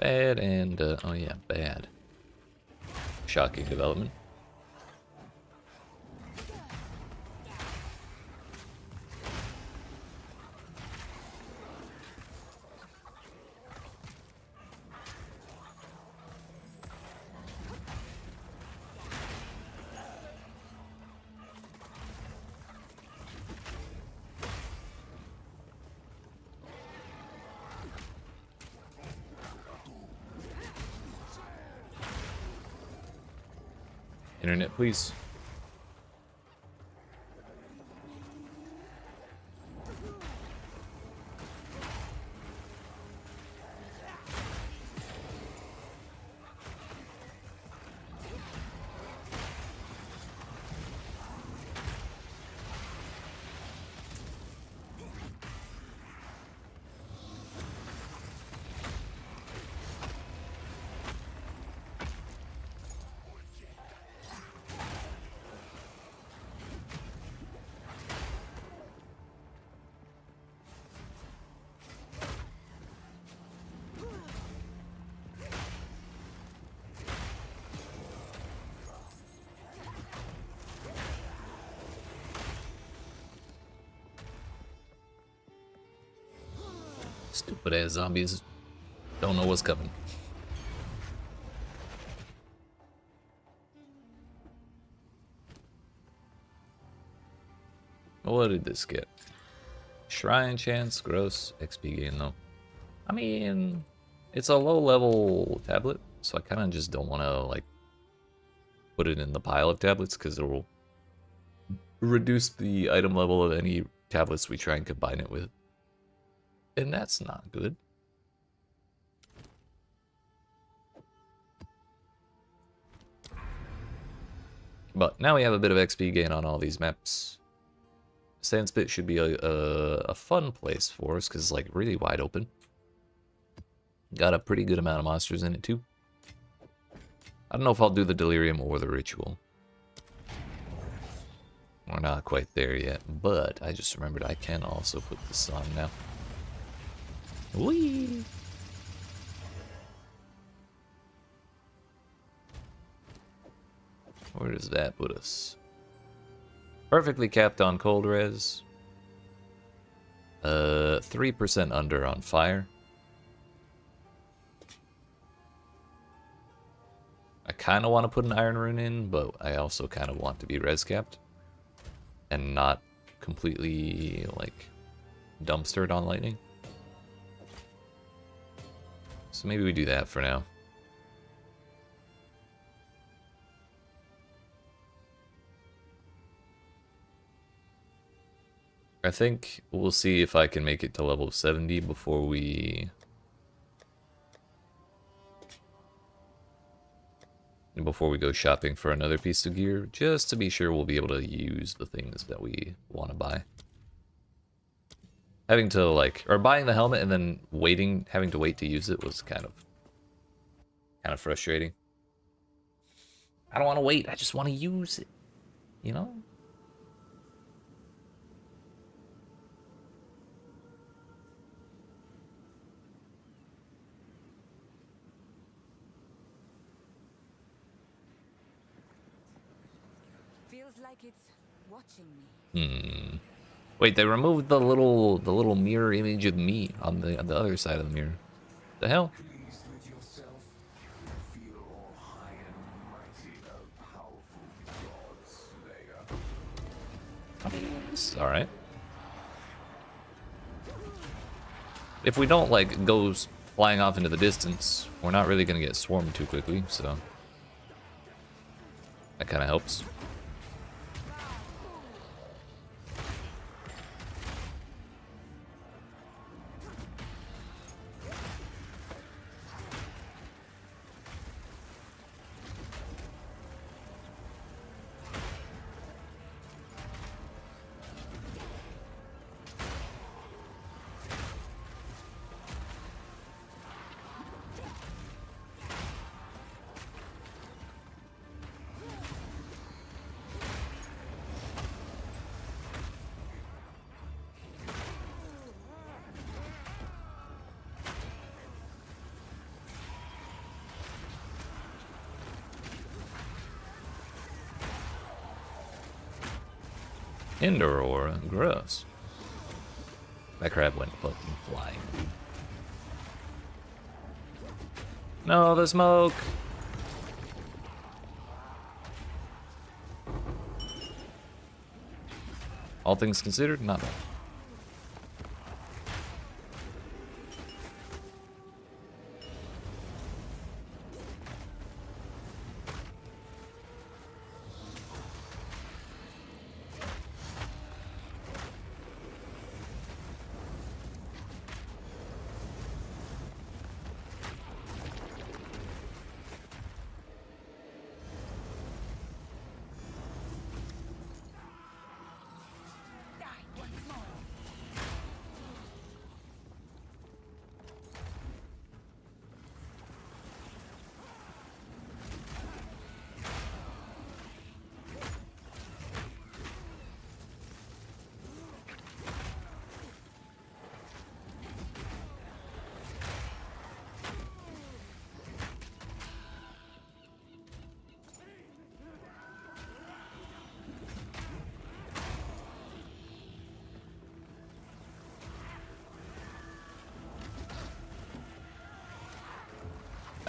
A: Bad and, oh yeah, bad. Shocking development. Internet, please. Stupid ass zombies don't know what's coming. What did this get? Shrine chance, gross XP gain though. I mean, it's a low level tablet, so I kind of just don't want to like put it in the pile of tablets because it will reduce the item level of any tablets we try and combine it with. And that's not good. But now we have a bit of XP gain on all these maps. Sandspit should be a fun place for us because it's like really wide open. Got a pretty good amount of monsters in it too. I don't know if I'll do the Delirium or the Ritual. We're not quite there yet, but I just remembered I can also put this on now. Whee! Where does that put us? Perfectly capped on cold res. 3% under on fire. I kind of want to put an iron rune in, but I also kind of want to be res capped. And not completely, like, dumpstered on lightning. So maybe we do that for now. I think we'll see if I can make it to level 70 before we... go shopping for another piece of gear, just to be sure we'll be able to use the things that we want to buy. Having to like, or buying the helmet and then having to wait to use it was kind of frustrating. I don't want to wait, I just want to use it, you know?
B: Feels like it's watching me.
A: Wait, they removed the little mirror image of me on the other side of the mirror. The hell?
C: Pleased with yourself? Feel all high and mighty, the powerful God Slayer.
A: It's alright. If we don't, like, go flying off into the distance, we're not really gonna get swarmed too quickly, so... that kinda helps. Ender Aura, gross. That crab went fucking flying. No, the smoke! All things considered, not bad.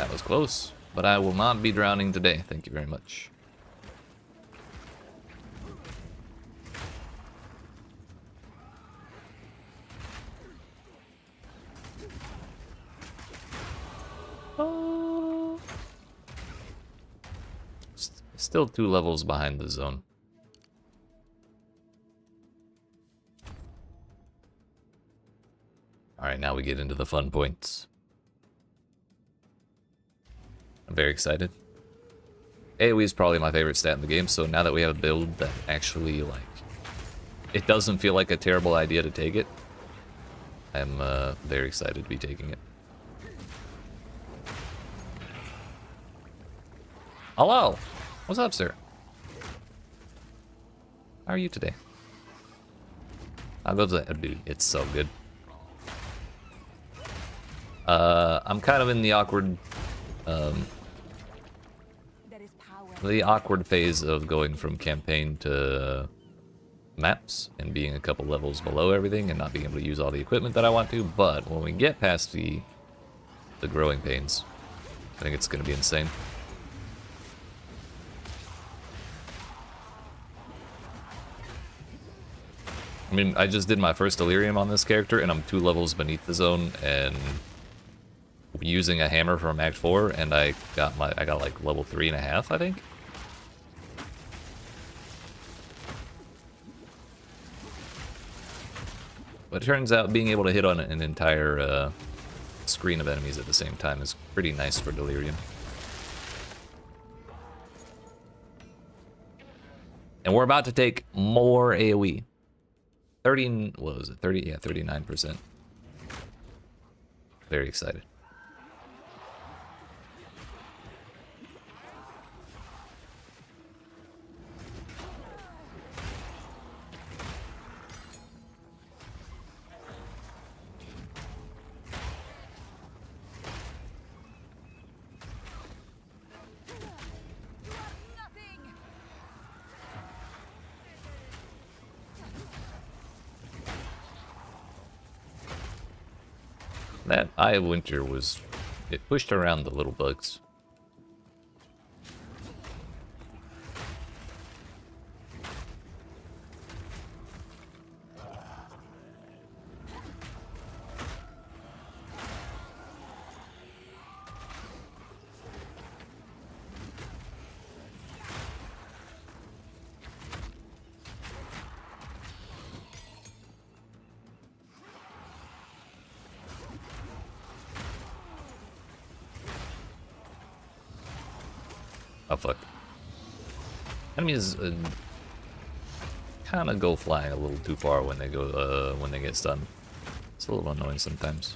A: That was close, but I will not be drowning today. Thank you very much. Oh. Still 2 levels behind the zone. Alright, now we get into the fun points. I'm very excited. AoE is probably my favorite stat in the game, so now that we have a build that actually, like, it doesn't feel like a terrible idea to take it, I'm very excited to be taking it. Hello! What's up, sir? How are you today? I'll go to that, dude. It's so good. I'm kind of in the awkward phase of going from campaign to maps and being a couple levels below everything and not being able to use all the equipment that I want to, but when we get past the growing pains, I think it's going to be insane. I mean, I just did my first delirium on this character and I'm 2 levels beneath the zone and using a hammer from Act 4 and I got like level 3.5, I think. But it turns out being able to hit on an entire screen of enemies at the same time is pretty nice for delirium. And we're about to take more AoE. 30, what was it? 30, yeah, 39%. Very excited. That Eye of Winter was... it pushed around the little bugs. Oh fuck. Enemies kind of go flying a little too far when they go when they get stunned. It's a little annoying sometimes.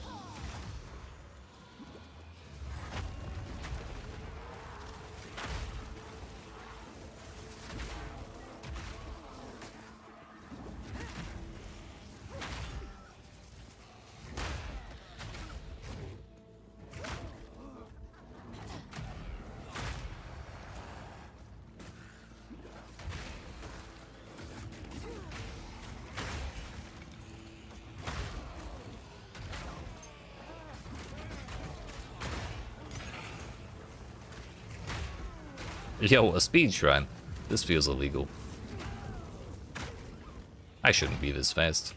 A: Yo, a speed shrine. This feels illegal. I shouldn't be this fast.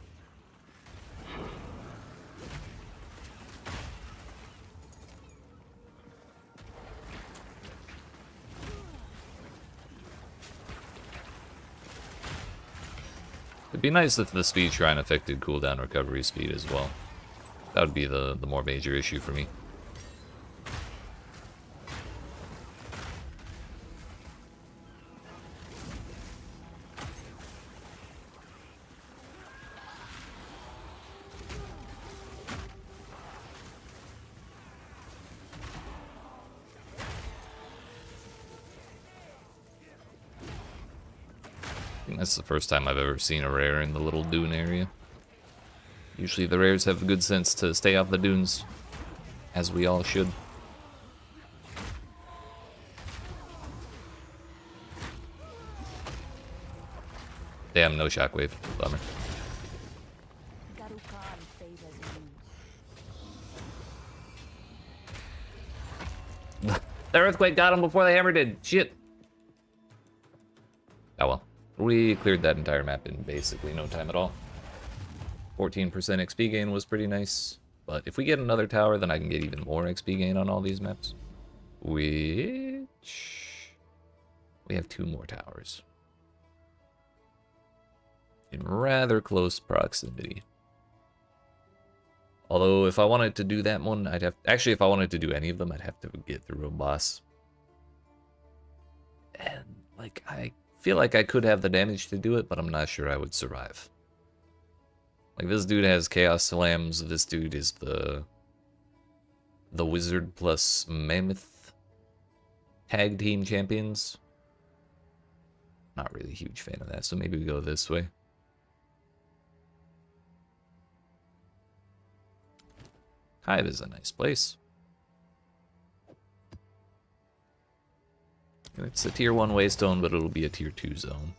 A: It'd be nice if the speed shrine affected cooldown recovery speed as well. That would be the more major issue for me. That's the first time I've ever seen a rare in the little dune area. Usually the rares have the good sense to stay off the dunes, as we all should. Damn, no shockwave. Bummer. The earthquake got him before the hammer did. Shit. Oh well. We cleared that entire map in basically no time at all. 14% XP gain was pretty nice. But if we get another tower, then I can get even more XP gain on all these maps. Which... we have 2 more towers. In rather close proximity. Although, if I wanted to do that one, I'd have... actually, if I wanted to do any of them, I'd have to get through a boss. And, like, I feel like I could have the damage to do it, but I'm not sure I would survive. Like, this dude has Chaos Slams, this dude is the Wizard plus Mammoth tag team champions. Not really a huge fan of that, so maybe we go this way. Hive is a nice place. It's a tier 1 waystone, but it'll be a tier 2 zone.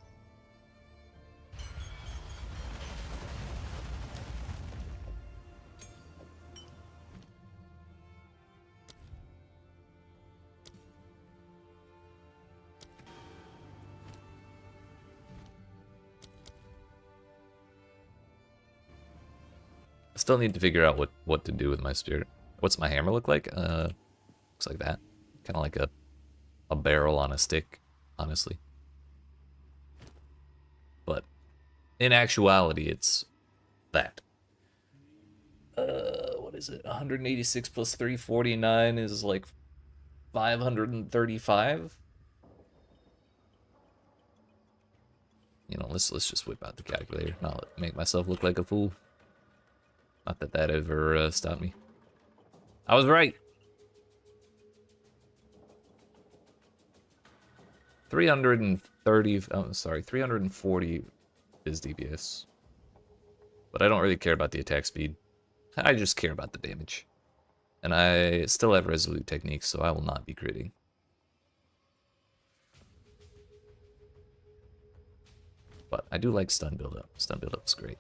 A: Still need to figure out what to do with my spirit. What's my hammer look like? Looks like that. Kind of like a barrel on a stick, honestly. But in actuality, it's that. What is it? 186 plus 349 is like 535. You know, let's just whip out the calculator. Not make myself look like a fool. Not that that ever stopped me. I was right. 330. Oh, sorry, 340 is DPS. But I don't really care about the attack speed. I just care about the damage. And I still have resolute techniques, so I will not be critting. But I do like stun build-up. Stun build-up's great.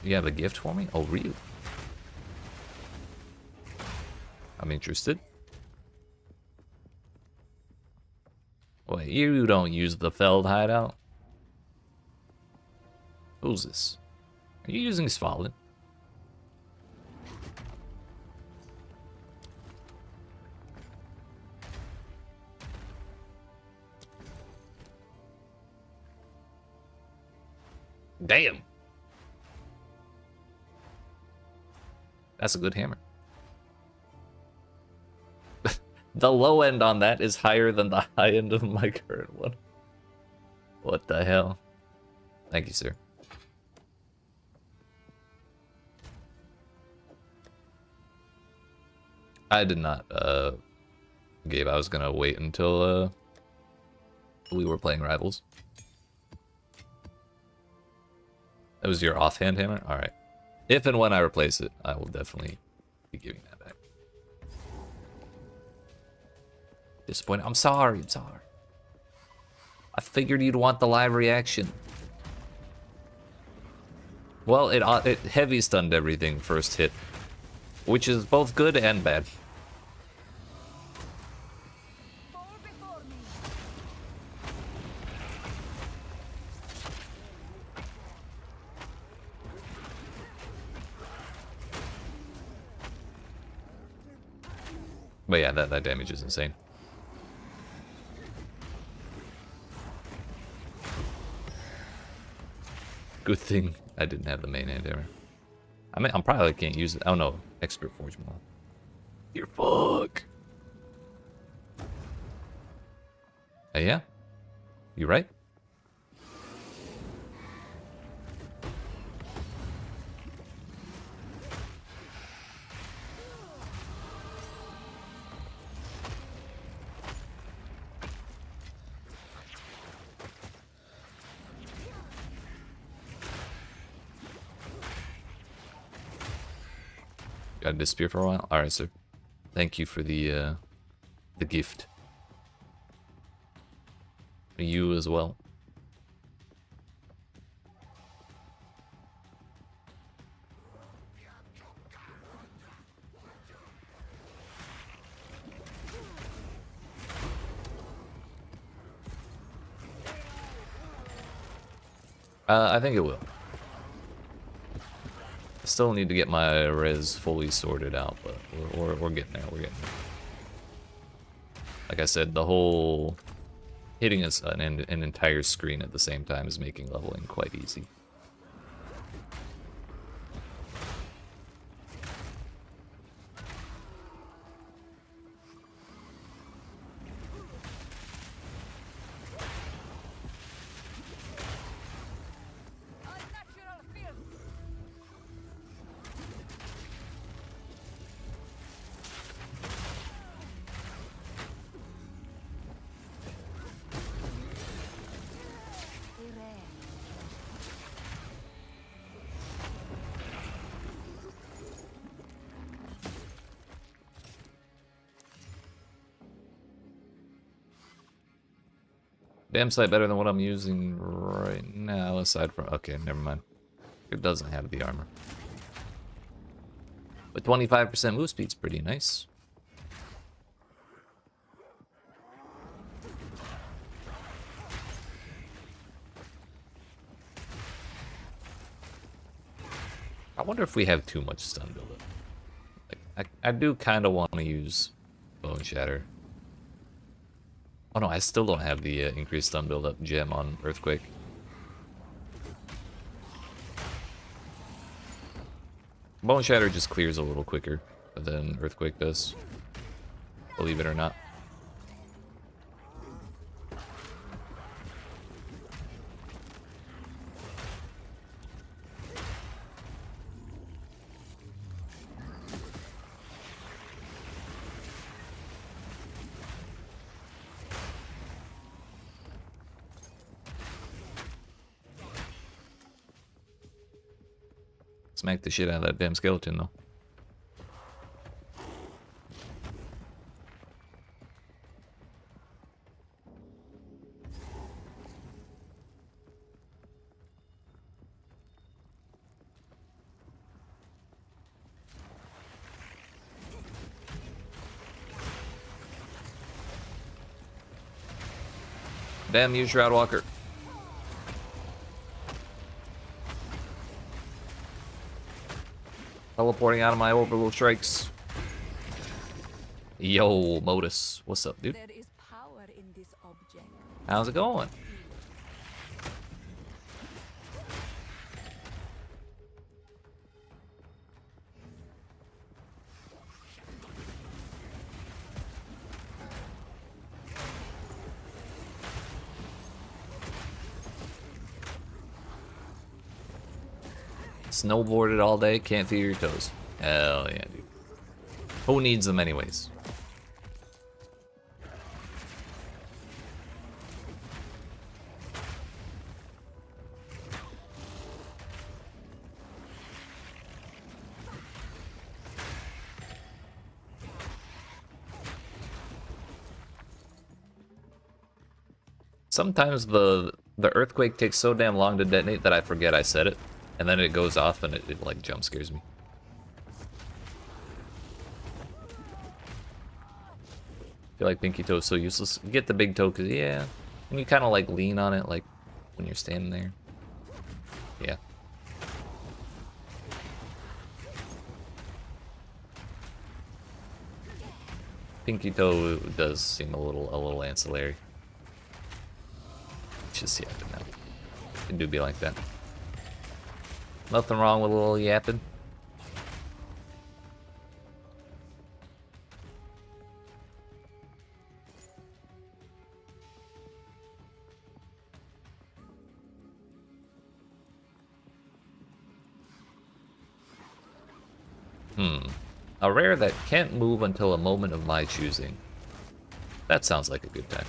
A: You have a gift for me? Oh, really? I'm interested. Wait, you don't use the Feld hideout? Who's this? Are you using Svalin? Damn. That's a good hammer. The low end on that is higher than the high end of my current one. What the hell? Thank you, sir. I did not, Gabe, I was gonna wait until, we were playing Rivals. That was your offhand hammer? Alright. If and when I replace it, I will definitely be giving that back. Disappointed. I'm sorry. I'm sorry. I figured you'd want the live reaction. Well, it heavy stunned everything first hit, which is both good and bad. But yeah, that damage is insane. Good thing I didn't have the main hand hammer. I mean, I'm probably can't use it. Oh no, Expert Forge more. You're fuck. Yeah, you right. Gotta disappear for a while? Alright, sir. Thank you for the gift. You as well. I think it will. I still need to get my res fully sorted out, but we're getting there. We're getting there. Like I said, the whole hitting an entire screen at the same time is making leveling quite easy. Damn sight better than what I'm using right now, aside from... Okay, never mind. It doesn't have the armor. But 25% move speed's pretty nice. I wonder if we have too much stun buildup. Like, I do kind of want to use Bone Shatter. Oh no, I still don't have the increased stun buildup gem on Earthquake. Bone Shatter just clears a little quicker than Earthquake does, believe it or not. Smack the shit out of that damn skeleton, though. Damn you, Shroudwalker. Teleporting out of my orbital strikes. Yo, Modus. What's up, dude?
B: There is power in this object.
A: How's it going? Snowboarded all day, can't feel your toes. Hell yeah, dude. Who needs them anyways? Sometimes the earthquake takes so damn long to detonate that I forget I said it. And then it goes off and it like jump scares me. I feel like pinky toe is so useless. You get the big toe because, yeah, and you kind of like lean on it like when you're standing there. Yeah. Pinky toe does seem a little ancillary. It's just yapping now. It do be like that. Nothing wrong with a little yapping. A rare that can't move until a moment of my choosing. That sounds like a good time.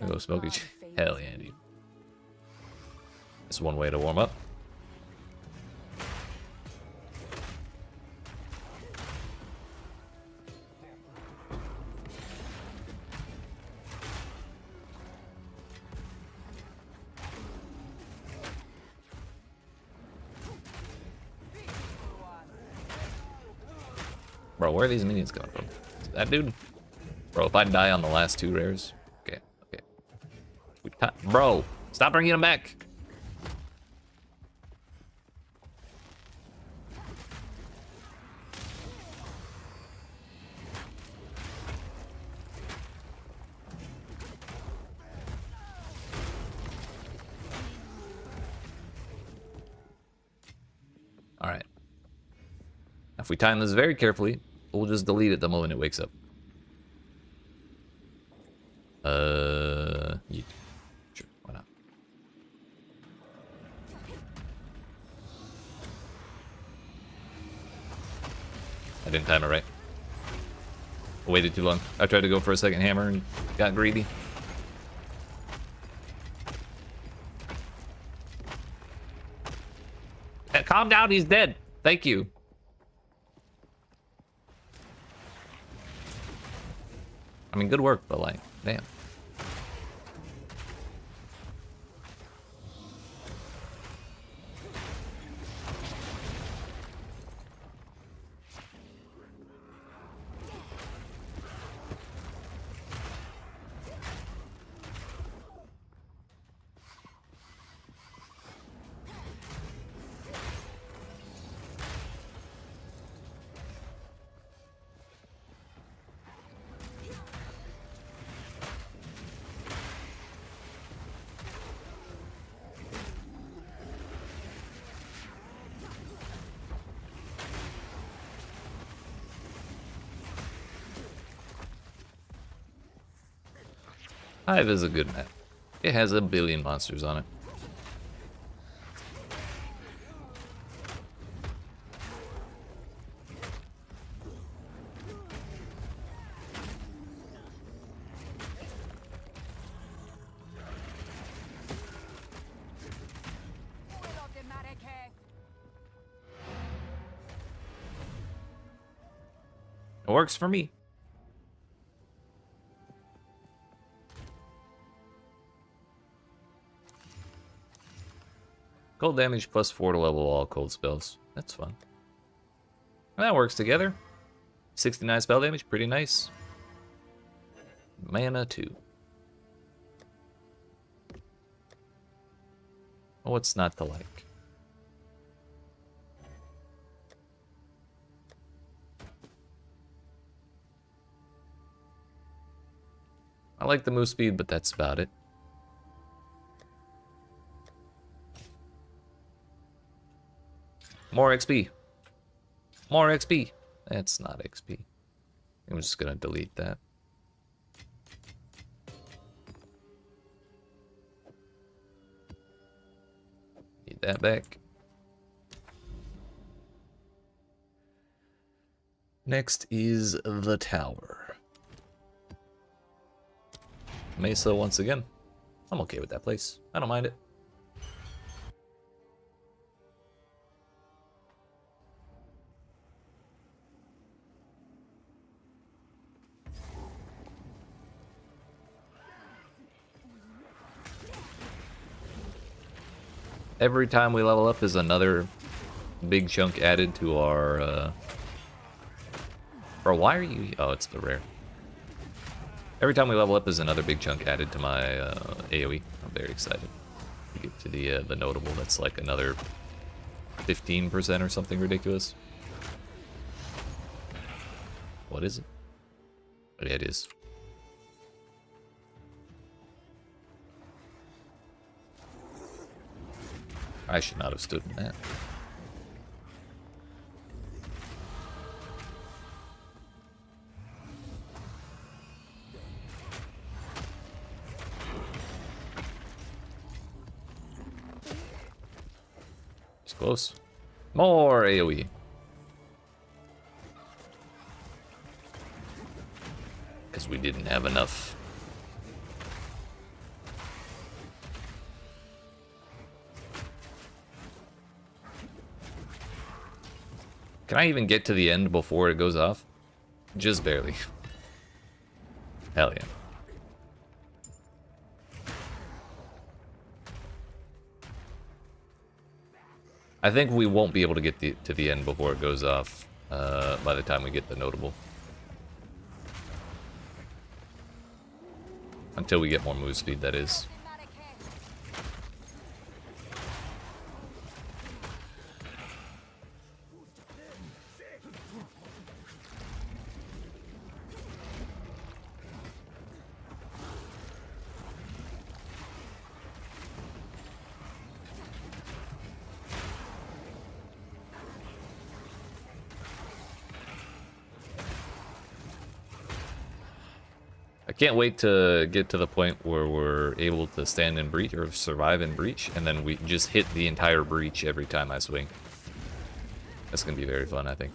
A: Go smoky. Hell yeah, dude. That's one way to warm up. Bro, where are these minions coming from? Is that dude? Bro, if I die on the last 2 rares... Okay, okay. Bro, stop bringing them back! Alright. If we time this very carefully, we'll just delete it the moment it wakes up. Yeah. Sure, why not? I didn't time it right. I waited too long. I tried to go for a second hammer and got greedy. Calm down, he's dead. Thank you. I mean, good work, but like, damn. Hive is a good map. It has a billion monsters on it. It works for me. Cold damage plus 4 to level all cold spells. That's fun. That works together. 69 spell damage, pretty nice. Mana 2. Oh, what's not to like? I like the move speed, but that's about it. More XP. More XP. That's not XP. I'm just gonna delete that. Need that back. Next is the tower. Mesa once again. I'm okay with that place. I don't mind it. Every time we level up is another big chunk added to our, Bro, why are you... Oh, it's the rare. Every time we level up is another big chunk added to my AoE. I'm very excited to get to the notable. That's like another 15% or something ridiculous. What is it? Oh, yeah, it is. I should not have stood in that. It's close. More AoE. Because we didn't have enough. Can I even get to the end before it goes off? Just barely. Hell yeah. I think we won't be able to get to the end before it goes off by the time we get the notable. Until we get more move speed, that is. I can't wait to get to the point where we're able to stand in breach or survive in breach, and then we just hit the entire breach every time I swing. That's gonna be very fun, I think.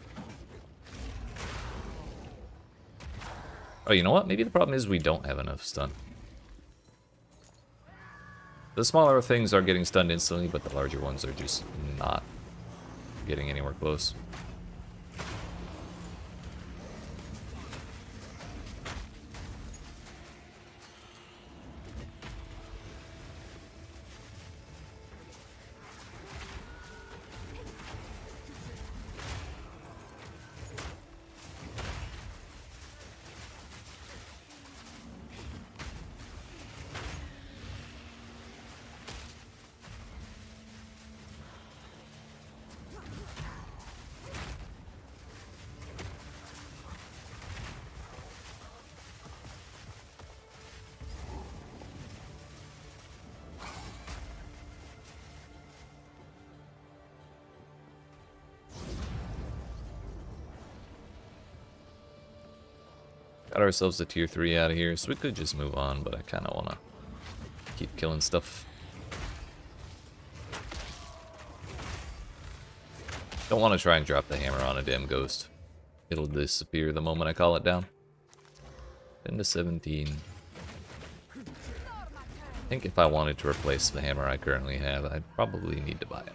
A: Oh, you know what? Maybe the problem is we don't have enough stun. The smaller things are getting stunned instantly, but the larger ones are just not getting anywhere close. Got ourselves a tier 3 out of here, so we could just move on, but I kind of want to keep killing stuff. Don't want to try and drop the hammer on a damn ghost. It'll disappear the moment I call it down. 10 to 17. I think if I wanted to replace the hammer I currently have, I'd probably need to buy it.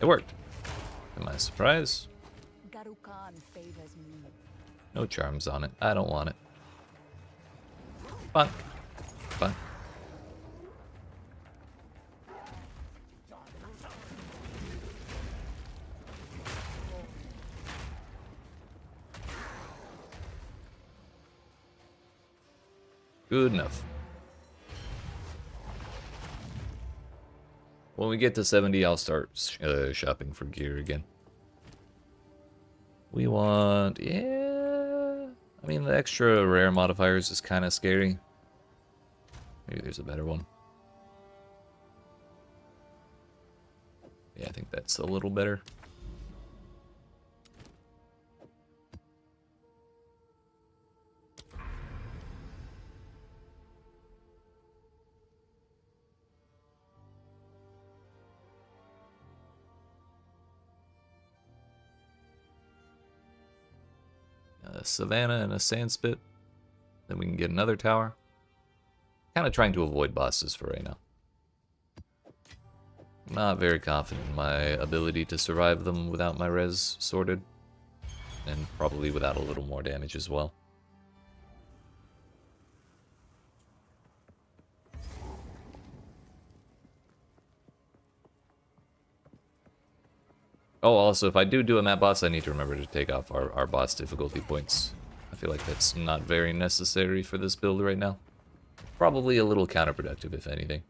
A: It worked. To my surprise.
B: Garukan favors me.
A: No charms on it. I don't want it. Fun. Fun. Good enough. When we get to 70, I'll start shopping for gear again. We want... yeah... I mean, the extra rare modifiers is kind of scary. Maybe there's a better one. Yeah, I think that's a little better. A Savannah and a Sandspit. Then we can get another tower. Kind of trying to avoid bosses for right now. Not very confident in my ability to survive them without my res sorted. And probably without a little more damage as well. Oh, also, if I do a map boss, I need to remember to take off our boss difficulty points. I feel like that's not very necessary for this build right now. Probably a little counterproductive, if anything.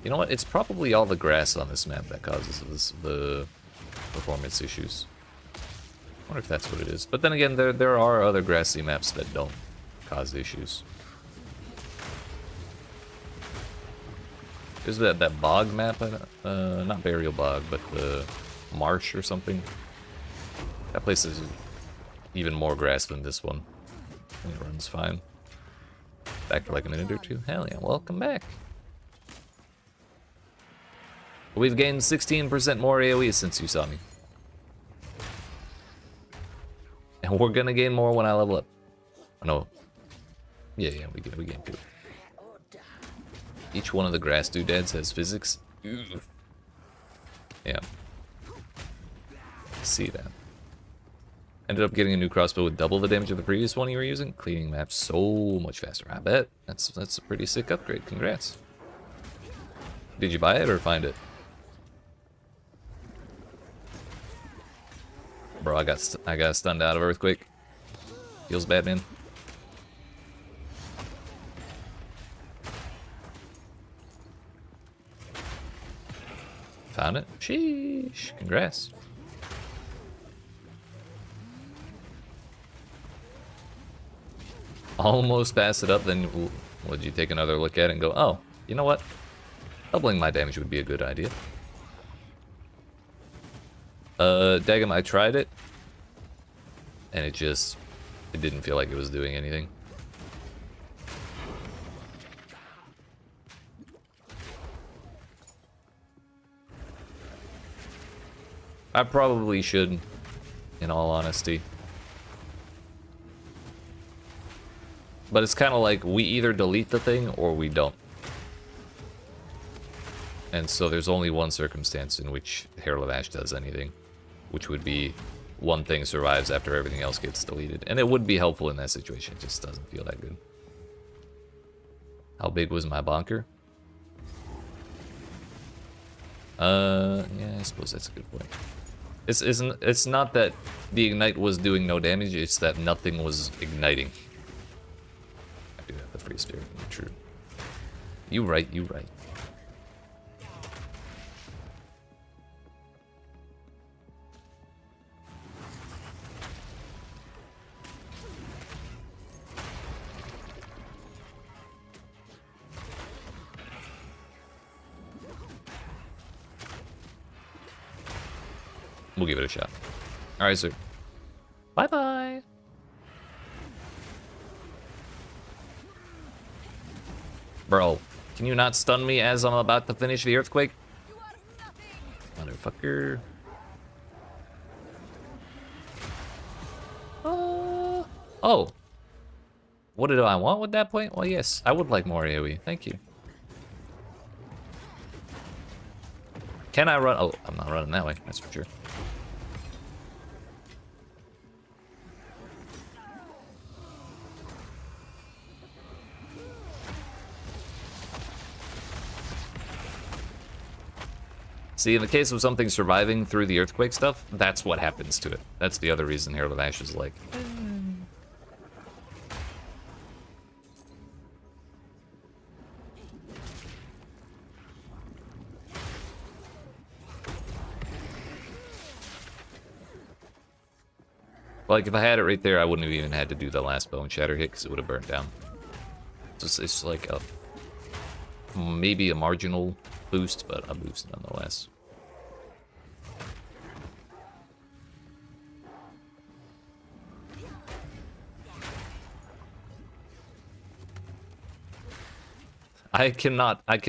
A: You know what? It's probably all the grass on this map that causes the performance issues. I wonder if that's what it is. But then again, there are other grassy maps that don't cause issues. There's that bog map, not Burial Bog, but the Marsh or something. That place is even more grass than this one. And it runs fine. Back for like a minute or two. Hell yeah, welcome back. We've gained 16% more AoE since you saw me. And we're gonna gain more when I level up. Oh, no. Yeah, we gain too. Each one of the grass doodads has physics. Ugh. Yeah. See that. Ended up getting a new crossbow with double the damage of the previous one you were using, cleaning maps so much faster. I bet. That's a pretty sick upgrade. Congrats. Did you buy it or find it? Bro, I got stunned out of earthquake. Feels bad, man. Found it. Sheesh. Congrats. Almost pass it up, then would you take another look at it and go, oh, you know what? Doubling my damage would be a good idea. Daggum, I tried it, and it didn't feel like it was doing anything. I probably should, in all honesty. But it's kind of like we either delete the thing or we don't. And so there's only one circumstance in which Herald of Ash does anything, which would be one thing survives after everything else gets deleted. And it would be helpful in that situation, it just doesn't feel that good. How big was my bonker? Yeah, I suppose that's a good point. It's not that the ignite was doing no damage, it's that nothing was igniting. I do have the free spirit, true. You right. We'll give it a shot. Alright, sir. Bye-bye. Bro, can you not stun me as I'm about to finish the earthquake? Motherfucker. Oh. What did I want with that point? Well, yes, I would like more AoE. Thank you. Can I run? Oh, I'm not running that way. That's for sure. See, in the case of something surviving through the earthquake stuff, that's what happens to it. That's the other reason Herald of Ash is like... Like, if I had it right there, I wouldn't have even had to do the last bone shatter hit, because it would have burnt down. It's like a... maybe a marginal boost, but a boost nonetheless. I can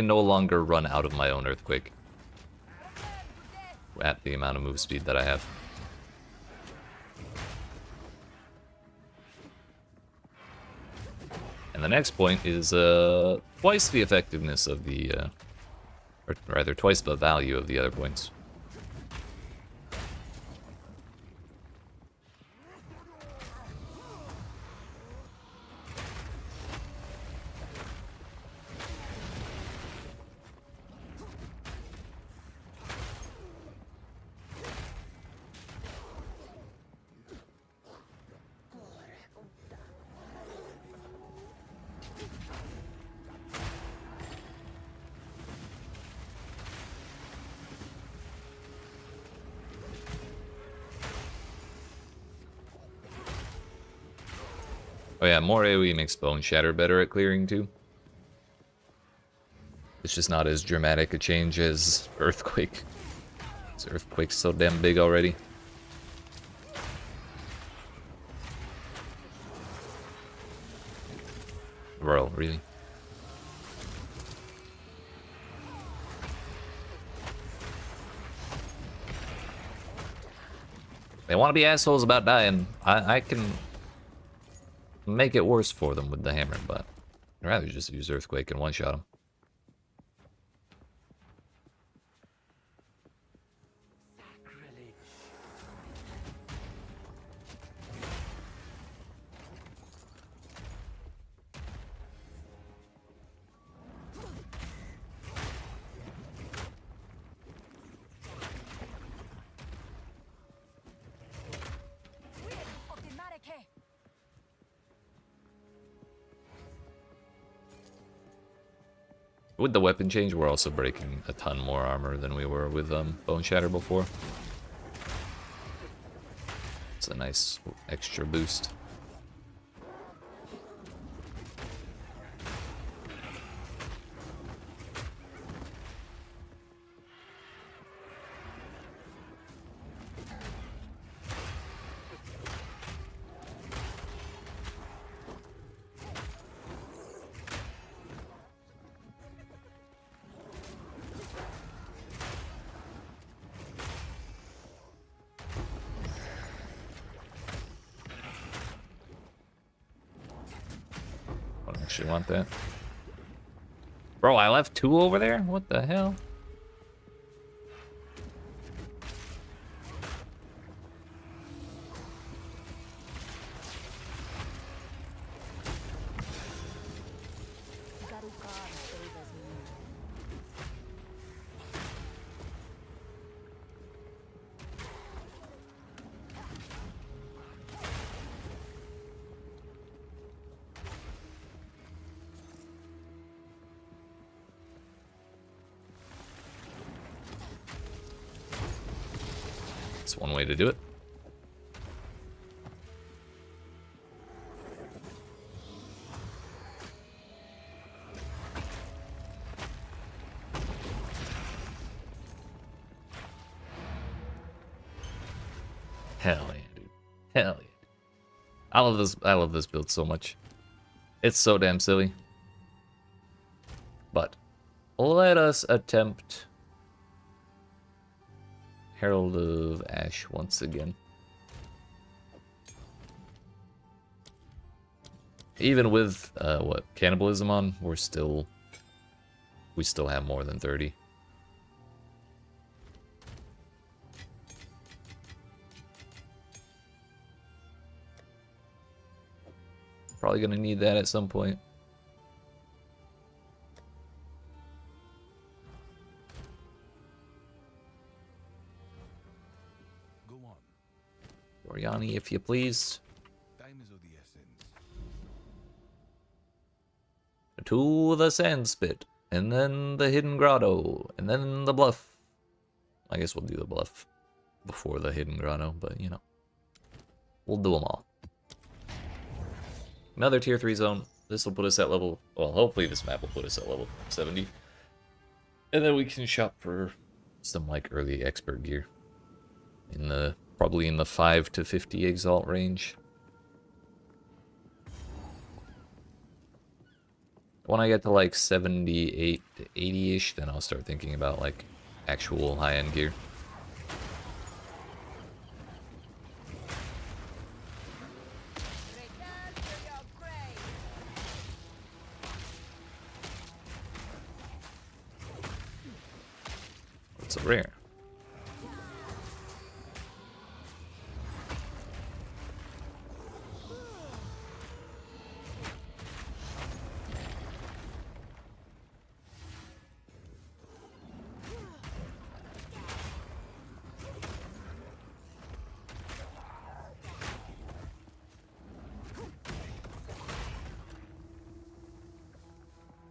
A: no longer run out of my own earthquake at the amount of move speed that I have. And the next point is twice the effectiveness of the, or rather twice the value of the other points. Oh yeah, more AoE makes Bone Shatter better at clearing too. It's just not as dramatic a change as Earthquake. This Earthquake's so damn big already. Bro, really? They want to be assholes about dying. I can make it worse for them with the hammer, but I'd rather just use Earthquake and one-shot them. With the weapon change, we're also breaking a ton more armor than we were with Bone Shatter before. It's a nice extra boost. I don't actually want that. Bro, I left 2 over there? What the hell? That's one way to do it. Hell yeah, dude. Hell yeah. I love this build so much. It's so damn silly. But let us attempt Herald of Ash once again. Even with what, cannibalism on, we still have more than 30. Probably gonna need that at some point.
C: Go on.
A: Oriani, if you please.
C: Time is of the essence.
A: To the sand spit, and then the hidden grotto, and then the bluff. I guess we'll do the bluff before the hidden grotto, but you know, we'll do them all. Another tier 3 zone. This will put us at level, well, hopefully this map will put us at level 70. And then we can shop for some like early expert gear. Probably in the 5 to 50 exalt range. When I get to like 78 to 80-ish, then I'll start thinking about like actual high-end gear. It's a rare.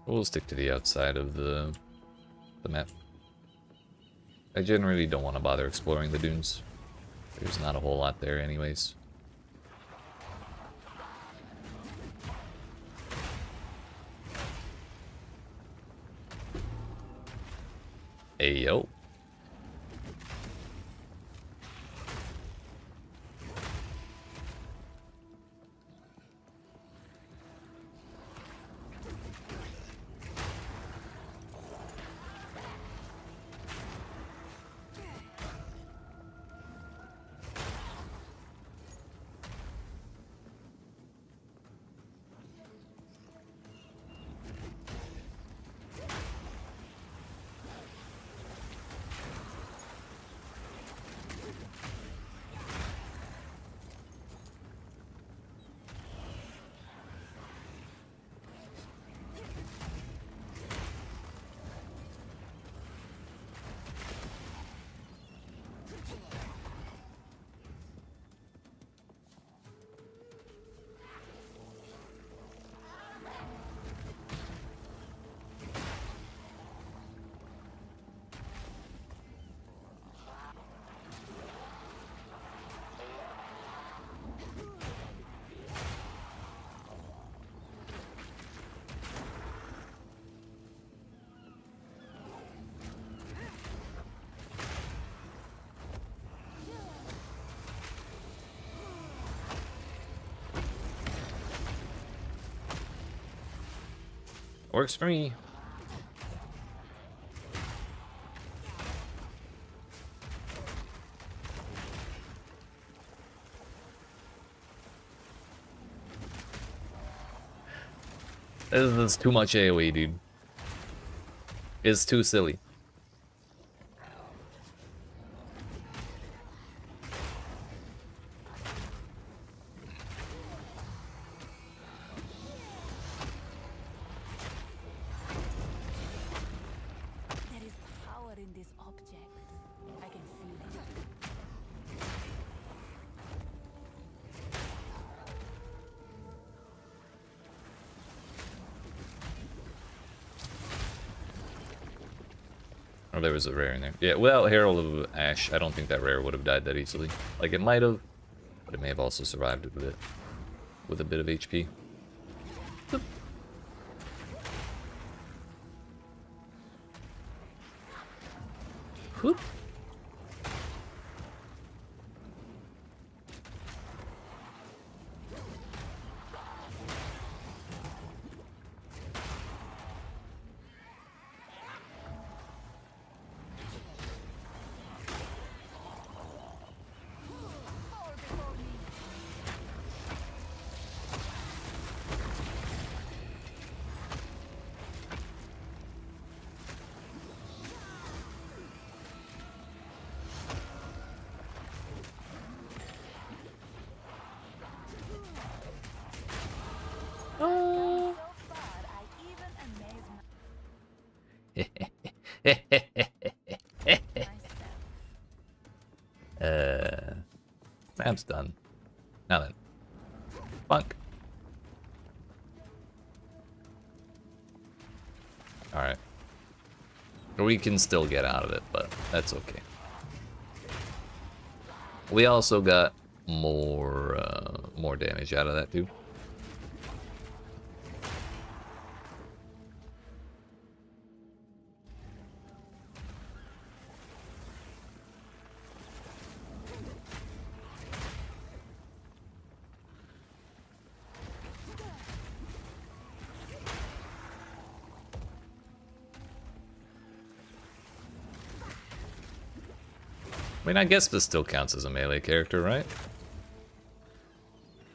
A: We'll stick to the outside of the map. I generally don't want to bother exploring the dunes. There's not a whole lot there anyways. Hey yo. Works for me. This is too much AoE, dude. It's too silly.
B: There is power in this object. I can feel it.
A: Oh, there was a rare in there. Yeah, without Herald of Ash, I don't think that rare would have died that easily. Like, it might have, but it may have also survived with a bit of HP. Boop. Whoop.
B: So far, I even amaze myself.
A: Map's done. Now then. Funk. Alright. We can still get out of it, but that's okay. We also got more damage out of that too. I mean, I guess this still counts as a melee character, right?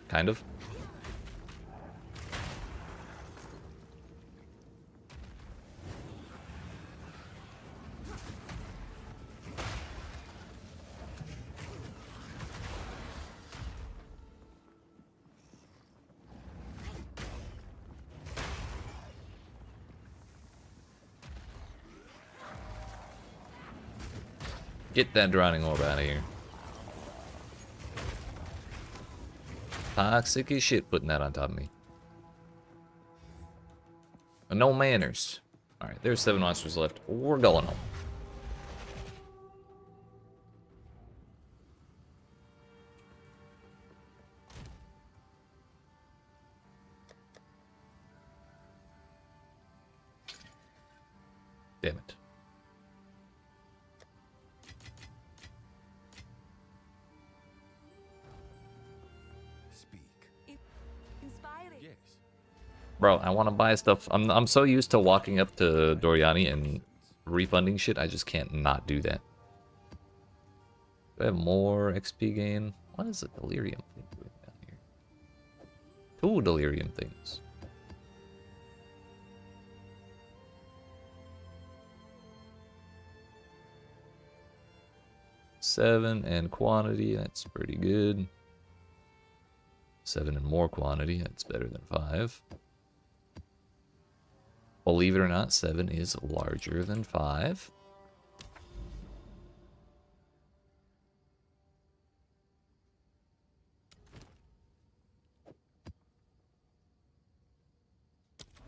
A: Kind of. Get that drowning orb out of here. Toxic as shit putting that on top of me. No manners. Alright, there's 7 monsters left. We're going home. Damn it.
B: Inspiring.
D: Yes.
A: Bro, I want to buy stuff. I'm so used to walking up to Doriani and refunding shit, I just can't not do that. Do I have more XP gain? What is a delirium thing doing down here? 2 delirium things. Seven and quantity, that's pretty good. 7 and more quantity, that's better than 5. Believe it or not, 7 is larger than 5.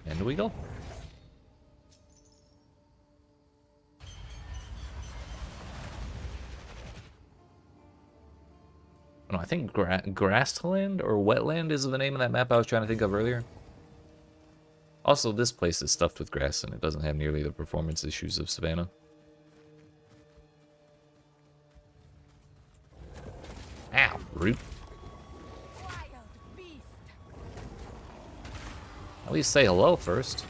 A: And we go. No, I think Grassland or Wetland is the name of that map I was trying to think of earlier. Also, this place is stuffed with grass and it doesn't have nearly the performance issues of Savannah. Ow, rude.
B: Wild beast.
A: At least say hello first.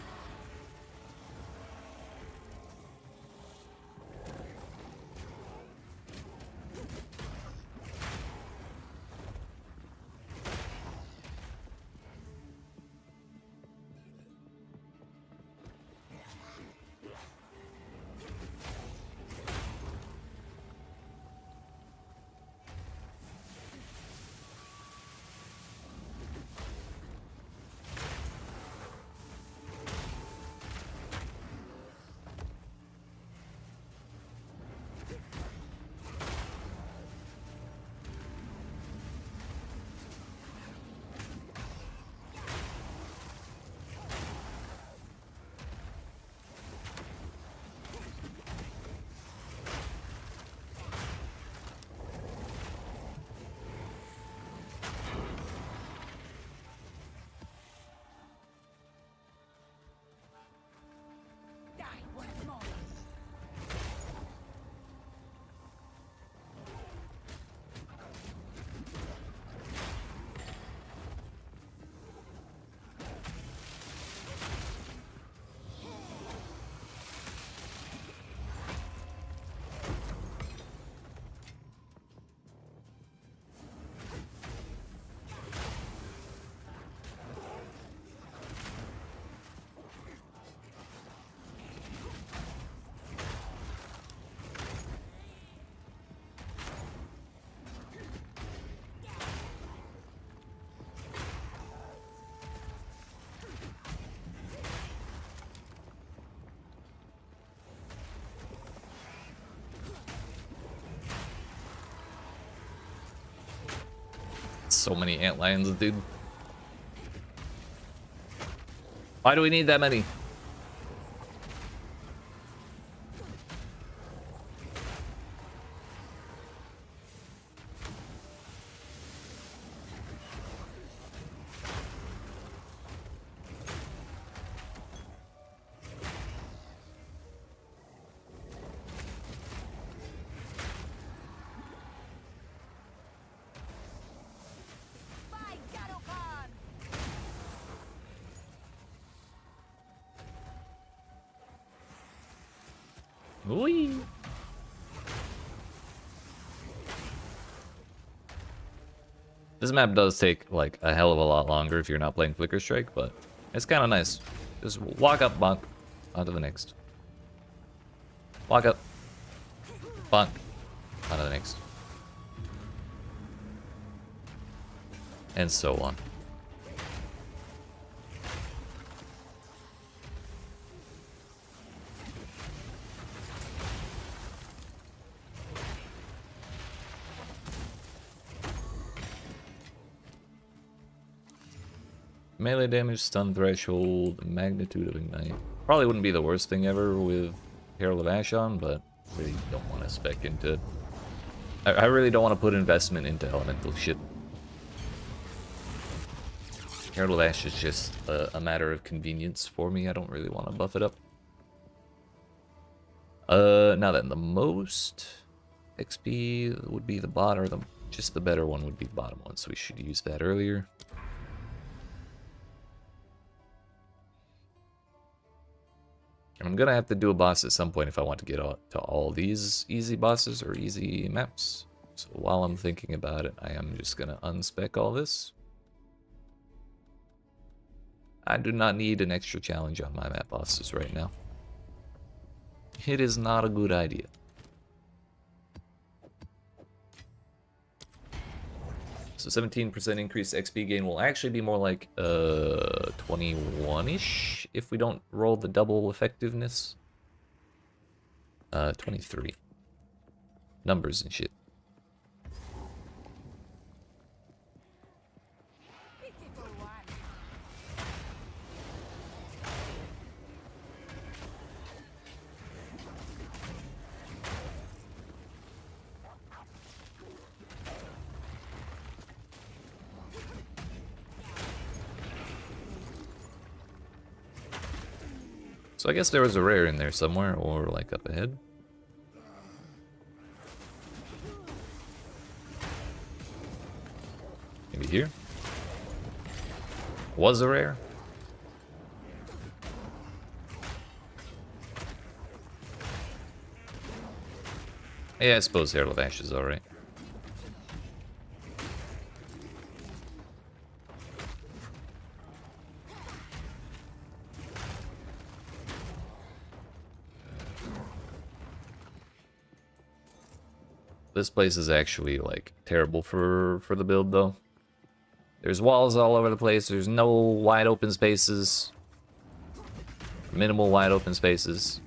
A: so many antlions, dude. Why do we need that many?
B: By Gadokan!
A: Whee! This map does take like a hell of a lot longer if you're not playing Flicker Strike, but it's kind of nice. Just walk up, bonk, onto the next. Walk up, bonk, onto the next. And so on. Melee damage, stun threshold, magnitude of ignite. Probably wouldn't be the worst thing ever with Herald of Ash on, but really don't want to spec into it. I really don't want to put investment into elemental shit. Herald of Ash is just a matter of convenience for me. I don't really want to buff it up. Now then, the most XP would be the bot, or just the better one would be the bottom one, so we should use that earlier. I'm gonna have to do a boss at some point if I want to get to all these easy bosses or easy maps. So while I'm thinking about it, I am just gonna unspec all this. I do not need an extra challenge on my map bosses right now. It is not a good idea. So 17% increased XP gain will actually be more like 21-ish if we don't roll the double effectiveness. 23. Numbers and shit.
B: Pitiful one.
A: So I guess there was a rare in there somewhere, or like up ahead. Maybe here. Was a rare. Yeah, I suppose Herald of Ash is alright. This place is actually like terrible for the build though. There's walls all over the place. There's no wide open spaces. Minimal wide open spaces.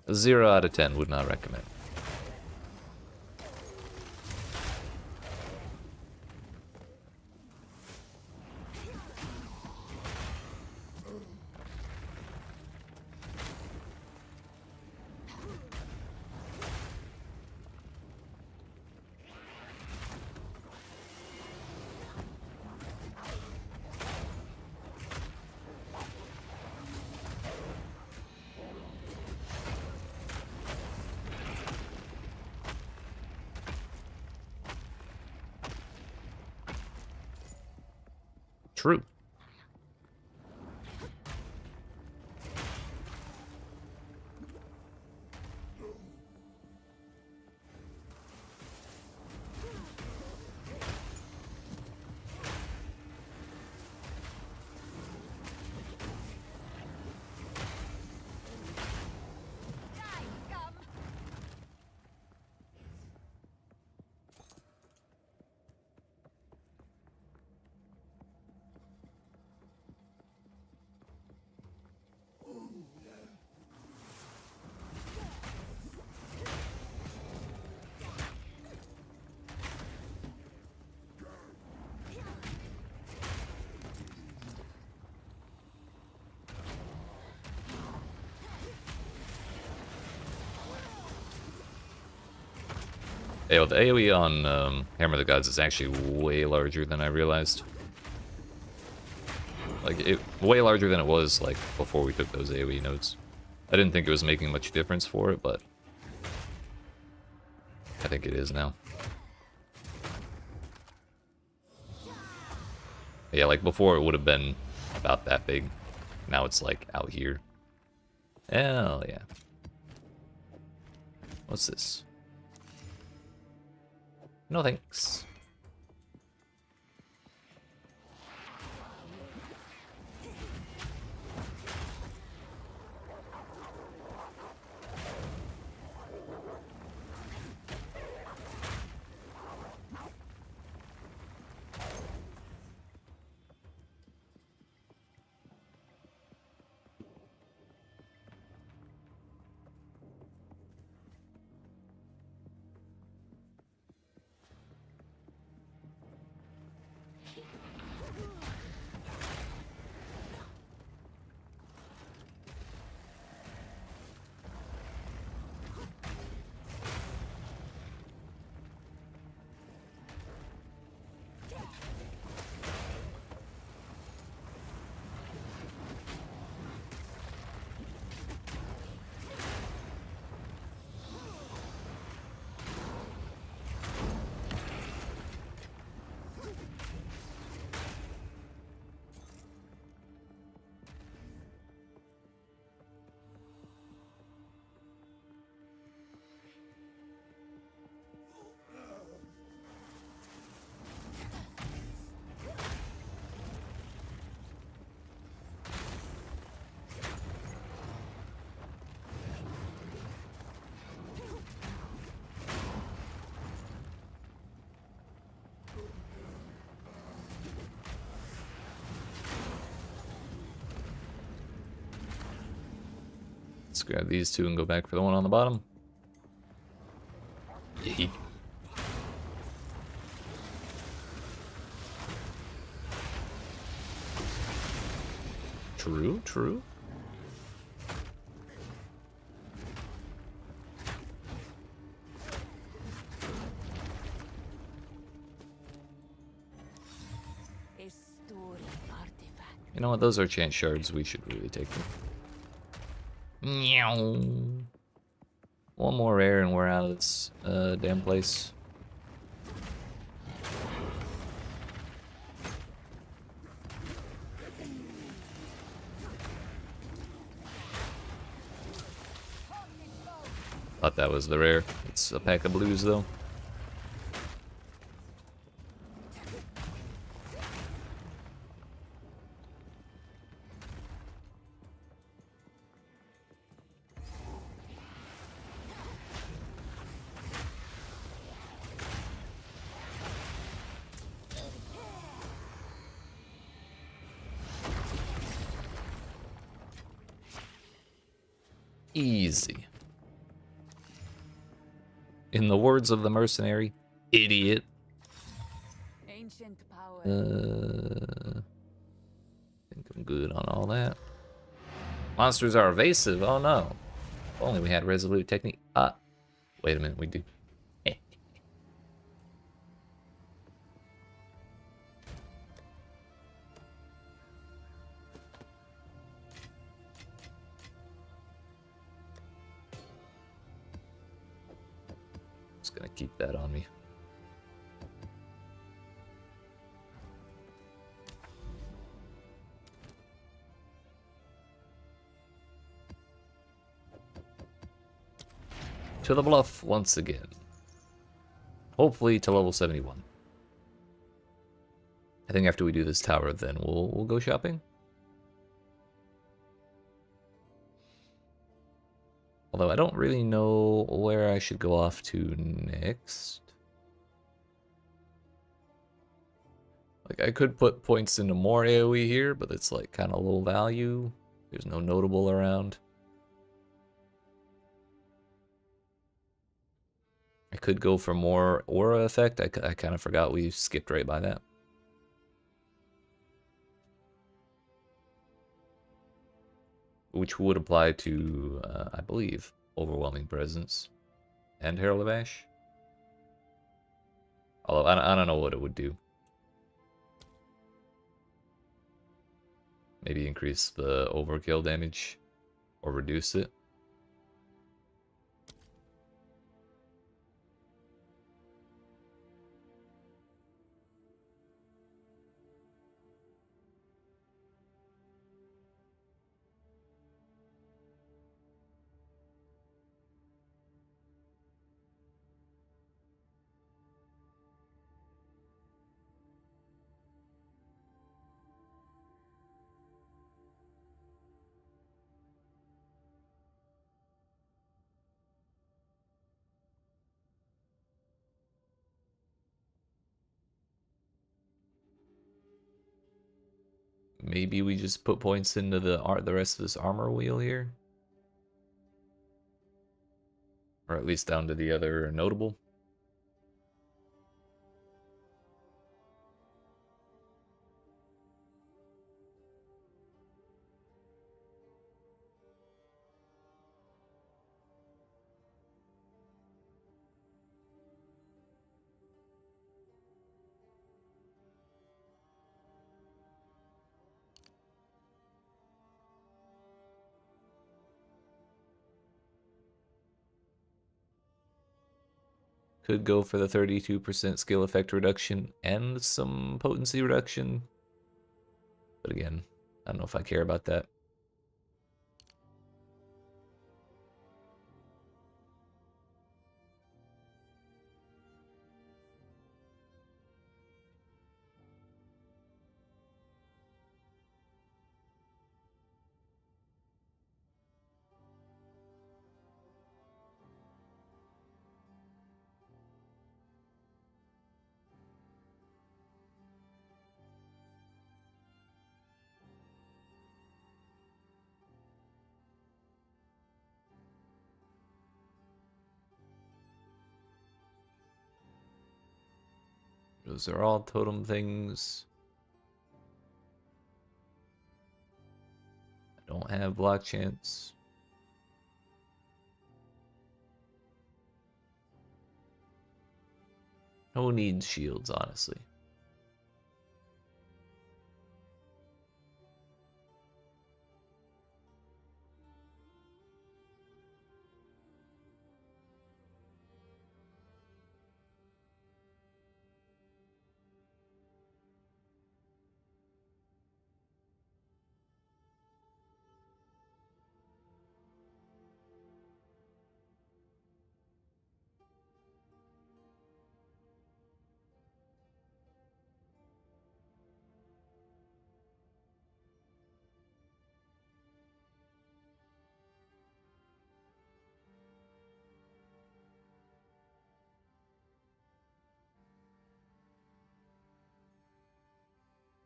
A: A 0 out of 10 would not recommend. Hey, well, the AoE on Hammer of the Gods is actually way larger than I realized. Like, way larger than it was, like, before we took those AoE notes. I didn't think it was making much difference for it, but I think it is now. Yeah, like, before it would have been about that big. Now it's, like, out here. Hell yeah. What's this? No thanks. Let's grab these two and go back for the one on the bottom. Yeet. True, true.
B: A story artifact.
A: You know what? Those are chance shards. We should really take them. Meow. One more rare and we're out of this damn place. Thought that was the rare. It's a pack of blues though. Easy. In the words of the mercenary, idiot.
B: Ancient power.
A: I think I'm good on all that. Monsters are evasive. Oh no. If only we had resolute technique. Ah. Wait a minute, we do. Just gonna keep that on me. To the bluff once again. Hopefully to level 71. I think after we do this tower, then we'll go shopping. Although I don't really know where I should go off to next. Like, I could put points into more AoE here, but it's like kind of low value. There's no notable around. I could go for more aura effect. I kind of forgot we skipped right by that. Which would apply to, I believe, Overwhelming Presence and Herald of Ash. Although I don't know what it would do. Maybe increase the overkill damage or reduce it. Maybe we just put points into the rest of this armor wheel here. Or at least down to the other notable. Could go for the 32% skill effect reduction and some potency reduction. But again, I don't know if I care about that. Those are all totem things. I don't have block chance. Who needs shields, honestly?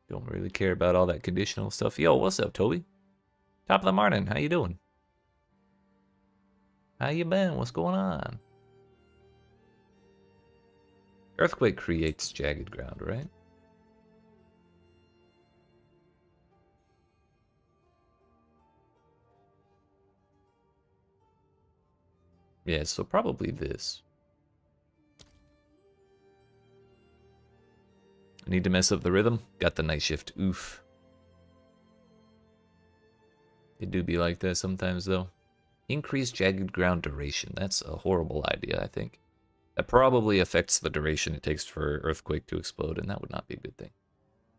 A: Don't really care about all that conditional stuff. Yo, what's up, Toby? Top of the morning. How you doing? How you been? What's going on? Earthquake creates jagged ground, right? Yeah, so probably this. I need to mess up the rhythm. Got the night shift. Oof. It do be like that sometimes, though. Increase jagged ground duration. That's a horrible idea, I think. That probably affects the duration it takes for Earthquake to explode, and that would not be a good thing.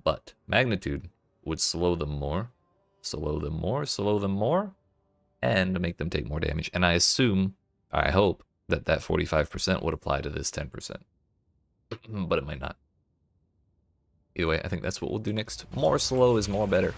A: But magnitude would slow them more, slow them more, slow them more, and make them take more damage. And I assume, I hope, that that 45% would apply to this 10%. But it might not. Either way, I think that's what we'll do next. More slow is more better.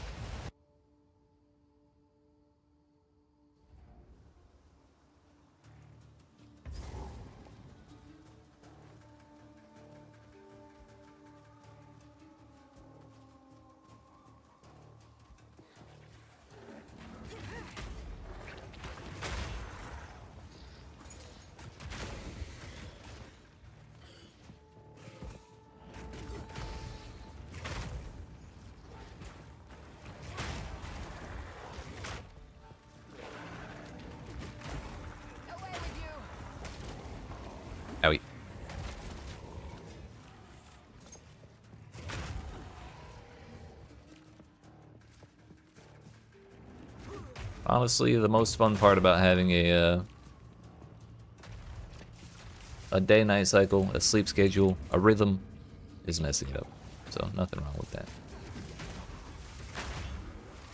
A: Honestly, the most fun part about having a day-night cycle, a sleep schedule, a rhythm, is messing it up. So nothing wrong with that.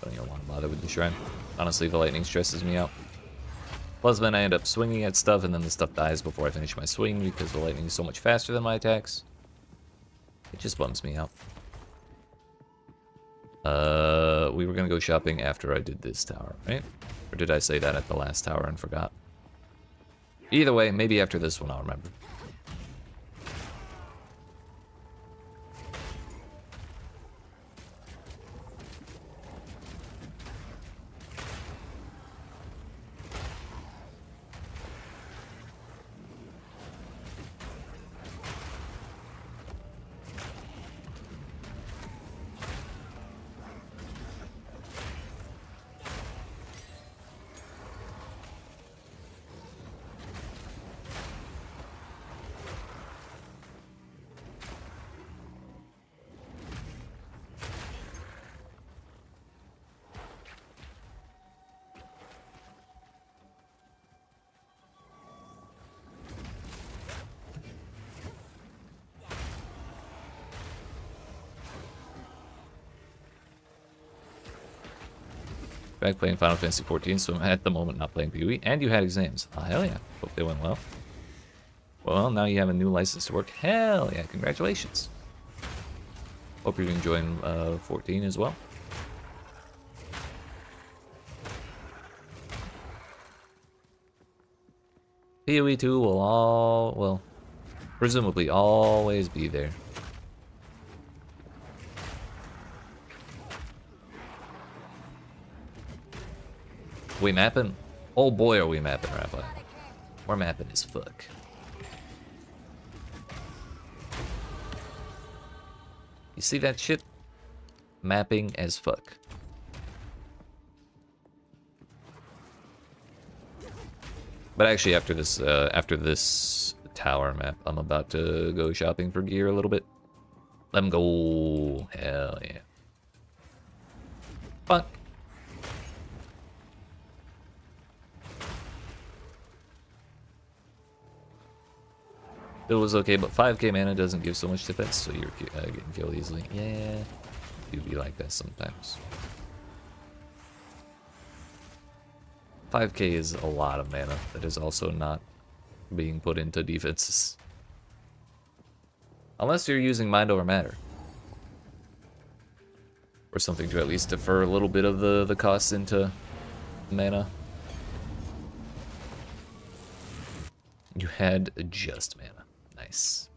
A: Don't even want to bother with the shrine. Honestly, the lightning stresses me out. Plus, then I end up swinging at stuff, and then the stuff dies before I finish my swing because the lightning is so much faster than my attacks. It just bums me out. We were gonna go shopping after I did this tower, right? Or did I say that at the last tower and forgot? Either way, maybe after this one I'll remember. Back playing Final Fantasy 14, so I'm at the moment not playing PoE. And you had exams. Oh, hell yeah. Hope they went well. Well, now you have a new license to work. Hell yeah, congratulations. Hope you're enjoying 14 as well. PoE 2 will well, presumably always be there. We mapping? Oh boy, are we mapping, Rafa. We're mapping as fuck. You see that shit? Mapping as fuck. But actually, after this tower map, I'm about to go shopping for gear a little bit. Let 'em go. Hell yeah. Fuck. It was okay, but 5k mana doesn't give so much defense, so you're getting killed easily. Yeah, do be like that sometimes. 5k is a lot of mana that is also not being put into defenses. Unless you're using Mind over Matter. Or something to at least defer a little bit of the costs into mana. You had just mana. Nice.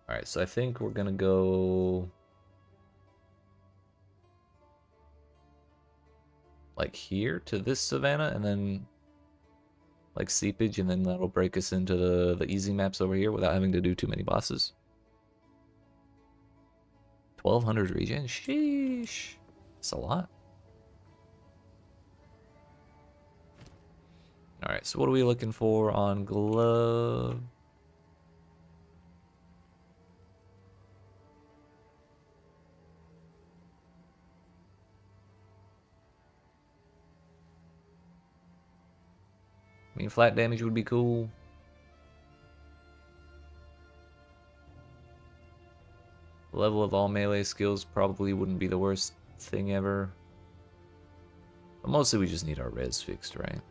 A: Alright, so I think we're gonna go like here to this savannah and then like seepage, and then that'll break us into the easy maps over here without having to do too many bosses. 1200 regen? Sheesh. That's a lot. Alright, so what are we looking for on glove? I mean, flat damage would be cool. Level of all melee skills probably wouldn't be the worst thing ever. But mostly we just need our res fixed, right?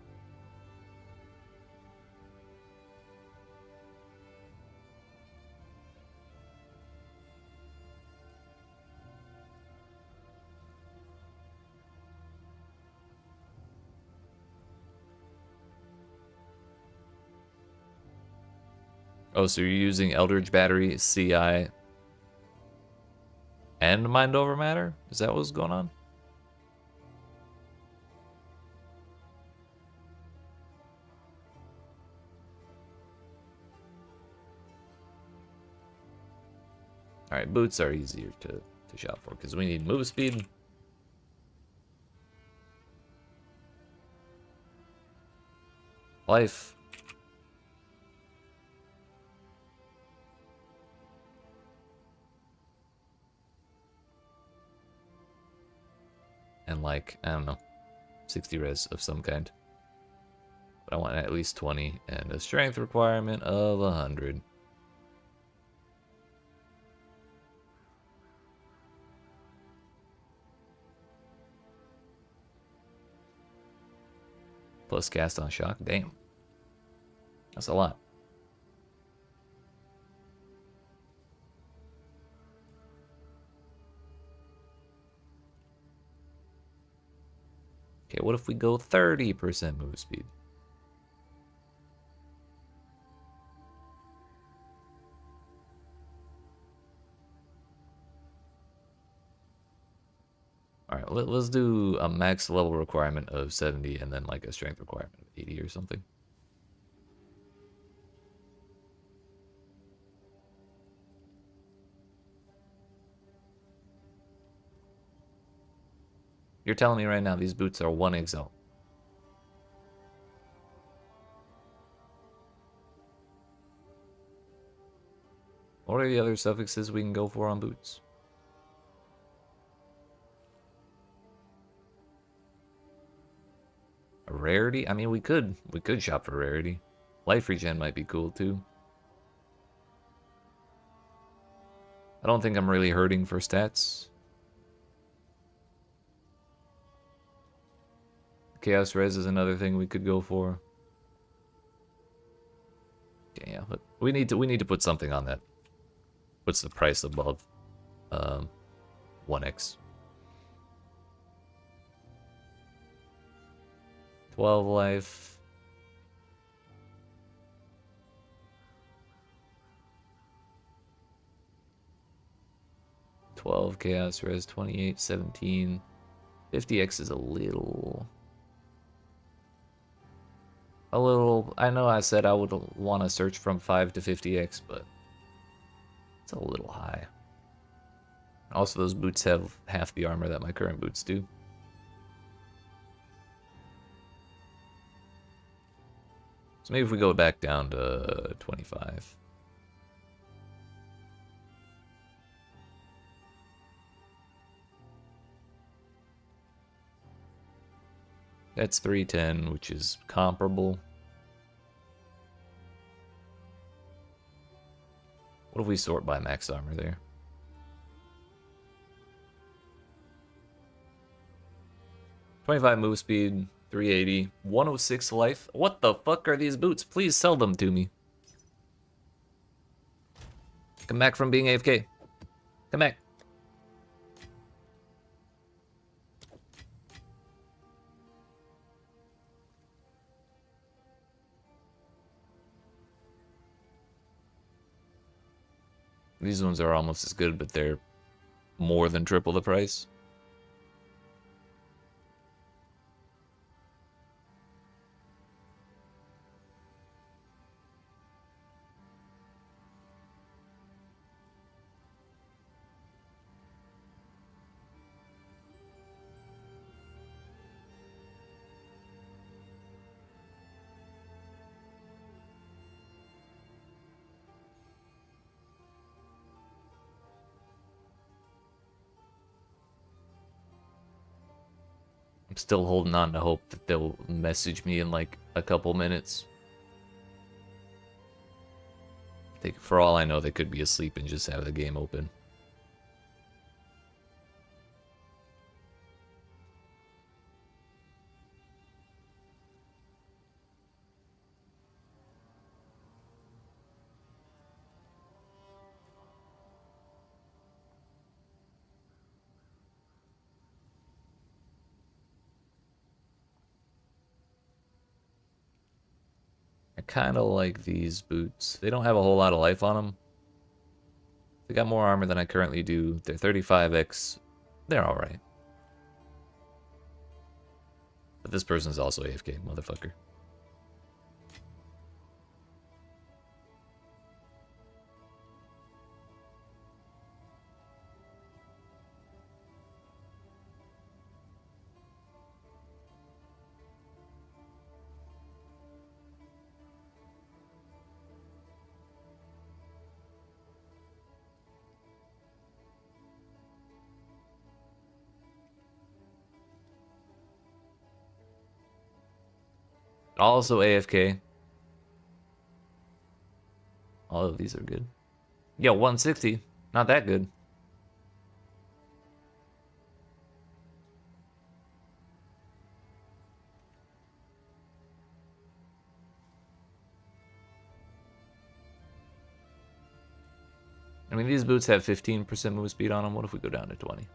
A: Oh, so you're using Eldritch Battery, CI, and Mind Over Matter? Is that what's going on? Alright, boots are easier to shop for because we need move speed. Life. and like, I don't know, 60 res of some kind. But I want at least 20 and a strength requirement of 100. Plus cast on shock. Damn. That's a lot. Okay, what if we go 30% move speed? Alright, let's do a max level requirement of 70 and then like a strength requirement of 80 or something. You're telling me right now these boots are 1 Exile. What are the other suffixes we can go for on boots? A rarity? I mean, we could shop for rarity. Life regen might be cool too. I don't think I'm really hurting for stats. Chaos res is another thing we could go for. Okay, yeah, but we need to put something on that. What's the price above 1x? 12 life. $12 chaos res, 28, 17. 50x is a little. I know I said I would want to search from 5 to 50x, but it's a little high. Also, those boots have half the armor that my current boots do. So maybe if we go back down to 25. That's 310, which is comparable. What if we sort by max armor there? $25 move speed, 380, 106 life. What the fuck are these boots? Please sell them to me. Come back from being AFK. Come back. These ones are almost as good, but they're more than triple the price. I'm still holding on to hope that they'll message me in like a couple minutes. For all I know, they could be asleep and just have the game open. I kind of like these boots. They don't have a whole lot of life on them. They got more armor than I currently do. They're 35x. They're alright. But this person's also AFK, motherfucker. Also AFK. All of these are good. Yo, 160. Not that good. I mean, these boots have 15% move speed on them. What if we go down to 20?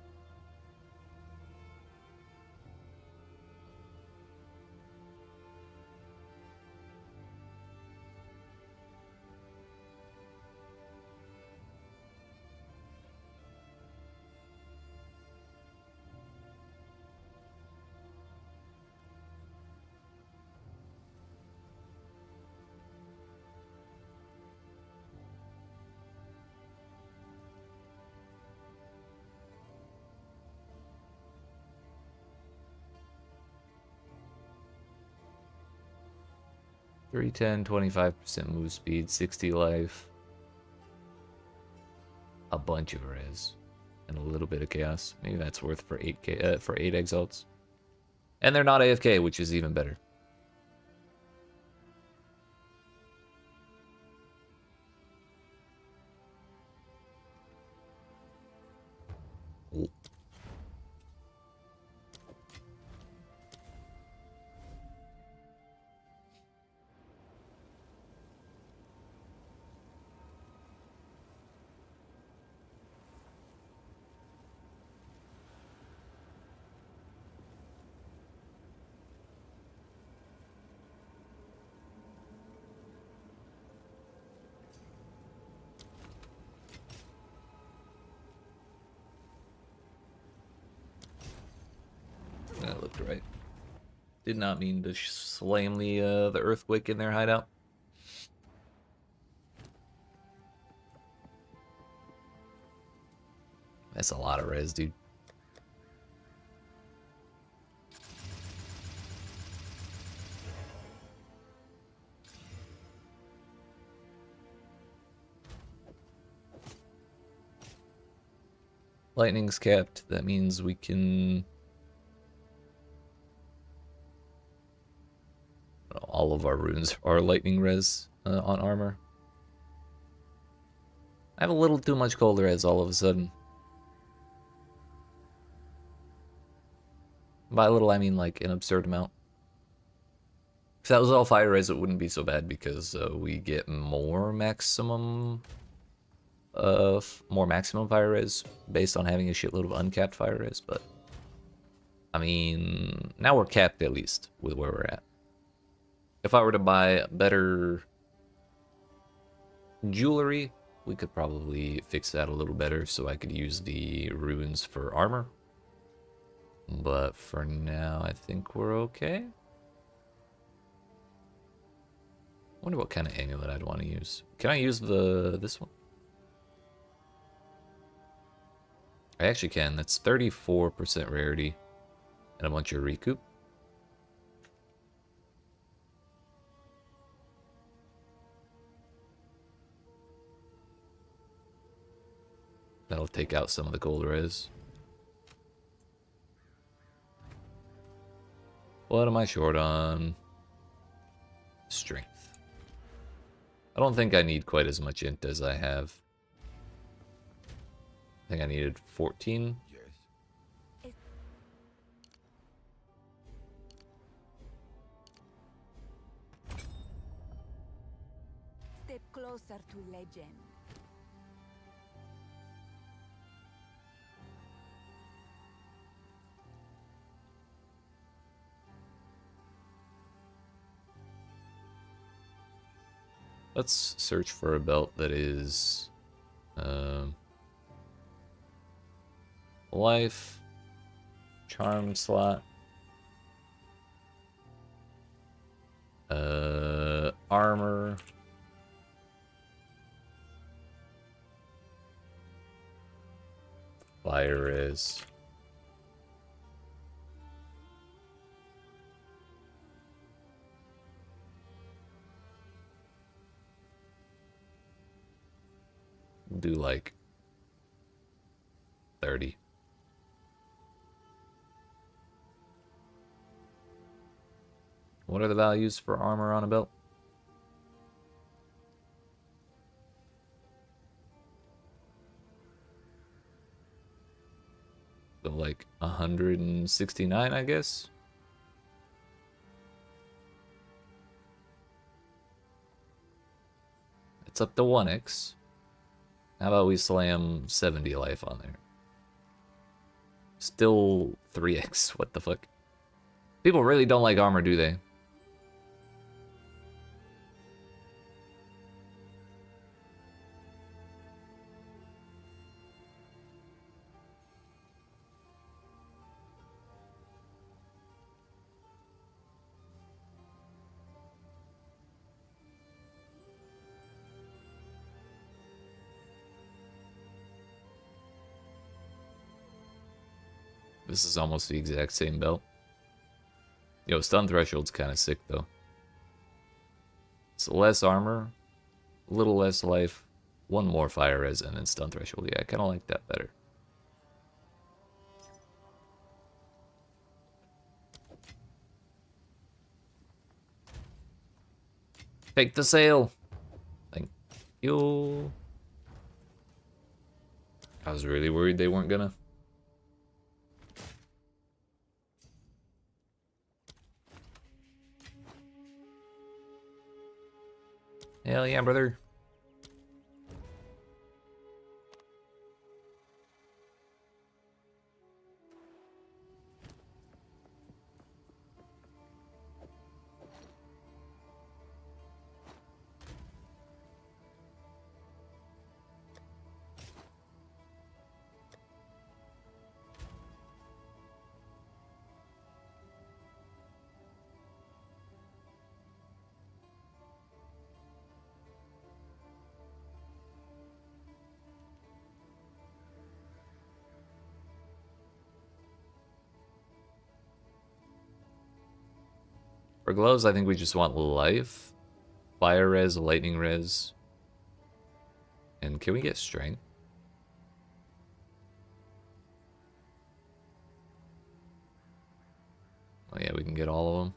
A: Three ten, 25% move speed, 60 life, a bunch of res, and a little bit of chaos. Maybe that's worth for 8k for 8 exalts. And they're not AFK, which is even better. That looked right. Did not mean to slam the earthquake in their hideout. That's a lot of res, dude. Lightning's capped. That means we can... all of our runes are lightning res on armor. I have a little too much cold res all of a sudden. By a little, I mean like an absurd amount. If that was all fire res, it wouldn't be so bad because we get more maximum fire res based on having a shitload of uncapped fire res. But I mean, now we're capped at least with where we're at. If I were to buy better jewelry, we could probably fix that a little better so I could use the runes for armor. But for now, I think we're okay. I wonder what kind of amulet I'd want to use. Can I use this one? I actually can. That's 34% rarity and a bunch of recoup. That'll take out some of the gold res. What am I short on? Strength. I don't think I need quite as much int as I have. I think I needed 14.
D: Yes.
B: Step closer to legend.
A: Let's search for a belt that is life, charm slot, armor, fire is. Do like 30. What are the values for armor on a belt? So like 169, I guess. It's up to 1x. How about we slam 70 life on there? Still 3x. What the fuck? People really don't like armor, do they? This is almost the exact same belt. Yo, stun threshold's kind of sick, though. It's less armor, a little less life, one more fire res, and then stun threshold. Yeah, I kind of like that better. Take the sale. Thank you. I was really worried they weren't gonna. Hell yeah, brother. For gloves, I think we just want life, fire res, lightning res, and can we get strength? Oh yeah, we can get all of them.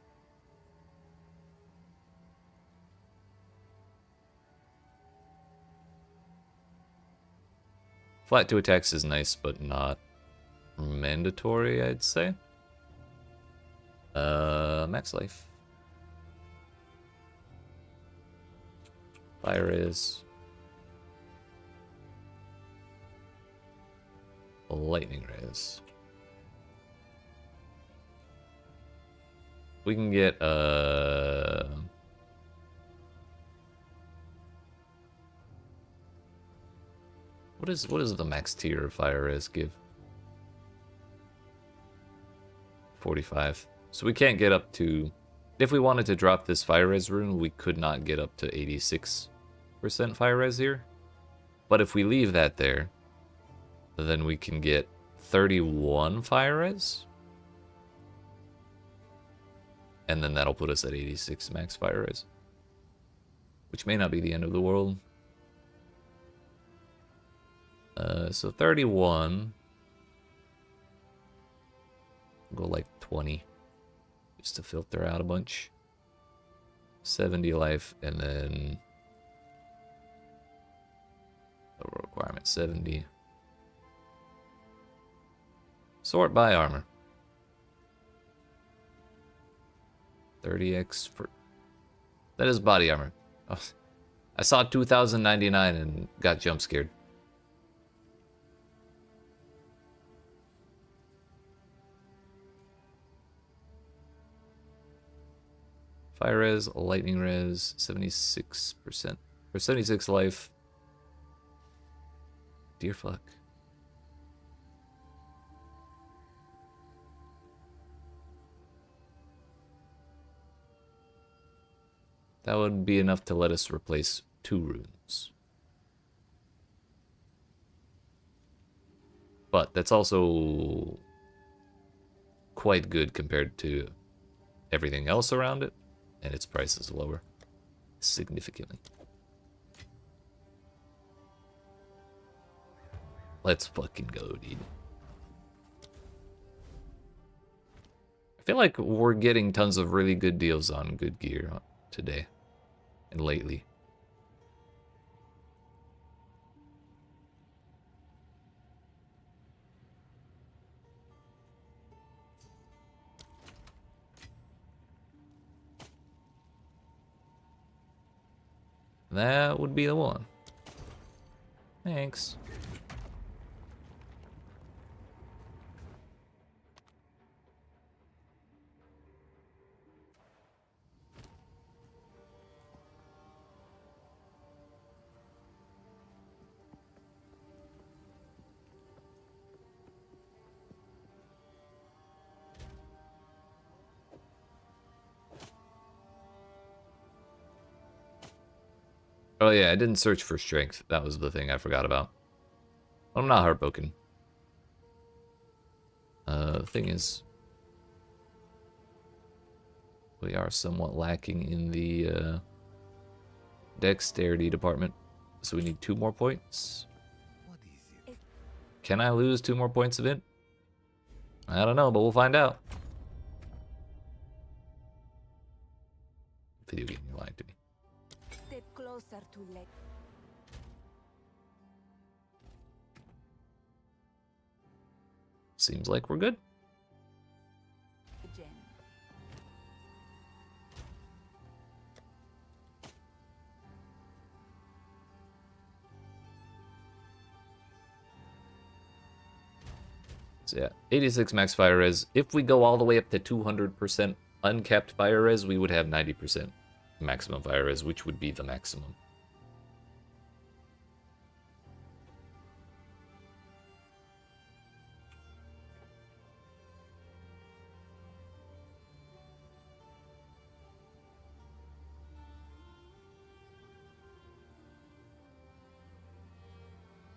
A: Flat 2 attacks is nice, but not mandatory, I'd say. Max life. Fire is lightning res. We can get what is the max tier of fire res give? 45. So we can't get up to, if we wanted to drop this fire res rune, we could not get up to 86% fire res here. But if we leave that there, then we can get 31 fire res. And then that'll put us at 86 max fire res. Which may not be the end of the world. So 31. Go like 20. Just to filter out a bunch. 70 life, and then total requirement 70. Sort by armor. 30x for that is body armor. Oh, I saw 2099 and got jump scared. Fire res, lightning res, 76%. Or 76 life. Dear fuck. That would be enough to let us replace 2 runes. But that's also quite good compared to everything else around it. And its price is lower. Significantly. Let's fucking go, dude. I feel like we're getting tons of really good deals on good gear today and lately. That would be the one. Thanks. Oh yeah, I didn't search for strength. That was the thing I forgot about. I'm not heartbroken. The thing is, we are somewhat lacking in the dexterity department. So we need 2 more points.
D: What is it?
A: Can I lose 2 more points of it? I don't know, but we'll find out. Video game, you're lying to me.
B: Step closer to let.
A: Seems like we're good.
B: Jen.
A: So yeah, 86 max fire res. If we go all the way up to 200% uncapped fire res, we would have 90% maximum fire res, which would be the maximum.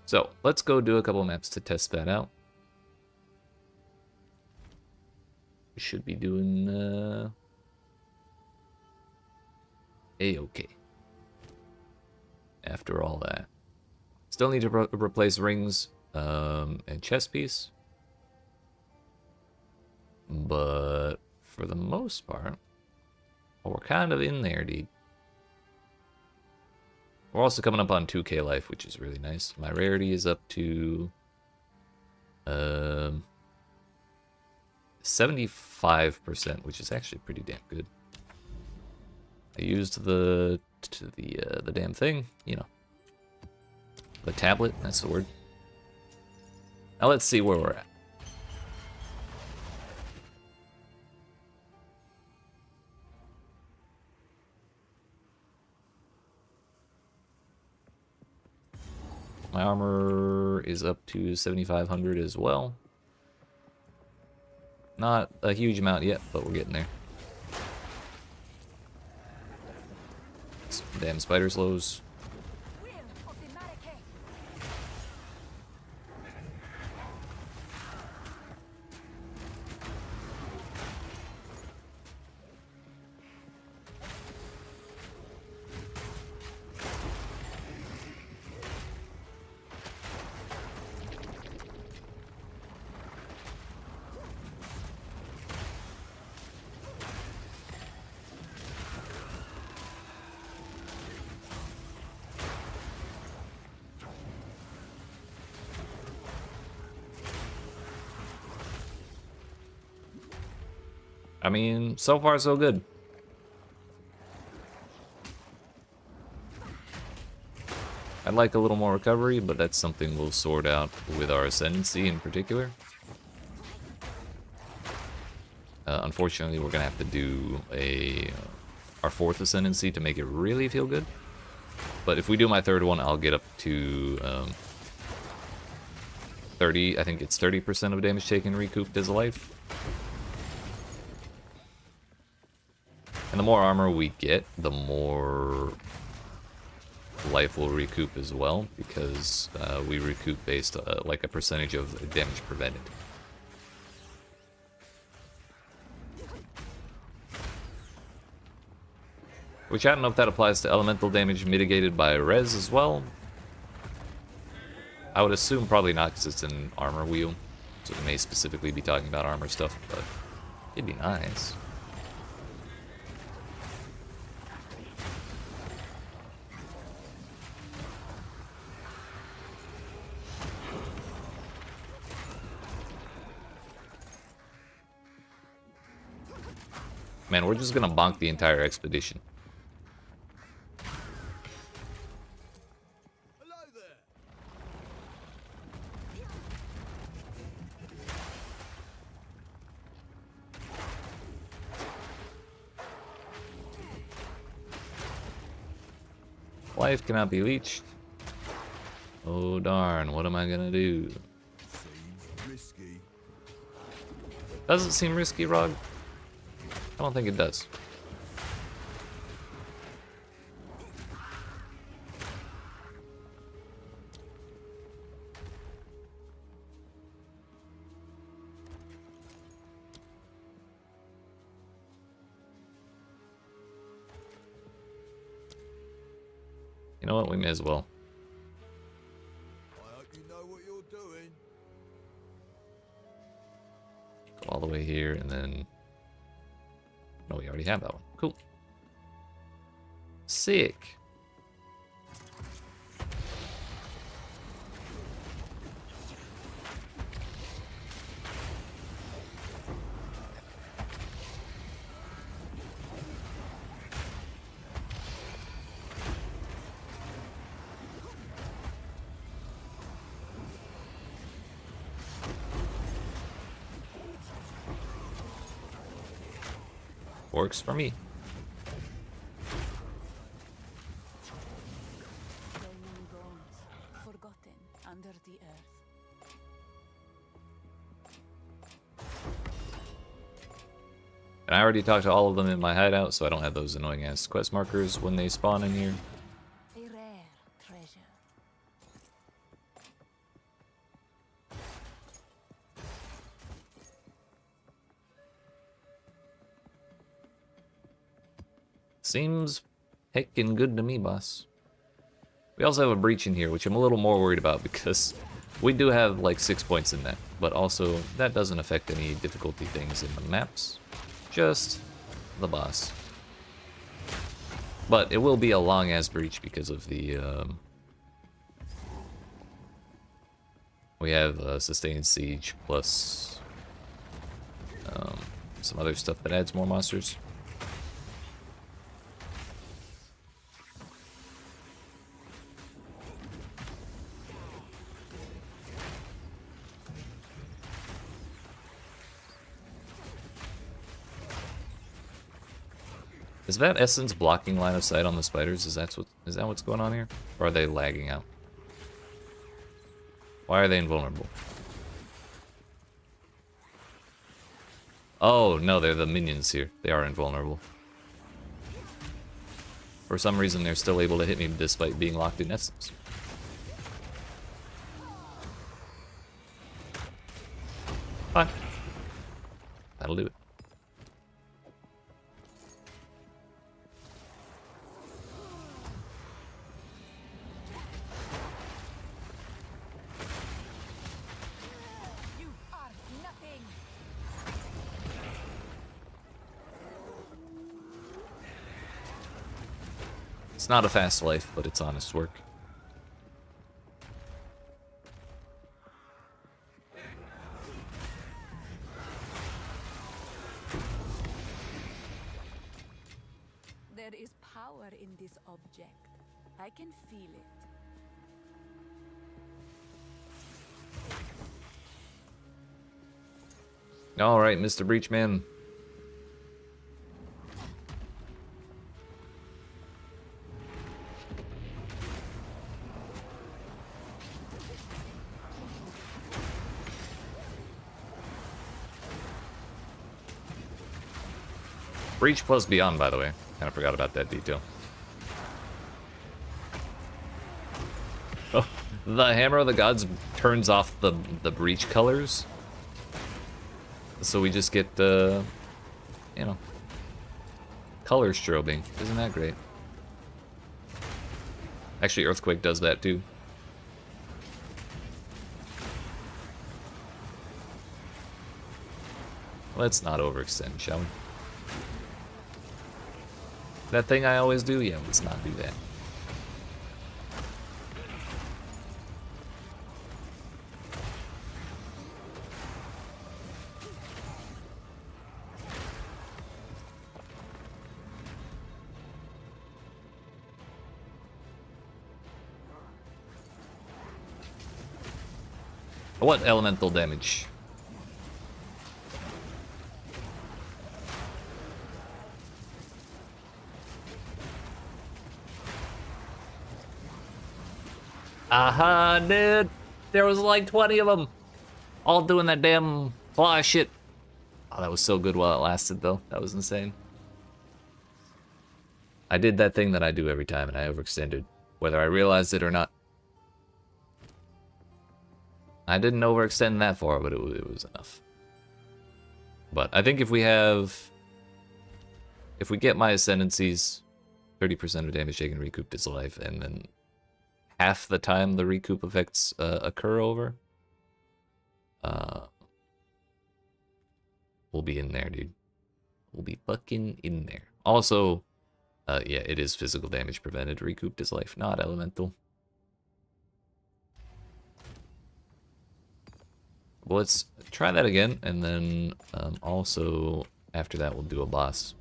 A: So let's go do a couple maps to test that out. We should be doing A-okay. After all that. Still need to replace rings and chest piece. But for the most part, we're kind of in there, dude. We're also coming up on 2k life, which is really nice. My rarity is up to 75%, which is actually pretty damn good. I used the damn thing, you know. The tablet, that's the word. Now let's see where we're at. My armor is up to 7,500 as well. Not a huge amount yet, but we're getting there. Damn spider slows.
B: Will of the Marquet.
A: I mean, so far so good. I'd like a little more recovery, but that's something we'll sort out with our ascendancy in particular. Unfortunately, we're gonna have to do our 4th ascendancy to make it really feel good. But if we do my 3rd one, I'll get up to 30. I think it's 30% of damage taken recouped as a life. And the more armor we get, the more life will recoup as well, because we recoup based like a percentage of damage prevented. Which I don't know if that applies to elemental damage mitigated by res as well. I would assume probably not, because it's an armor wheel, so it may specifically be talking about armor stuff, but It'd be nice. Man, we're just gonna bonk the entire expedition.
C: Hello there.
A: Life cannot be leached. Oh darn, what am I gonna do?
C: Seems risky.
A: Does it seem risky, Rog? I don't think it does. You know what? We may as well.
C: I hope you know what you're doing.
A: Go all the way here and then... No, we already have that one. Cool. Sick. Works for me.
B: Flaming bones, forgotten under the earth.
A: And I already talked to all of them in my hideout, so I don't have those annoying ass quest markers when they spawn in here.
B: A rare treasure.
A: Seems heckin' good to me, boss. We also have a breach in here, which I'm a little more worried about because we do have like 6 points in that, but also that doesn't affect any difficulty things in the maps, just the boss. But it will be a long ass breach because of the we have sustained siege plus some other stuff that adds more monsters. Is that essence blocking line of sight on the spiders? Is that what's going on here? Or are they lagging out? Why are they invulnerable? Oh, no, they're the minions here. They are invulnerable. For some reason, they're still able to hit me despite being locked in essence. Fine. That'll do it.
B: You are nothing.
A: It's not a fast life, but it's honest work.
B: There is power in this object. I can feel it.
A: Alright, Mr. Breachman. Breach plus Beyond, by the way. Kind of forgot about that detail. Oh, the Hammer of the Gods turns off the breach colors. So we just get the, you know, color strobing. Isn't that great? Actually, Earthquake does that too. Let's not overextend, shall we? That thing I always do? Yeah, let's not do that. What elemental damage? Aha, dude! There was like 20 of them! All doing that damn fly shit. Oh, that was so good while it lasted, though. That was insane. I did that thing that I do every time, and I overextended, whether I realized it or not. I didn't overextend that far, but it was enough. But I think if we get my ascendancies, 30% of damage taken recouped its life, and then half the time the recoup effects occur over, we'll be in there, dude. We'll be fucking in there. Also, yeah, it is physical damage prevented, recouped its life, not elemental. Well, let's try that again, and then also after that we'll do a boss.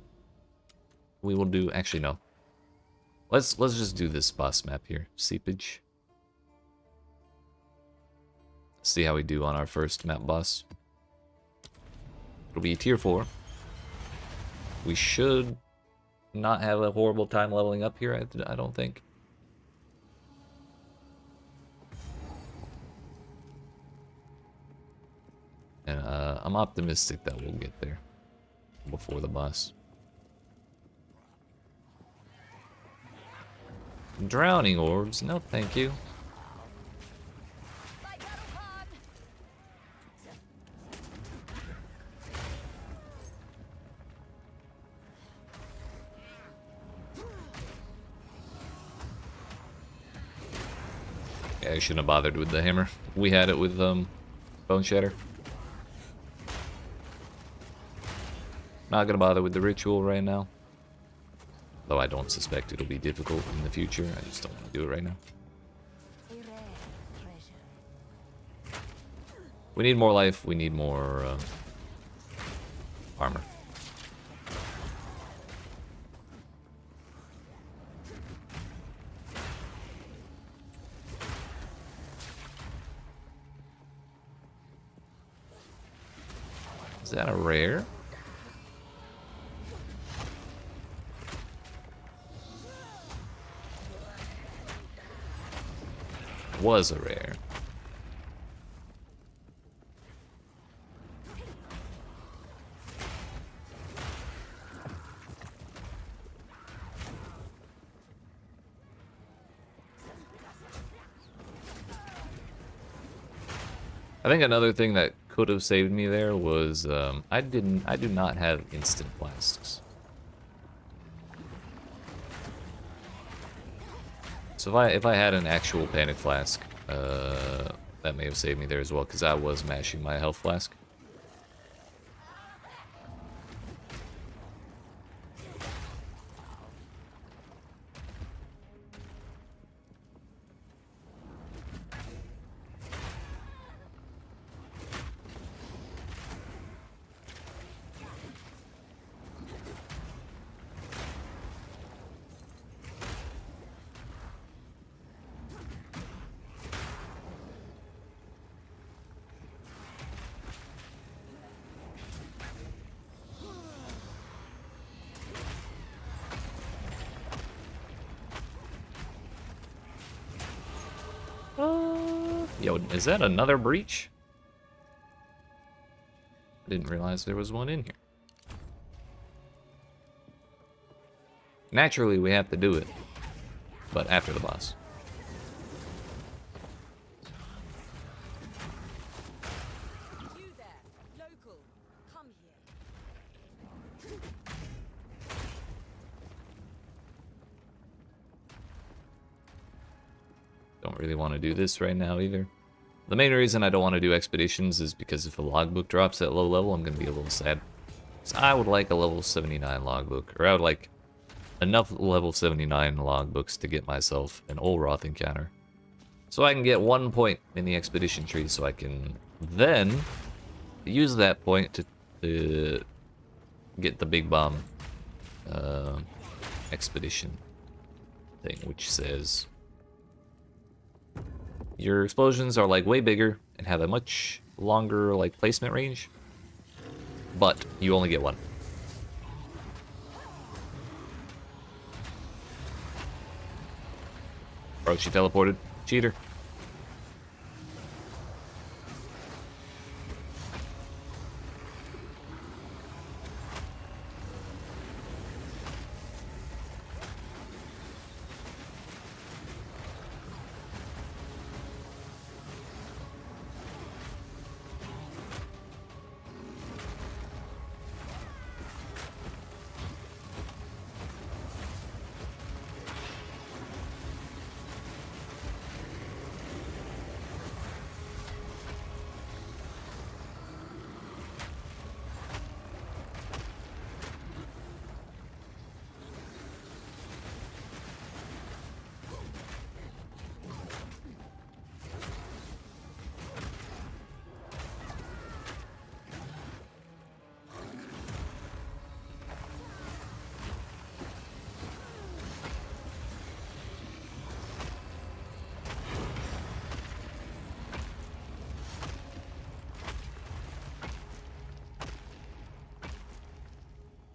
A: We will do, actually no. Let's just do this boss map here, Seepage. See how we do on our first map boss. It'll be tier 4. We should not have a horrible time leveling up here, I don't think. And I'm optimistic that we'll get there before the boss. Drowning orbs? No, thank you. Yeah, I shouldn't have bothered with the hammer. We had it with Bone Shatter. Not gonna bother with the ritual right now. Though I don't suspect it'll be difficult in the future. I just don't want to do it right now. We need more life. We need more armor. Is that a rare? Was a rare. I think another thing that could have saved me there was I do not have instant blasts. So if I had an actual panic flask, that may have saved me there as well, because I was mashing my health flask. Yo, is that another breach? I didn't realize there was one in here. Naturally, we have to do it, but after the boss.
E: You there, local, come here.
A: Don't really want to do this right now either. The main reason I don't want to do expeditions is because if a logbook drops at low level, I'm going to be a little sad. So I would like a level 79 logbook, or I would like enough level 79 logbooks to get myself an Olroth encounter. So I can get 1 point in the expedition tree, so I can then use that point to get the big bomb expedition thing, which says your explosions are like way bigger and have a much longer like placement range, but you only get one. Bro, she teleported. Cheater.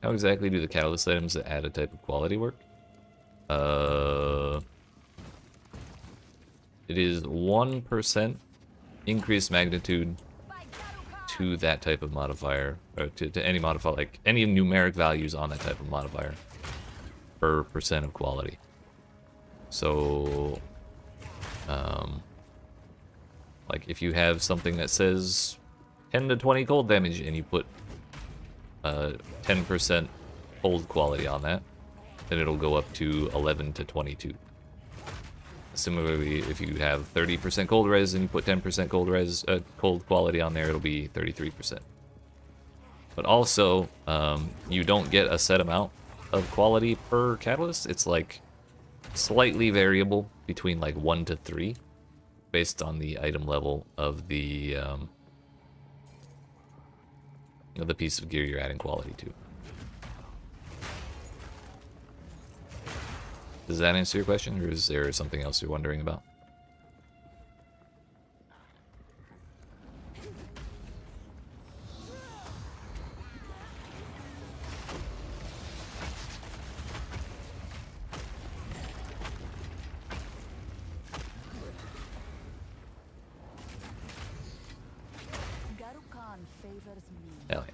A: How exactly do the catalyst items that add a type of quality work? It is 1% increased magnitude to that type of modifier, or to any modifier, like any numeric values on that type of modifier per percent of quality. So, like if you have something that says 10 to 20 cold damage and you put 10% cold quality on that, then it'll go up to 11 to 22. Similarly, if you have 30% cold res and you put 10% cold quality on there, it'll be 33%. But also, you don't get a set amount of quality per catalyst. It's like slightly variable between like 1 to 3 based on the item level of the piece of gear you're adding quality to. Does that answer your question, or is there something else you're wondering about? Hell yeah.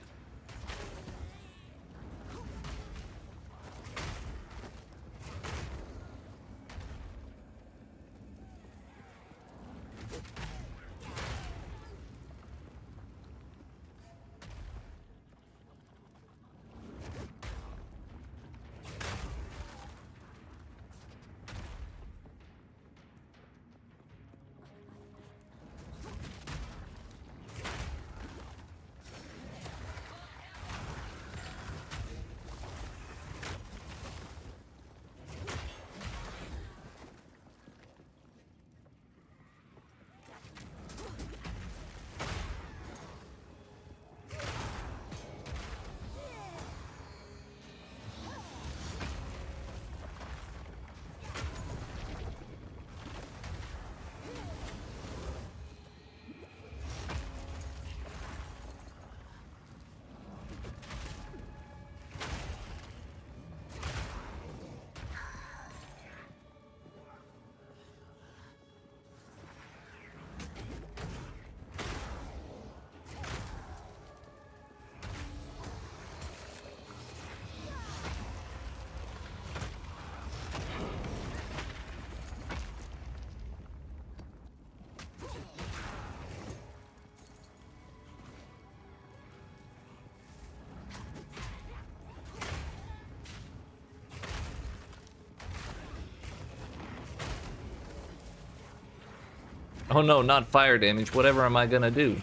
A: Oh no, not fire damage. Whatever am I gonna do?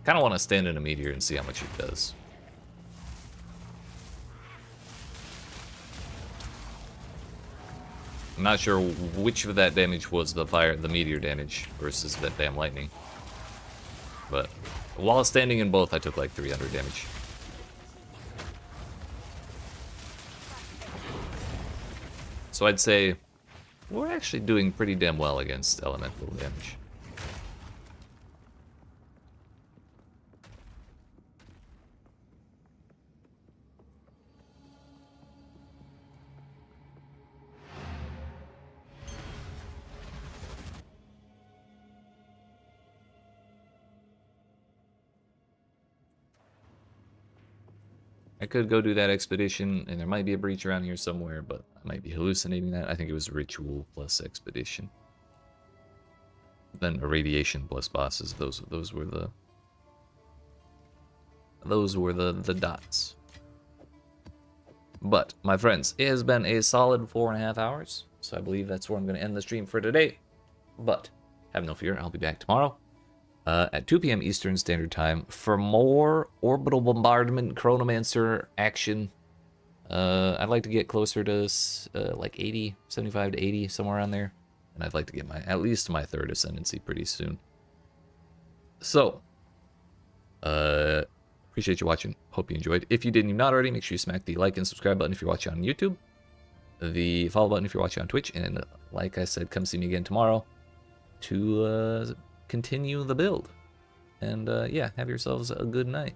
A: Kind of want to stand in a meteor and see how much it does. I'm not sure which of that damage was the meteor damage versus that damn lightning. But while standing in both, I took like 300 damage. So I'd say we're actually doing pretty damn well against elemental damage. I could go do that expedition, and there might be a breach around here somewhere, but I might be hallucinating that. I think it was ritual plus expedition. Then irradiation plus bosses. Those were the dots. But my friends, it has been a solid 4.5 hours, so I believe that's where I'm going to end the stream for today. But have no fear, I'll be back tomorrow. At 2 p.m. Eastern Standard Time for more Orbital Bombardment Chronomancer action. I'd like to get closer to like 80, 75 to 80, somewhere around there. And I'd like to get at least my 3rd Ascendancy pretty soon. So, appreciate you watching. Hope you enjoyed. If you didn't not already, make sure you smack the like and subscribe button if you're watching on YouTube. The follow button if you're watching on Twitch. And like I said, come see me again tomorrow to continue the build. And yeah, have yourselves a good night.